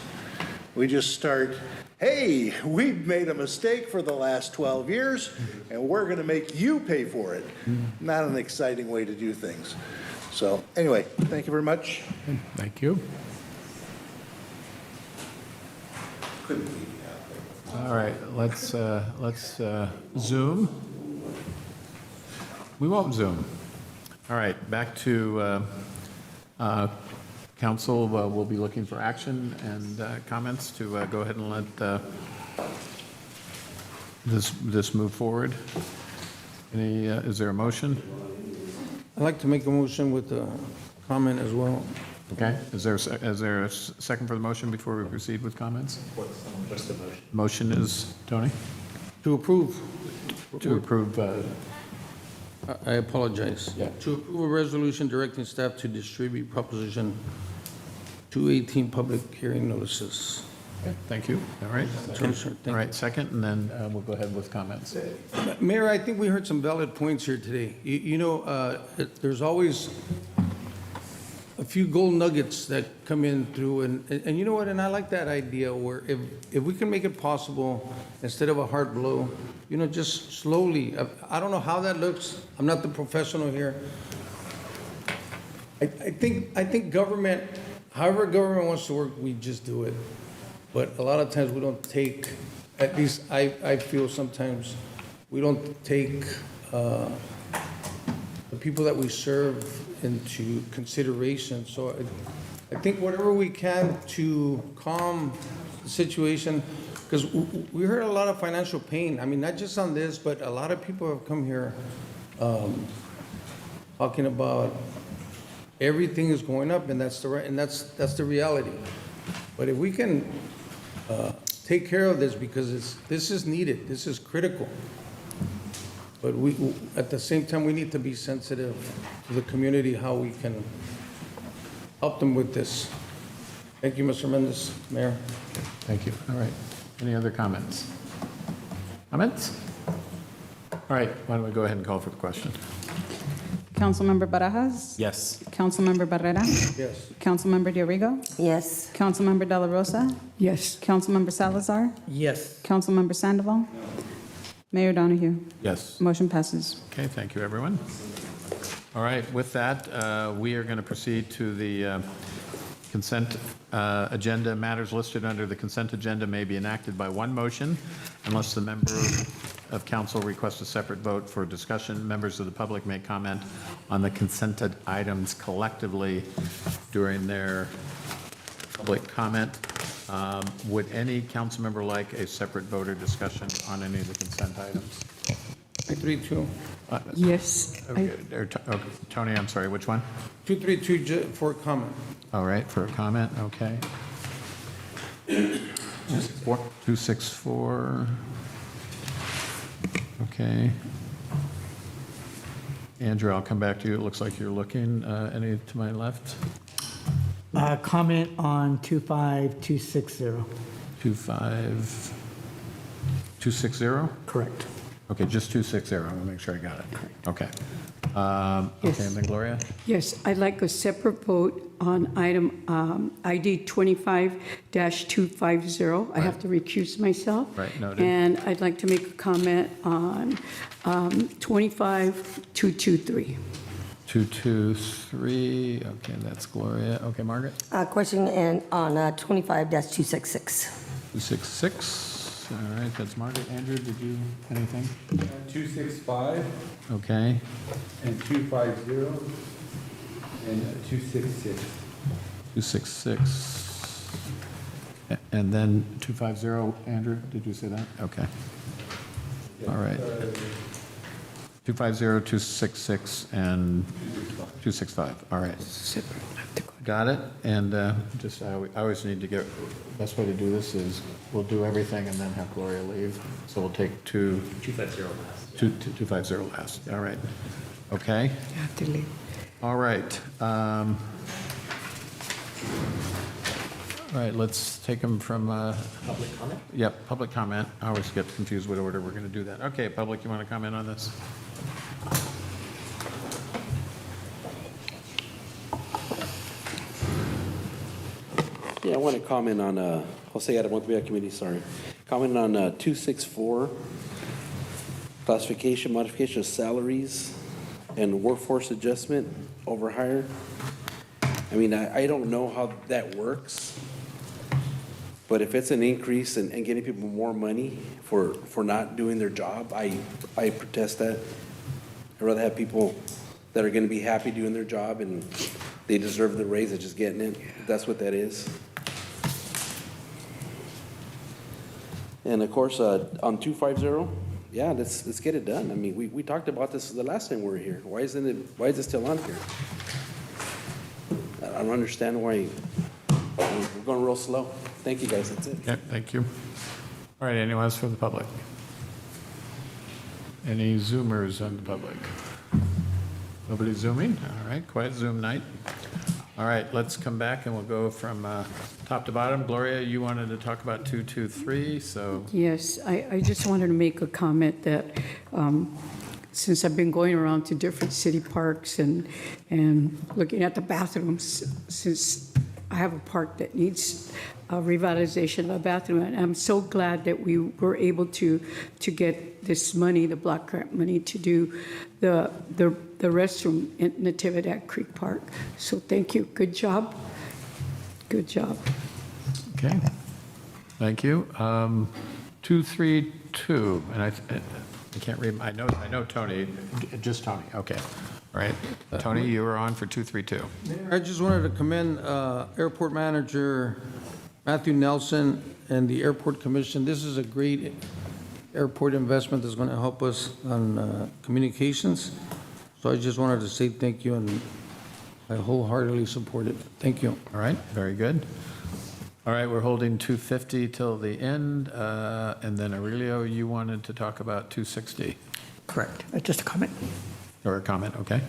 We just start, hey, we've made a mistake for the last 12 years, and we're going to make you pay for it. Not an exciting way to do things. So anyway, thank you very much. Thank you. All right, let's Zoom. We won't Zoom. All right, back to council. We'll be looking for action and comments to go ahead and let this move forward. Is there a motion? I'd like to make a motion with a comment as well. Okay, is there a second for the motion before we proceed with comments? What's the motion? Motion is, Tony? To approve. To approve. I apologize. Yeah. To approve a resolution directing staff to distribute Proposition 218 public hearing notices. Okay, thank you. All right. All right, second, and then we'll go ahead with comments. Mayor, I think we heard some valid points here today. There's always a few gold nuggets that come in through, and you know what, and I like that idea where if we can make it possible, instead of a hard blow, just slowly, I don't know how that looks, I'm not the professional here. I think government, however government wants to work, we just do it. But a lot of times we don't take, at least I feel sometimes, we don't take the people that we serve into consideration. So I think whatever we can to calm the situation, because we heard a lot of financial pain. I mean, not just on this, but a lot of people have come here talking about everything is going up, and that's the reality. But if we can take care of this, because this is needed, this is critical. But at the same time, we need to be sensitive to the community, how we can help them with this. Thank you, Mr. Mendez, Mayor. Thank you. All right. Any other comments? Comments? All right, why don't we go ahead and call for the question? Councilmember Barajas? Yes. Councilmember Barrera? Yes. Councilmember Diorigo? Yes. Councilmember De La Rosa? Yes. Councilmember Salazar? Yes. Councilmember Sandoval? Mayor Donahue? Yes. Motion passes. Okay, thank you, everyone. All right, with that, we are going to proceed to the consent agenda. Matters listed under the consent agenda may be enacted by one motion unless the member of council requests a separate vote for discussion. Members of the public may comment on the consented items collectively during their public comment. Would any council member like a separate vote or discussion on any of the consent items? 232. Yes. Okay, Tony, I'm sorry, which one? 232 for comment. All right, for a comment, okay. 264. Okay. Andrew, I'll come back to you. It looks like you're looking. Any to my left? Comment on 25260. 260? Correct. Okay, just 260. I want to make sure I got it. Okay. Okay, and then Gloria? Yes, I'd like a separate vote on item ID 25-250. I have to recuse myself. Right, noted. And I'd like to make a comment on 25-223. 223, okay, that's Gloria. Okay, Margaret? Question on 25-266. 266, all right, that's Margaret. Andrew, did you, anything? 265 Okay, and 250 and 266. 266. And then 250, Andrew, did you say that? Okay. All right. 250, 266, and 265. All right. Got it. And I always need to get, best way to do this is we'll do everything and then have Gloria leave. So we'll take 250 last. 250 last. All right. Okay. You have to leave. All right. All right, let's take them from, Public comment? yep, public comment. I always get confused what order we're going to do that. Okay, public, you want to comment on this? Yeah, I want to comment on, Jose Aramonte Committee, sorry. Comment on 264, classification, modification of salaries and workforce adjustment over hire. I mean, I don't know how that works, but if it's an increase and getting people more money for not doing their job, I protest that. I'd rather have people that are going to be happy doing their job and they deserve the raise, they're just getting it. If that's what that is. And of course, on 250, yeah, let's get it done. I mean, we talked about this the last time we were here. Why is it still on here? I don't understand why we're going real slow. Thank you, guys. That's it. Okay, thank you. All right, anyone else from the public? Any Zoomers on the public? Nobody Zooming? All right, quiet Zoom night. All right, let's come back and we'll go from top to bottom. Gloria, you wanted to talk about 223, so. Yes, I just wanted to make a comment that since I've been going around to different city parks and looking at the bathrooms, since I have a park that needs revitalization of a bathroom, and I'm so glad that we were able to get this money, the block grant money, to do the restroom in Natividad Creek Park. So thank you. Good job. Good job. Okay, thank you. 232, and I can't read, I know Tony, just Tony, okay. All right, Tony, you were on for 232. I just wanted to commend Airport Manager Matthew Nelson and the Airport Commission. This is a great airport investment that's going to help us on communications. So I just wanted to say thank you, and I wholeheartedly support it. Thank you. All right, very good. All right, we're holding 250 till the end, and then Aurelio, you wanted to talk about 260. Correct. Just a comment. Or a comment, okay.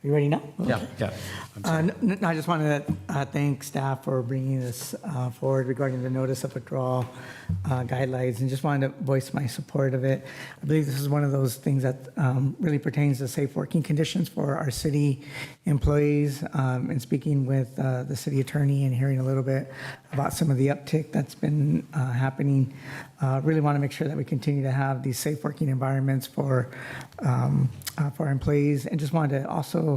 Are you ready now? Yeah, yeah. No, I just wanted to thank staff for bringing this forward regarding the notice of withdrawal guidelines, and just wanted to voice my support of it. I believe this is one of those things that really pertains to safe working conditions for our city employees. And speaking with the city attorney and hearing a little bit about some of the uptick that's been happening, really want to make sure that we continue to have these safe working environments for our employees, and just wanted to also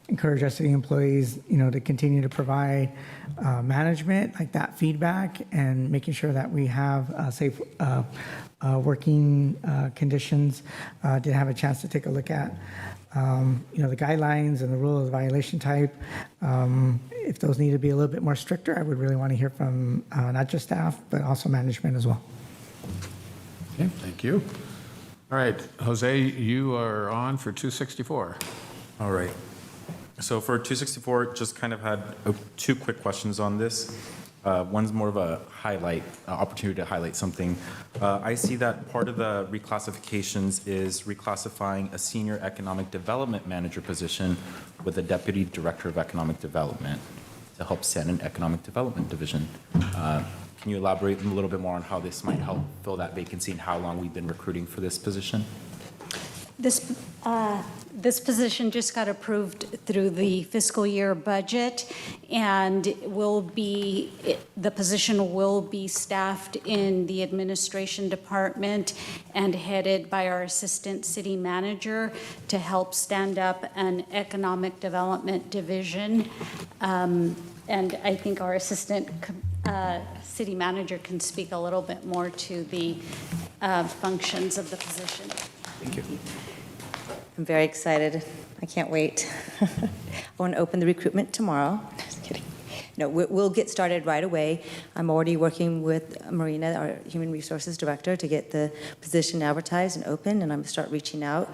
encourage our city employees, to continue to provide management, like that feedback, and making sure that we have safe working conditions. Did have a chance to take a look at, the guidelines and the rule of violation type. If those need to be a little bit more stricter, I would really want to hear from not just staff, but also management as well. Okay, thank you. All right, Jose, you are on for 264. All right. So for 264, just kind of had two quick questions on this. One's more of a highlight, opportunity to highlight something. I see that part of the reclassifications is reclassifying a senior economic development manager position with a deputy director of economic development to help set an economic development division. Can you elaborate a little bit more on how this might help fill that vacancy and how long we've been recruiting for this position? This position just got approved through the fiscal year budget, and the position will be staffed in the administration department and headed by our assistant city manager to help stand up an economic development division. And I think our assistant city manager can speak a little bit more to the functions of the position. Thank you. I'm very excited. I can't wait. I want to open the recruitment tomorrow. Just kidding. No, we'll get started right away. I'm already working with Marina, our Human Resources Director, to get the position advertised and open, and I'm going to start reaching out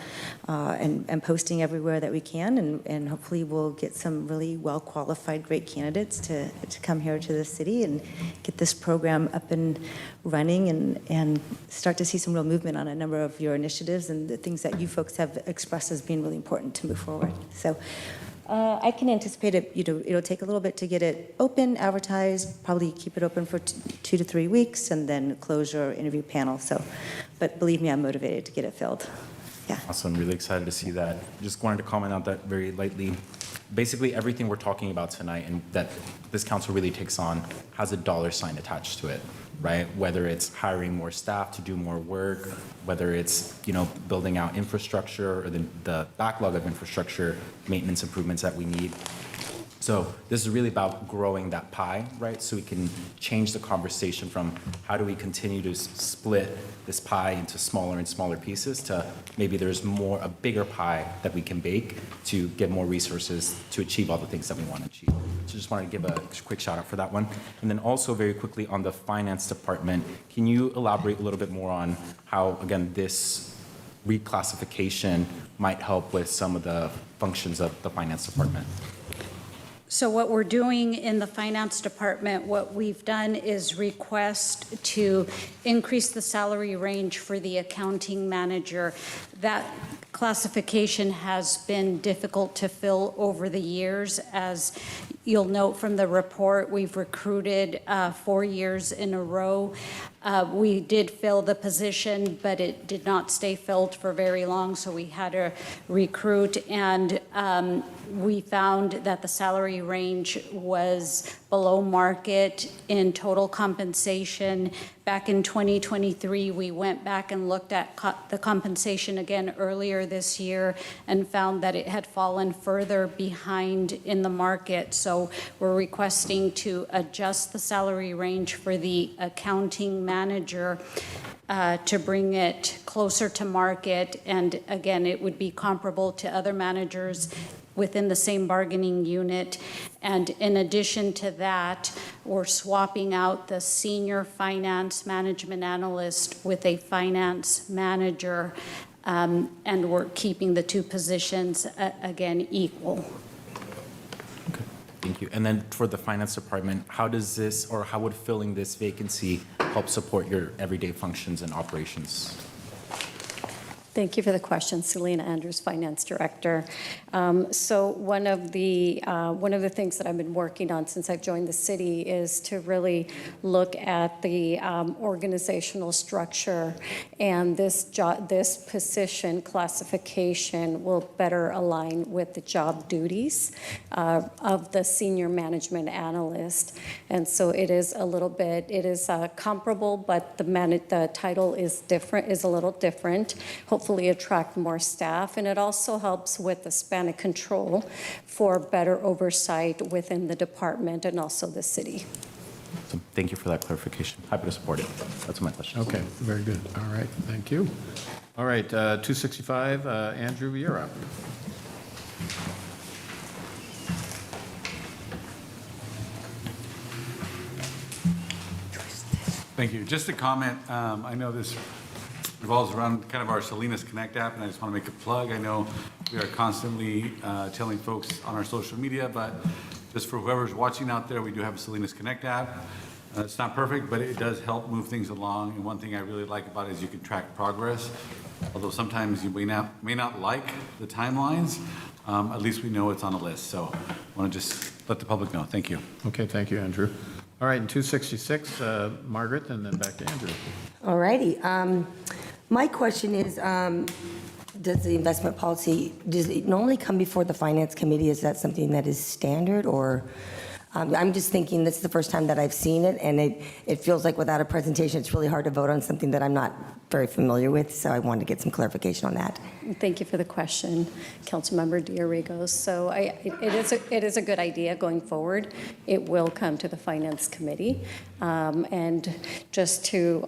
and posting everywhere that we can, and hopefully we'll get some really well-qualified, great candidates to come here to the city and get this program up and running and start to see some real movement on a number of your initiatives and the things that you folks have expressed as being really important to move forward. So I can anticipate it, it'll take a little bit to get it open, advertised, probably keep it open for 2 to 3 weeks, and then closure interview panel. So, but believe me, I'm motivated to get it filled. Yeah. Awesome, really excited to see that. Just wanted to comment on that very lightly. Basically, everything we're talking about tonight and that this council really takes on has a dollar sign attached to it, right? Whether it's hiring more staff to do more work, whether it's, building out infrastructure or the backlog of infrastructure maintenance improvements that we need. So this is really about growing that pie, right? So we can change the conversation from how do we continue to split this pie into smaller and smaller pieces to maybe there's a bigger pie that we can bake to get more resources to achieve all the things that we want to achieve. So just wanted to give a quick shout out for that one. And then also very quickly on the finance department, can you elaborate a little bit more on how, again, this reclassification might help with some of the functions of the finance department? So what we're doing in the finance department, what we've done is request to increase the salary range for the accounting manager. That classification has been difficult to fill over the years. As you'll note from the report, we've recruited 4 years in a row. We did fill the position, but it did not stay filled for very long, so we had to recruit. And we found that the salary range was below market in total compensation. Back in 2023, we went back and looked at the compensation again earlier this year and found that it had fallen further behind in the market. So we're requesting to adjust the salary range for the accounting manager to bring it closer to market. And again, it would be comparable to other managers within the same bargaining unit. And in addition to that, we're swapping out the senior finance management analyst with a finance manager, and we're keeping the two positions, again, equal. Okay, thank you. And then for the finance department, how does this, or how would filling this vacancy help support your everyday functions and operations? Thank you for the question, Selena Andrews, Finance Director. So one of the things that I've been working on since I've joined the city is to really look at the organizational structure, and this position classification will better align with the job duties of the senior management analyst. And so it is a little bit, it is comparable, but the title is different, is a little different. Hopefully attract more staff, and it also helps with the span of control for better oversight within the department and also the city. So thank you for that clarification. Happy to support it. That's my question. Okay, very good. All right, thank you. All right, 265, Andrew, you're up. Thank you. Just a comment. I know this revolves around kind of our Salinas Connect app, and I just want to make a plug. I know we are constantly telling folks on our social media, but just for whoever's watching out there, we do have a Salinas Connect app. It's not perfect, but it does help move things along. And one thing I really like about it is you can track progress. Although sometimes you may not like the timelines, at least we know it's on a list. So I want to just let the public know. Thank you. Okay, thank you, Andrew. All right, in 266, Margaret, and then back to Andrew. All righty. My question is, does the investment policy, does it normally come before the finance committee? Is that something that is standard, or I'm just thinking this is the first time that I've seen it, and it feels like without a presentation, it's really hard to vote on something that I'm not very familiar with, so I wanted to get some clarification on that. Thank you for the question, Councilmember Diarrigos. So it is a good idea going forward. It will come to the Finance Committee. And just to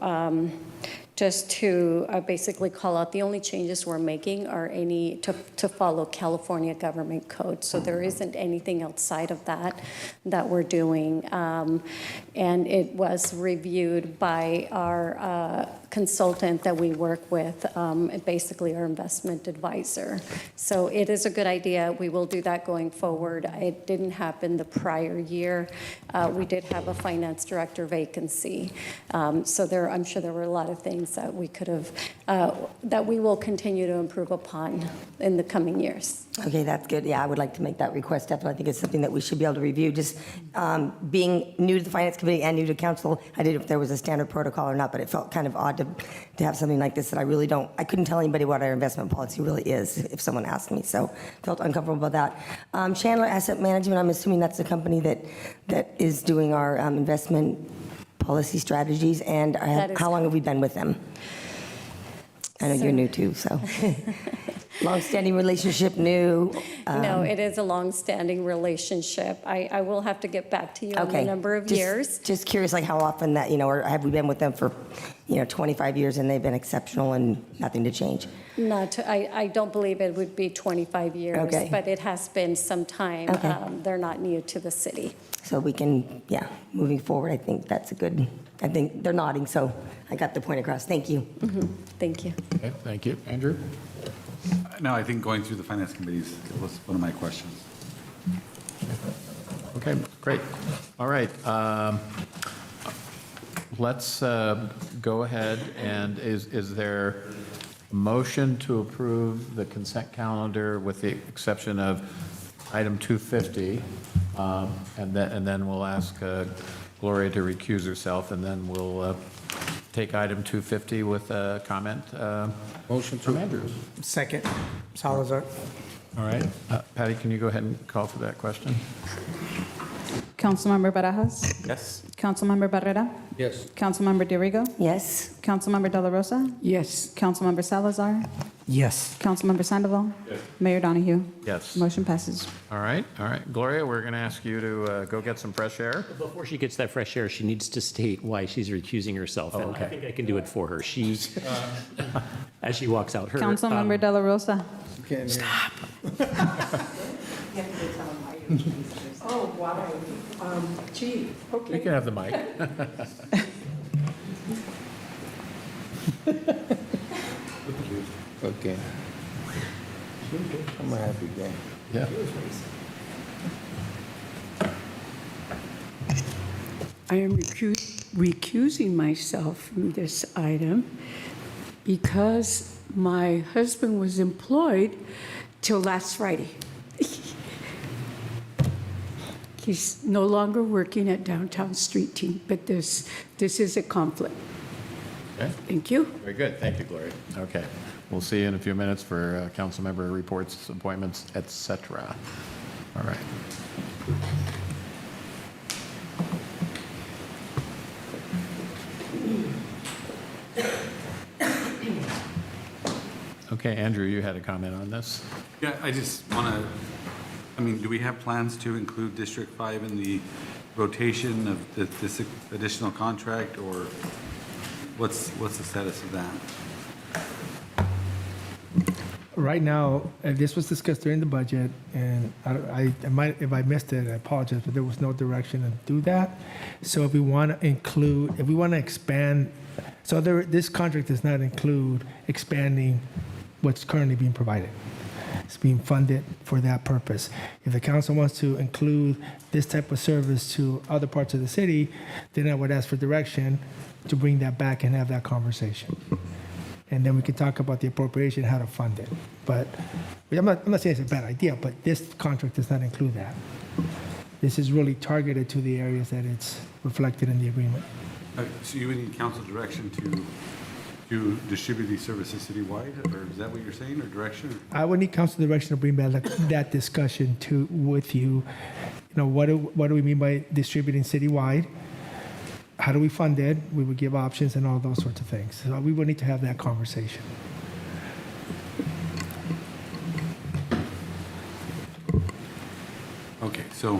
basically call out, the only changes we're making are to follow California government code. So there isn't anything outside of that we're doing. And it was reviewed by our consultant that we work with, basically our investment advisor. So it is a good idea. We will do that going forward. It didn't happen the prior year. We did have a finance director vacancy. So I'm sure there were a lot of things that we could have, that we will continue to improve upon in the coming years. Okay, that's good. Yeah, I would like to make that request. Definitely, I think it's something that we should be able to review. Just being new to the Finance Committee and new to council, I didn't know if there was a standard protocol or not, but it felt kind of odd to have something like this that I couldn't tell anybody what our investment policy really is if someone asked me, so felt uncomfortable about that. Chandler Asset Management, I'm assuming that's the company that is doing our investment policy strategies, and how long have we been with them? I know you're new too, so. Long-standing relationship, new? No, it is a long-standing relationship. I will have to get back to you on the number of years. Just curious, like how often that, or have we been with them for, 25 years and they've been exceptional and nothing to change? I don't believe it would be 25 years, Okay. but it has been some time. Okay. They're not new to the city. So we can, moving forward, I think that's I think they're nodding, so I got the point across. Thank you. Thank you. Okay, thank you. Andrew? No, I think going through the finance committees was one of my questions. Okay, great. All right. Let's go ahead, and is there a motion to approve the consent calendar with the exception of item 250? And then we'll ask Gloria to recuse herself, and then we'll take item 250 with a comment. Motion from Andrew. Second, Salazar. All right. Patty, can you go ahead and call for that question? Councilmember Barajas? Yes. Councilmember Barrera? Yes. Councilmember DeRigo? Yes. Councilmember De La Rosa? Yes. Councilmember Salazar? Yes. Councilmember Sandoval? Yes. Mayor Donahue? Yes. Motion passes. All right. Gloria, we're going to ask you to go get some fresh air. Before she gets that fresh air, she needs to state why she's recusing herself. And I think I can do it for her. She, as she walks out, her. Councilmember De La Rosa? Stop. Oh, wow. Gee, okay. You can have the mic. Okay. I'm a happy guy. Yeah. I am recusing myself from this item because my husband was employed till last Friday. He's no longer working at Downtown Street Team, but this is a conflict. Okay. Thank you. Very good. Thank you, Gloria. Okay. We'll see you in a few minutes for council member reports, appointments, et cetera. All right. Okay, Andrew, you had a comment on this? Yeah, I just want to, do we have plans to include District 5 in the rotation of this additional contract, or what's the status of that? Right now, this was discussed during the budget, and if I missed it, I apologize, but there was no direction to do that. So if we want to expand, this contract does not include expanding what's currently being provided. It's being funded for that purpose. If the council wants to include this type of service to other parts of the city, then I would ask for direction to bring that back and have that conversation. And then we can talk about the appropriation, how to fund it. But I'm not saying it's a bad idea, but this contract does not include that. This is really targeted to the areas that it's reflected in the agreement. So you would need council direction to distribute these services citywide, or is that what you're saying, or direction? I would need council direction to bring back that discussion with you. What do we mean by distributing citywide? How do we fund it? We would give options and all those sorts of things. So we would need to have that conversation. Okay, so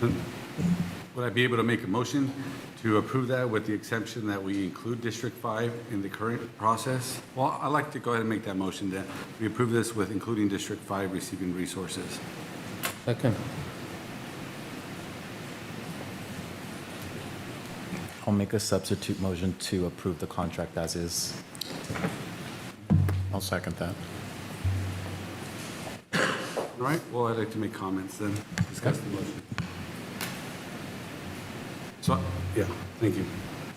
would I be able to make a motion to approve that with the exception that we include District 5 in the current process? Well, I'd like to go ahead and make that motion that we approve this with including District 5 receiving resources. Second. I'll make a substitute motion to approve the contract as is. I'll second that. All right, well, I'd like to make comments then, discuss the motion. So, yeah, thank you.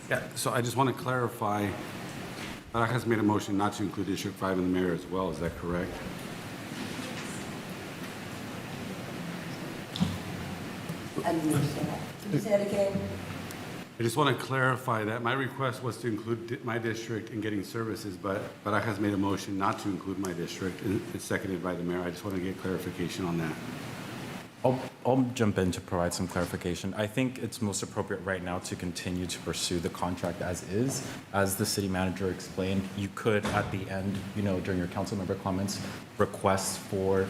Yeah, so I just want to clarify, Barajas made a motion not to include District 5 and the mayor as well, is that correct? I didn't understand that. Can you say that again? I just want to clarify that my request was to include my district in getting services, but Barajas made a motion not to include my district, and it's seconded by the mayor. I just want to get clarification on that. I'll jump in to provide some clarification. I think it's most appropriate right now to continue to pursue the contract as is. As the city manager explained, you could at the end, during your council member comments, request for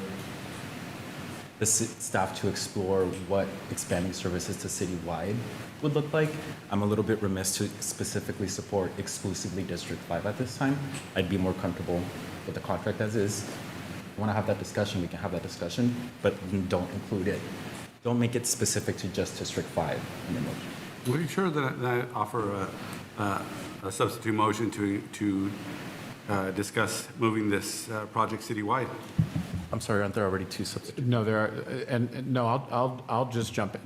the staff to explore what expanding services to citywide would look like. I'm a little bit remiss to specifically support exclusively District 5 at this time. I'd be more comfortable with the contract as is. If you want to have that discussion, we can have that discussion, but don't include it. Don't make it specific to just District 5 in the motion. Are you sure that I offer a substitute motion to discuss moving this project citywide? I'm sorry, aren't there already two substitutes? No, there are, and no, I'll just jump in.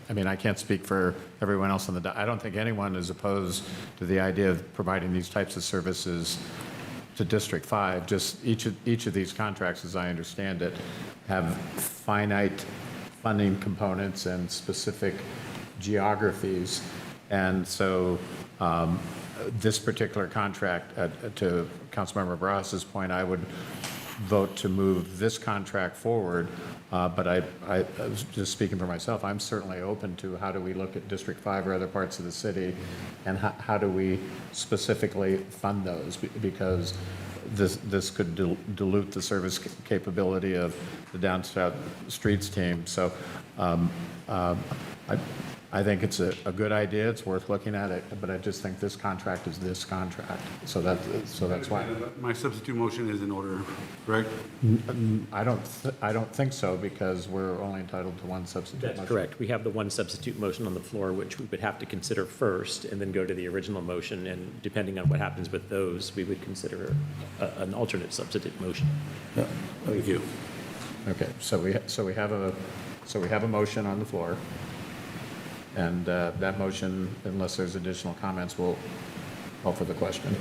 I mean, I can't speak for everyone else on I don't think anyone is opposed to the idea of providing these types of services to District 5. Just each of these contracts, as I understand it, have finite funding components and specific geographies. And so this particular contract, to Councilmember Barras's point, I would vote to move this contract forward. But I was just speaking for myself, I'm certainly open to how do we look at District 5 or other parts of the city, and how do we specifically fund those? Because this could dilute the service capability of the Downstate Streets team. So I think it's a good idea. It's worth looking at it, but I just think this contract is this contract. So that's why. My substitute motion is in order, correct? I don't think so, because we're only entitled to one substitute motion. That's correct. We have the one substitute motion on the floor, which we would have to consider first, and then go to the original motion. And depending on what happens with those, we would consider an alternate substitute motion. Yeah. Thank you. Okay, so we have a motion on the floor. And that motion, unless there's additional comments, will call for the question.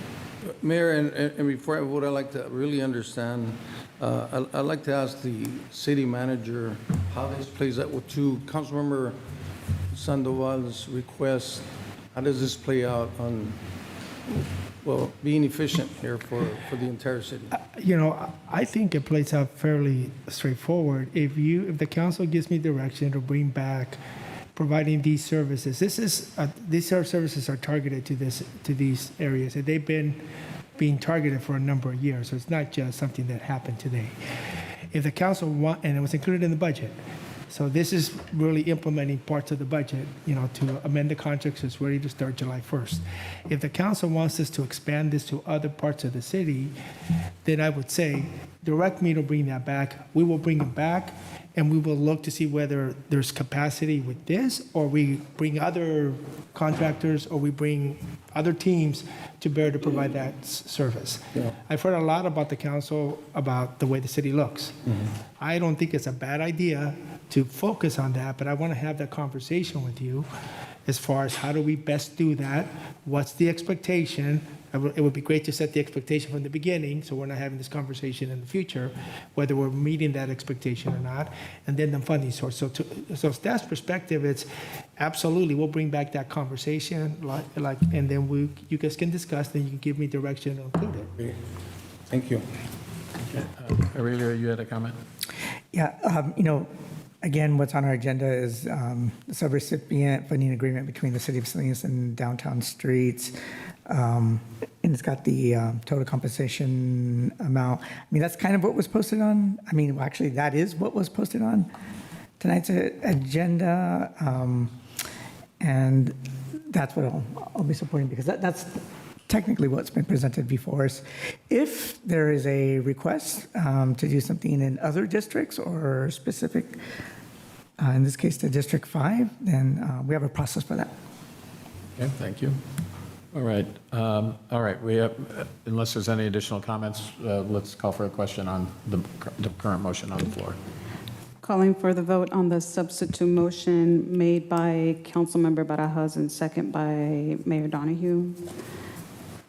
Mayor, and before I vote, I'd like to really understand, I'd like to ask the city manager how this plays out to Councilmember Sandoval's request. How does this play out on, well, being efficient here for the entire city? I think it plays out fairly straightforward. If the council gives me direction to bring back providing these services. These services are targeted to these areas, and they've been being targeted for a number of years. So it's not just something that happened today. If the council and it was included in the budget. So this is really implementing parts of the budget, to amend the contract so it's ready to start July 1st. If the council wants us to expand this to other parts of the city, then I would say, direct me to bring that back. We will bring it back, and we will look to see whether there's capacity with this, or we bring other contractors, or we bring other teams to bear to provide that service. Yeah. I've heard a lot about the council, about the way the city looks. Mm-hmm. I don't think it's a bad idea to focus on that, but I want to have that conversation with you as far as how do we best do that? What's the expectation? It would be great to set the expectation from the beginning, so we're not having this conversation in the future, whether we're meeting that expectation or not, and then the funding source. So staff's perspective, it's absolutely, we'll bring back that conversation, and then you guys can discuss, then you can give me direction to include it. Great. Thank you. Aurelio, you had a comment? Yeah, again, what's on our agenda is the subrecipient funding agreement between the City of Salinas and Downtown Streets. And it's got the total compensation amount. That's kind of what was posted on. Actually, that is what was posted on tonight's agenda. And that's what I'll be supporting, because that's technically what's been presented before us. If there is a request to do something in other districts or specific, in this case, the District 5, then we have a process for that. Okay, thank you. All right, we have, unless there's any additional comments, let's call for a question on the current motion on the floor. Calling for the vote on the substitute motion made by Councilmember Barajas and second by Mayor Donahue.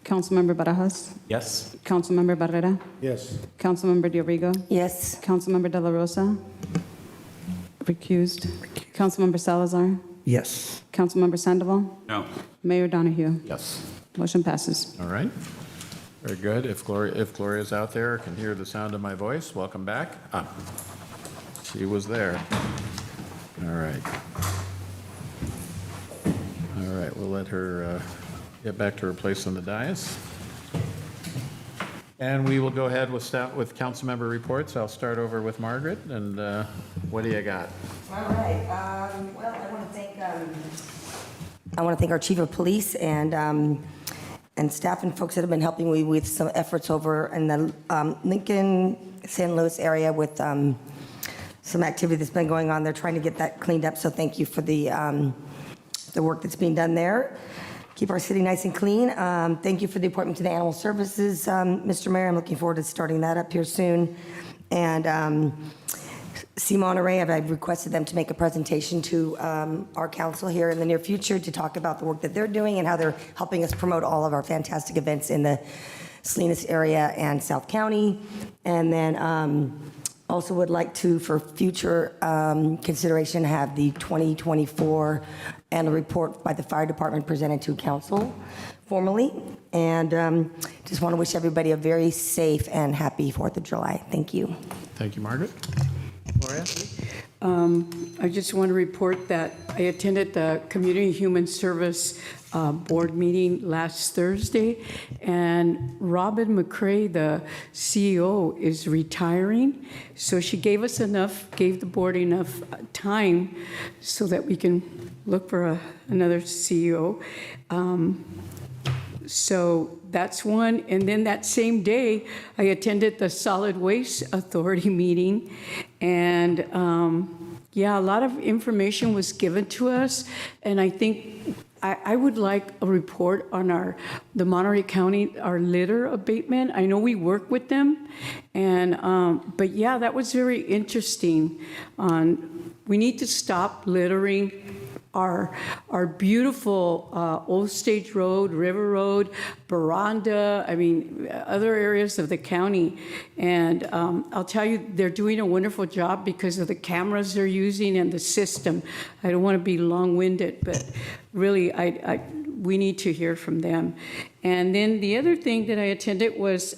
Councilmember Barajas? Yes? Councilmember Barrera? Yes. Councilmember Diorigo? Yes. Councilmember De La Rosa? Recused. Councilmember Salazar? Yes. Councilmember Sandoval? No. Mayor Donahue? Yes. Motion passes. All right. Very good. If Gloria's out there, can hear the sound of my voice, welcome back. She was there. All right. All right, we'll let her get back to her place on the dais. And we will go ahead with council member reports. I'll start over with Margaret, and what do you got? All right. Well, I want to thank our chief of police and staff and folks that have been helping me with some efforts over in the Lincoln, San Luis area with some activity that's been going on. They're trying to get that cleaned up. So thank you for the work that's being done there. Keep our city nice and clean. Thank you for the appointment to the Animal Services, Mr. Mayor. I'm looking forward to starting that up here soon. And C. Monterey, I've requested them to make a presentation to our council here in the near future to talk about the work that they're doing and how they're helping us promote all of our fantastic events in the Salinas area and South County. And then also would like to, for future consideration, have the 2024 annual report by the fire department presented to council formally. And just want to wish everybody a very safe and happy 4th of July. Thank you. Thank you, Margaret. Gloria? I just want to report that I attended the Community Human Service Board meeting last Thursday, and Robin McCray, the CEO, is retiring. So she gave the board enough time so that we can look for another CEO. So that's one. And then that same day, I attended the Solid Waste Authority meeting. And yeah, a lot of information was given to us. And I think I would like a report on the Monterey County, our litter abatement. I know we work with them. And, but yeah, that was very interesting. We need to stop littering our beautiful Old Stage Road, River Road, Baranda, I mean, other areas of the county. And I'll tell you, they're doing a wonderful job because of the cameras they're using and the system. I don't want to be long-winded, but really, we need to hear from them. And then the other thing that I attended was,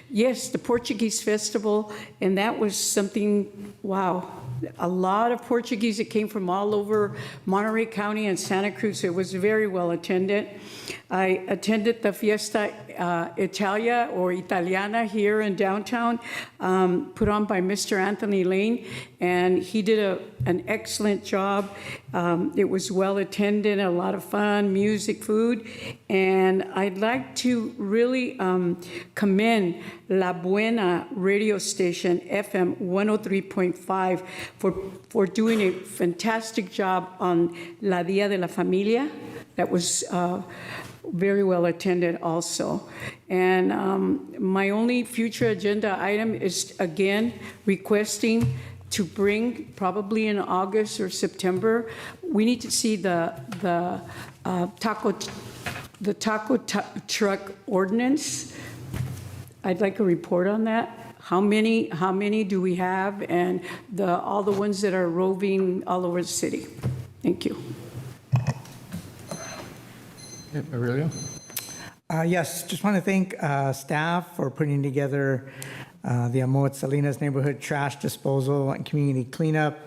yes, the Portuguese Festival, and that was something, wow. A lot of Portuguese that came from all over Monterey County and Santa Cruz. It was very well attended. I attended the Fiesta Italia or Italiana here in downtown, put on by Mr. Anthony Lane, and he did an excellent job. It was well attended, a lot of fun, music, food, and I'd like to really commend La Buena radio station, FM 103.5, for doing a fantastic job on La Dia de la Familia. That was very well attended also. And my only future agenda item is, again, requesting to bring, probably in August or September, we need to see the taco truck ordinance. I'd like a report on that. How many do we have, and all the ones that are roving all over the city? Thank you. Aurelio? Yes, just want to thank staff for putting together the Amoat Salinas Neighborhood Trash Disposal and Community Cleanup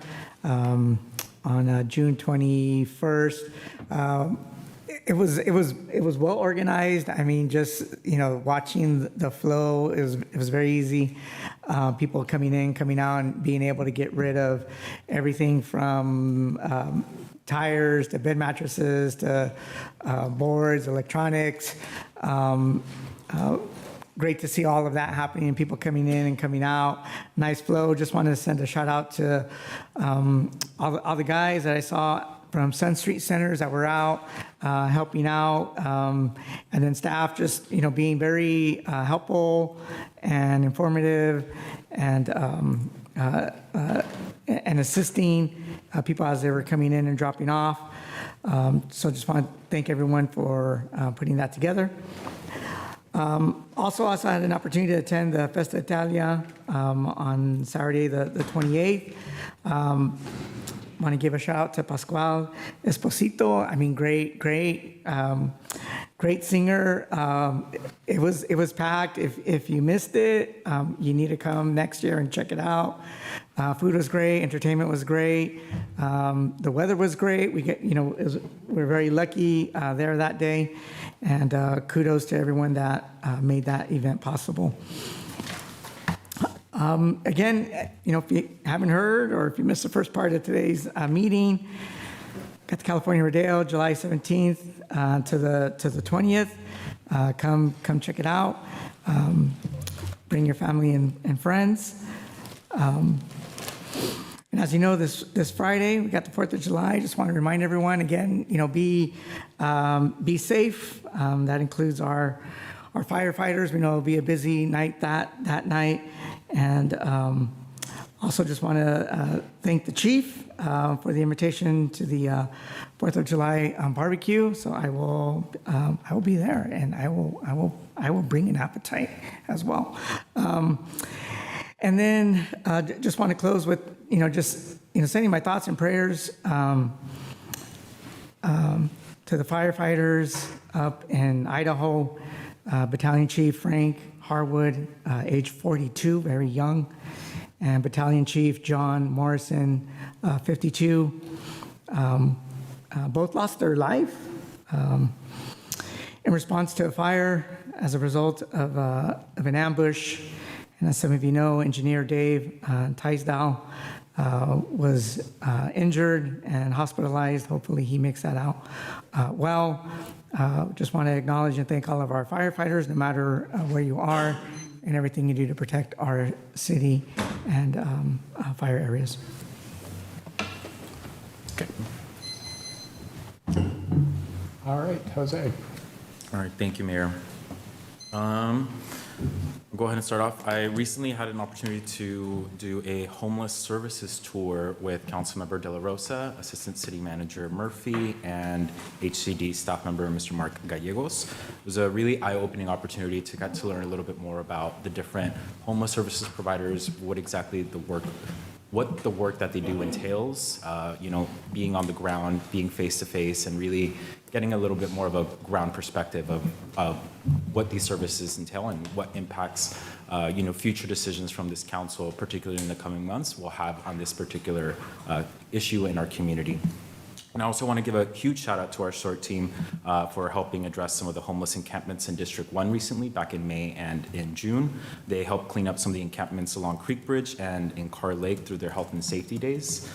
on June 21st. It was well organized. I mean, just watching the flow, it was very easy. People coming in, coming out, and being able to get rid of everything from tires to bed mattresses to boards, electronics. Great to see all of that happening, people coming in and coming out. Nice flow. Just wanted to send a shout out to all the guys that I saw from Sun Street Centers that were out. helping out, and then staff just, being very helpful and informative and assisting people as they were coming in and dropping off. So just want to thank everyone for putting that together. Also had an opportunity to attend the Festa Italia on Saturday, the 28th. Want to give a shout out to Pascual Esposito. I mean, great singer. It was packed. If you missed it, you need to come next year and check it out. Food was great. Entertainment was great. The weather was great. We're very lucky there that day, and kudos to everyone that made that event possible. Again, if you haven't heard or if you missed the first part of today's meeting, got the California Rodeo, July 17th to the 20th. Come check it out. Bring your family and friends. And as you know, this Friday, we got the 4th of July. Just want to remind everyone again, be safe. That includes our firefighters. We know it'll be a busy night that night. And also just want to thank the chief for the invitation to the 4th of July barbecue. So I will be there, and I will bring an appetite as well. And then just want to close with sending my thoughts and prayers to the firefighters up in Idaho, Battalion Chief Frank Harwood, age 42, very young, and Battalion Chief John Morrison, 52. Both lost their life in response to a fire as a result of an ambush. And as some of you know, Engineer Dave Teisdal was injured and hospitalized. Hopefully he makes that out well. Just want to acknowledge and thank all of our firefighters, no matter where you are, and everything you do to protect our city and fire areas. Okay. All right, Jose. All right, thank you, Mayor. I'll go ahead and start off. I recently had an opportunity to do a homeless services tour with Councilmember De La Rosa, Assistant City Manager Murphy, and HCD staff member Mr. Mark Gallegos. It was a really eye-opening opportunity to get to learn a little bit more about the different homeless services providers, what the work that they do entails, being on the ground, being face-to-face, and really getting a little bit more of a ground perspective of what these services entail and what impacts, future decisions from this council, particularly in the coming months, will have on this particular issue in our community. And I also want to give a huge shout out to our SORT team for helping address some of the homeless encampments in District 1 recently, back in May and in June. They helped clean up some of the encampments along Creek Bridge and in Carr Lake through their health and safety days.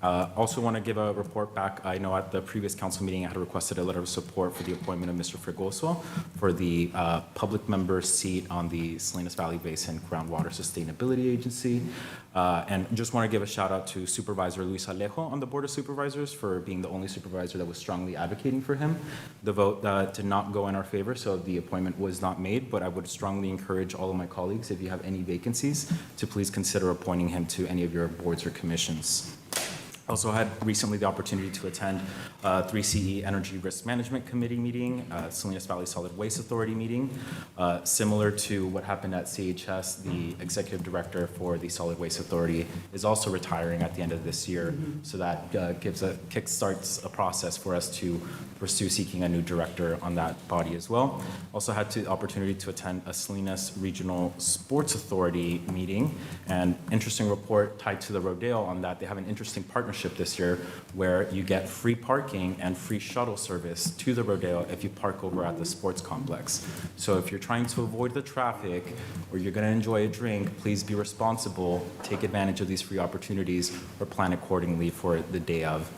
Also want to give a report back. I know at the previous council meeting, I had requested a letter of support for the appointment of Mr. Fregoso for the public member seat on the Salinas Valley Basin Groundwater Sustainability Agency. And just want to give a shout out to Supervisor Luis Alejo on the Board of Supervisors for being the only supervisor that was strongly advocating for him. The vote did not go in our favor, so the appointment was not made, but I would strongly encourage all of my colleagues, if you have any vacancies, to please consider appointing him to any of your boards or commissions. Also had recently the opportunity to attend 3CE Energy Risk Management Committee meeting, Salinas Valley Solid Waste Authority meeting. Similar to what happened at CHS, the executive director for the Solid Waste Authority is also retiring at the end of this year. So that kickstarts a process for us to pursue seeking a new director on that body as well. Also had the opportunity to attend a Salinas Regional Sports Authority meeting, and interesting report tied to the Rodeo on that. They have an interesting partnership this year where you get free parking and free shuttle service to the Rodeo if you park over at the sports complex. So if you're trying to avoid the traffic or you're going to enjoy a drink, please be responsible, take advantage of these free opportunities, or plan accordingly for the day of.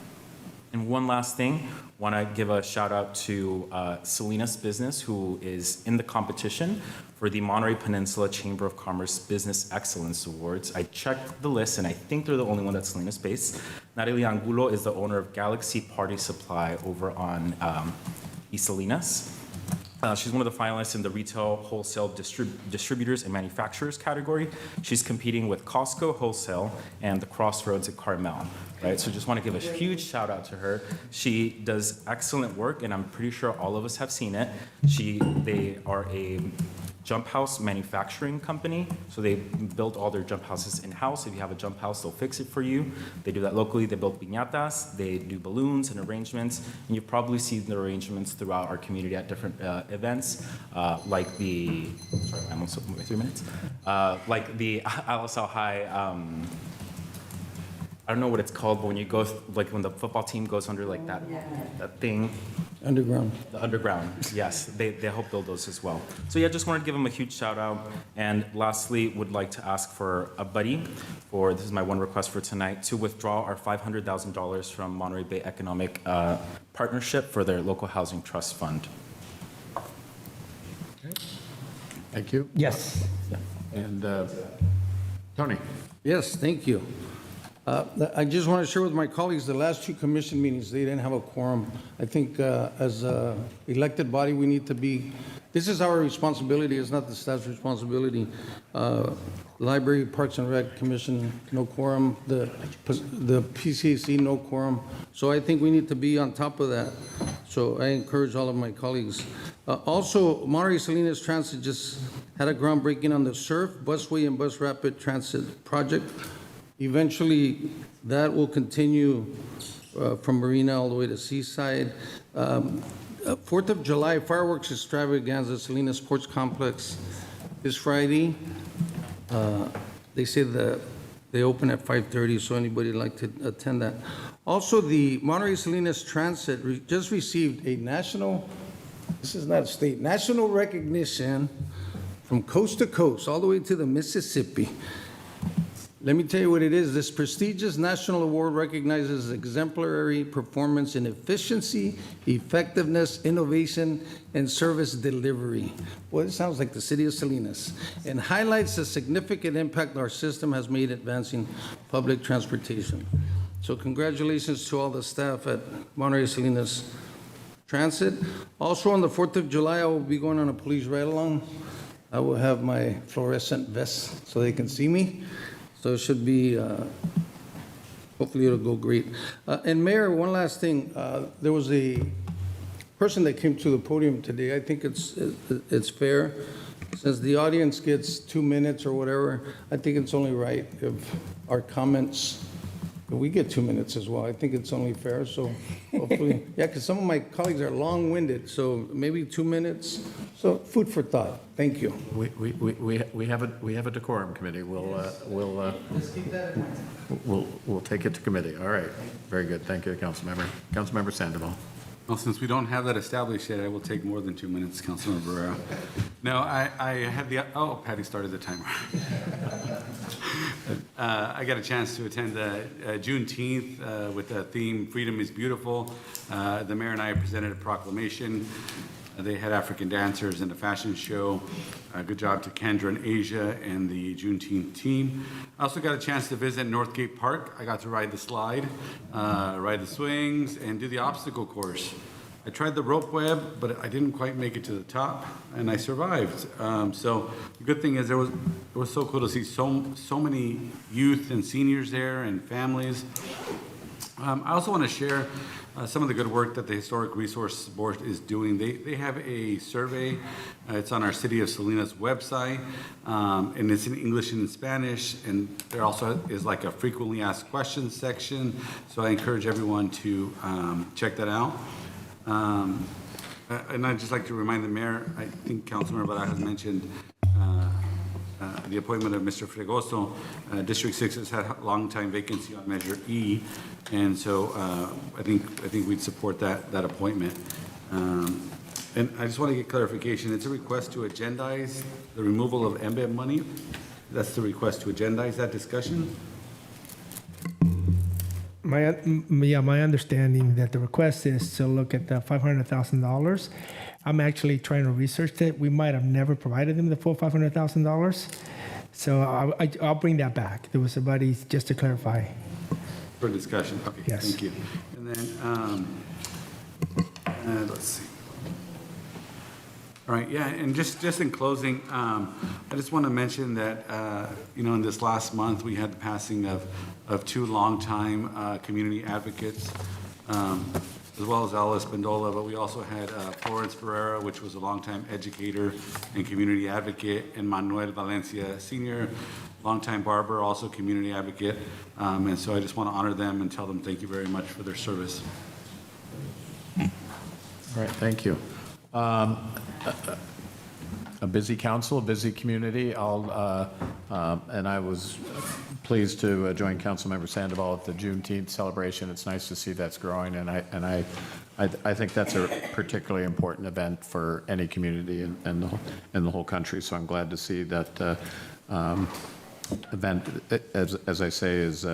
And one last thing, want to give a shout out to Salinas Business, who is in the competition for the Monterey Peninsula Chamber of Commerce Business Excellence Awards. I checked the list, and I think they're the only one that's Salinas-based. Natalie Angulo is the owner of Galaxy Party Supply over on East Salinas. She's one of the finalists in the retail, wholesale, distributors, and manufacturers category. She's competing with Costco Wholesale and the Crossroads at Carmel, right? So just want to give a huge shout out to her. She does excellent work, and I'm pretty sure all of us have seen it. They are a jump house manufacturing company, so they build all their jump houses in-house. If you have a jump house, they'll fix it for you. They do that locally. They build piñatas, they do balloons and arrangements, and you've probably seen the arrangements throughout our community at different events, like the, sorry, I'm almost 3 minutes, like the Alisal High, I don't know what it's called, but when you go, like when the football team goes under like that thing. Underground. The underground, yes, they help build those as well. So yeah, just wanted to give them a huge shout out. And lastly, would like to ask for a buddy, this is my one request for tonight, to withdraw our $500,000 from Monterey Bay Economic Partnership for their local housing trust fund. Thank you. Yes. And Tony? Yes, thank you. I just want to share with my colleagues, the last two commission meetings, they didn't have a quorum. I think as an elected body, we need to be, this is our responsibility, it's not the staff's responsibility. Library, Parks and Rec Commission, no quorum. The PCAC, no quorum. So I think we need to be on top of that. So I encourage all of my colleagues. Also, Monterey Salinas Transit just had a groundbreaking on the SURF, Busway and Bus Rapid Transit project. Eventually, that will continue from Marina all the way to Seaside. 4th of July, fireworks extravaganza, Salinas Sports Complex this Friday. They say that they open at 5:30, so anybody like to attend that. Also, the Monterey Salinas Transit just received a national, this is not a state, national recognition from coast to coast, all the way to the Mississippi. Let me tell you what it is. This prestigious national award recognizes exemplary performance in efficiency, effectiveness, innovation, and service delivery. Well, it sounds like the city of Salinas, and highlights the significant impact our system has made advancing public transportation. So congratulations to all the staff at Monterey Salinas Transit. Also on the 4th of July, I will be going on a police ride-along. I will have my fluorescent vest so they can see me. So it should be, hopefully it'll go great. And Mayor, one last thing. There was a person that came to the podium today. I think it's fair. Since the audience gets 2 minutes or whatever, I think it's only right if our comments, if we get 2 minutes as well. I think it's only fair, so hopefully, yeah, because some of my colleagues are long-winded, so maybe 2 minutes. So food for thought. Thank you. We have a decorum committee. We'll take it to committee. All right. Very good. Thank you, Councilmember. Councilmember Sandoval. Well, since we don't have that established yet, I will take more than 2 minutes, Councilmember Barrera. No, I had oh, Patty started the timer. I got a chance to attend Juneteenth with the theme "Freedom is Beautiful." The mayor and I presented a proclamation. They had African dancers and a fashion show. Good job to Kendra and Asia and the Juneteenth team. I also got a chance to visit Northgate Park. I got to ride the slide, ride the swings, and do the obstacle course. I tried the rope web, but I didn't quite make it to the top, and I survived. So the good thing is it was so cool to see so many youth and seniors there and families. I also want to share some of the good work that the Historic Resource Board is doing. They have a survey. It's on our City of Salinas website, and it's in English and in Spanish. And there also is like a frequently asked questions section. So I encourage everyone to check that out. And I'd just like to remind the mayor, I think Councilmember Barajas has mentioned the appointment of Mr. Fregoso. District 6 has had a long time vacancy on Measure E, and so I think we'd support that appointment. And I just want to get clarification. It's a request to agendize the removal of MBEP money. That's the request to agendize that discussion. my understanding that the request is to look at the $500,000. I'm actually trying to research it. We might have never provided them the full $500,000. So I'll bring that back. There was somebody, just to clarify. For discussion, okay, Yes. thank you. And then, let's see. All right, yeah, and just in closing, I just want to mention that, in this last month, we had the passing of two longtime community advocates, as well as Alice Bendola, but we also had Florence Ferreira, which was a longtime educator and community advocate, and Manuel Valencia Sr., longtime barber, also community advocate. And so I just want to honor them and tell them thank you very much for their service. All right, thank you. A busy council, a busy community. And I was pleased to join Councilmember Sandoval at the Juneteenth celebration. It's nice to see that's growing, and I think that's a particularly important event for any community in the whole country. So I'm glad to see that event, as I say, is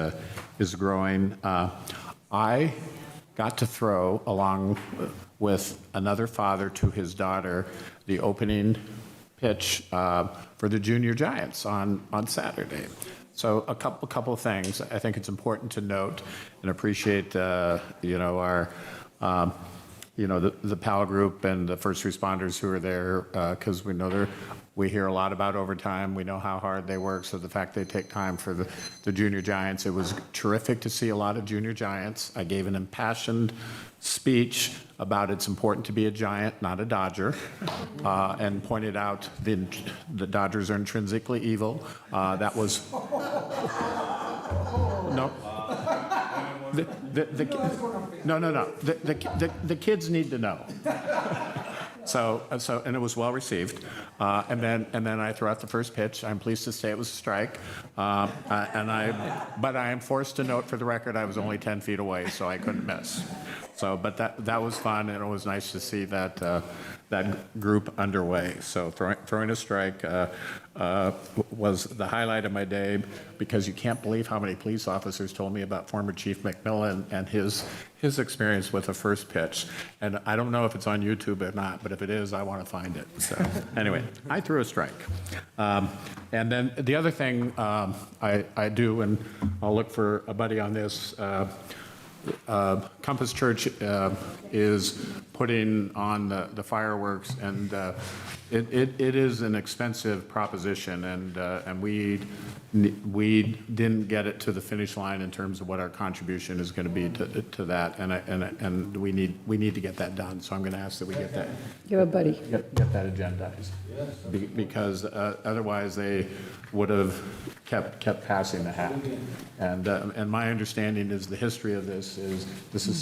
growing. I got to throw, along with another father to his daughter, the opening pitch for the Junior Giants on Saturday. So a couple of things. I think it's important to note and appreciate, our the PAL group and the first responders who are there, because we hear a lot about overtime. We know how hard they work. So the fact they take time for the Junior Giants, it was terrific to see a lot of Junior Giants. I gave an impassioned speech about it's important to be a Giant, not a Dodger, and pointed out the Dodgers are intrinsically evil. That was no. No. The kids need to know. So, and it was well received. And then I threw out the first pitch. I'm pleased to say it was a strike. But I am forced to note for the record, I was only 10 feet away, so I couldn't miss. So, but that was fun, and it was nice to see that group underway. So throwing a strike was the highlight of my day, because you can't believe how many police officers told me about former Chief McMillan and his experience with a first pitch. And I don't know if it's on YouTube or not, but if it is, I want to find it. So anyway, I threw a strike. And then the other thing I do, and I'll look for a buddy on this, Compass Church is putting on the fireworks, and it is an expensive proposition, and we didn't get it to the finish line in terms of what our contribution is going to be to that, and we need to get that done. So I'm going to ask that we get that. You're a buddy. Get that agendized, because otherwise they would have kept passing the hat. And my understanding is the history of this is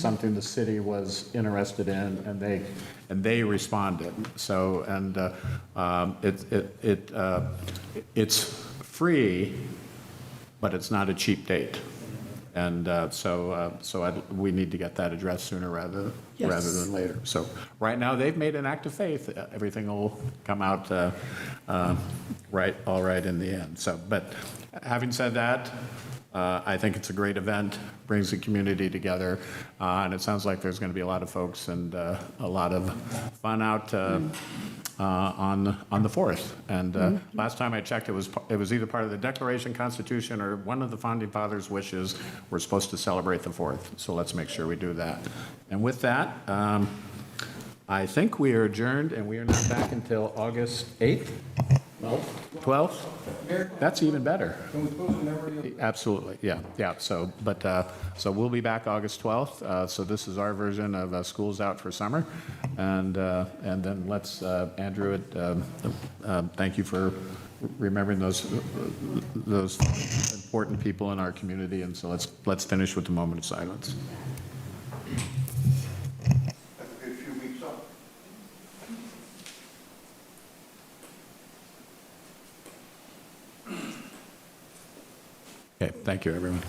something the city was interested in, and they responded. So it's free, but it's not a cheap date. And we need to get that addressed sooner rather than later. So right now, they've made an act of faith. Everything will come out all right in the end. So, but having said that, I think it's a great event, brings the community together, and it sounds like there's going to be a lot of folks and a lot of fun out on the 4th. And last time I checked, it was either part of the Declaration, Constitution, or one of the Founding Fathers' wishes. We're supposed to celebrate the 4th, so let's make sure we do that. And with that, I think we are adjourned, and we are not back until August 8th? 12th? That's even better. Absolutely, yeah. So we'll be back August 12th. So this is our version of Schools Out for Summer, and then let's Andrew. Thank you for remembering those important people in our community, and so let's finish with a moment of silence. Okay, thank you, everyone.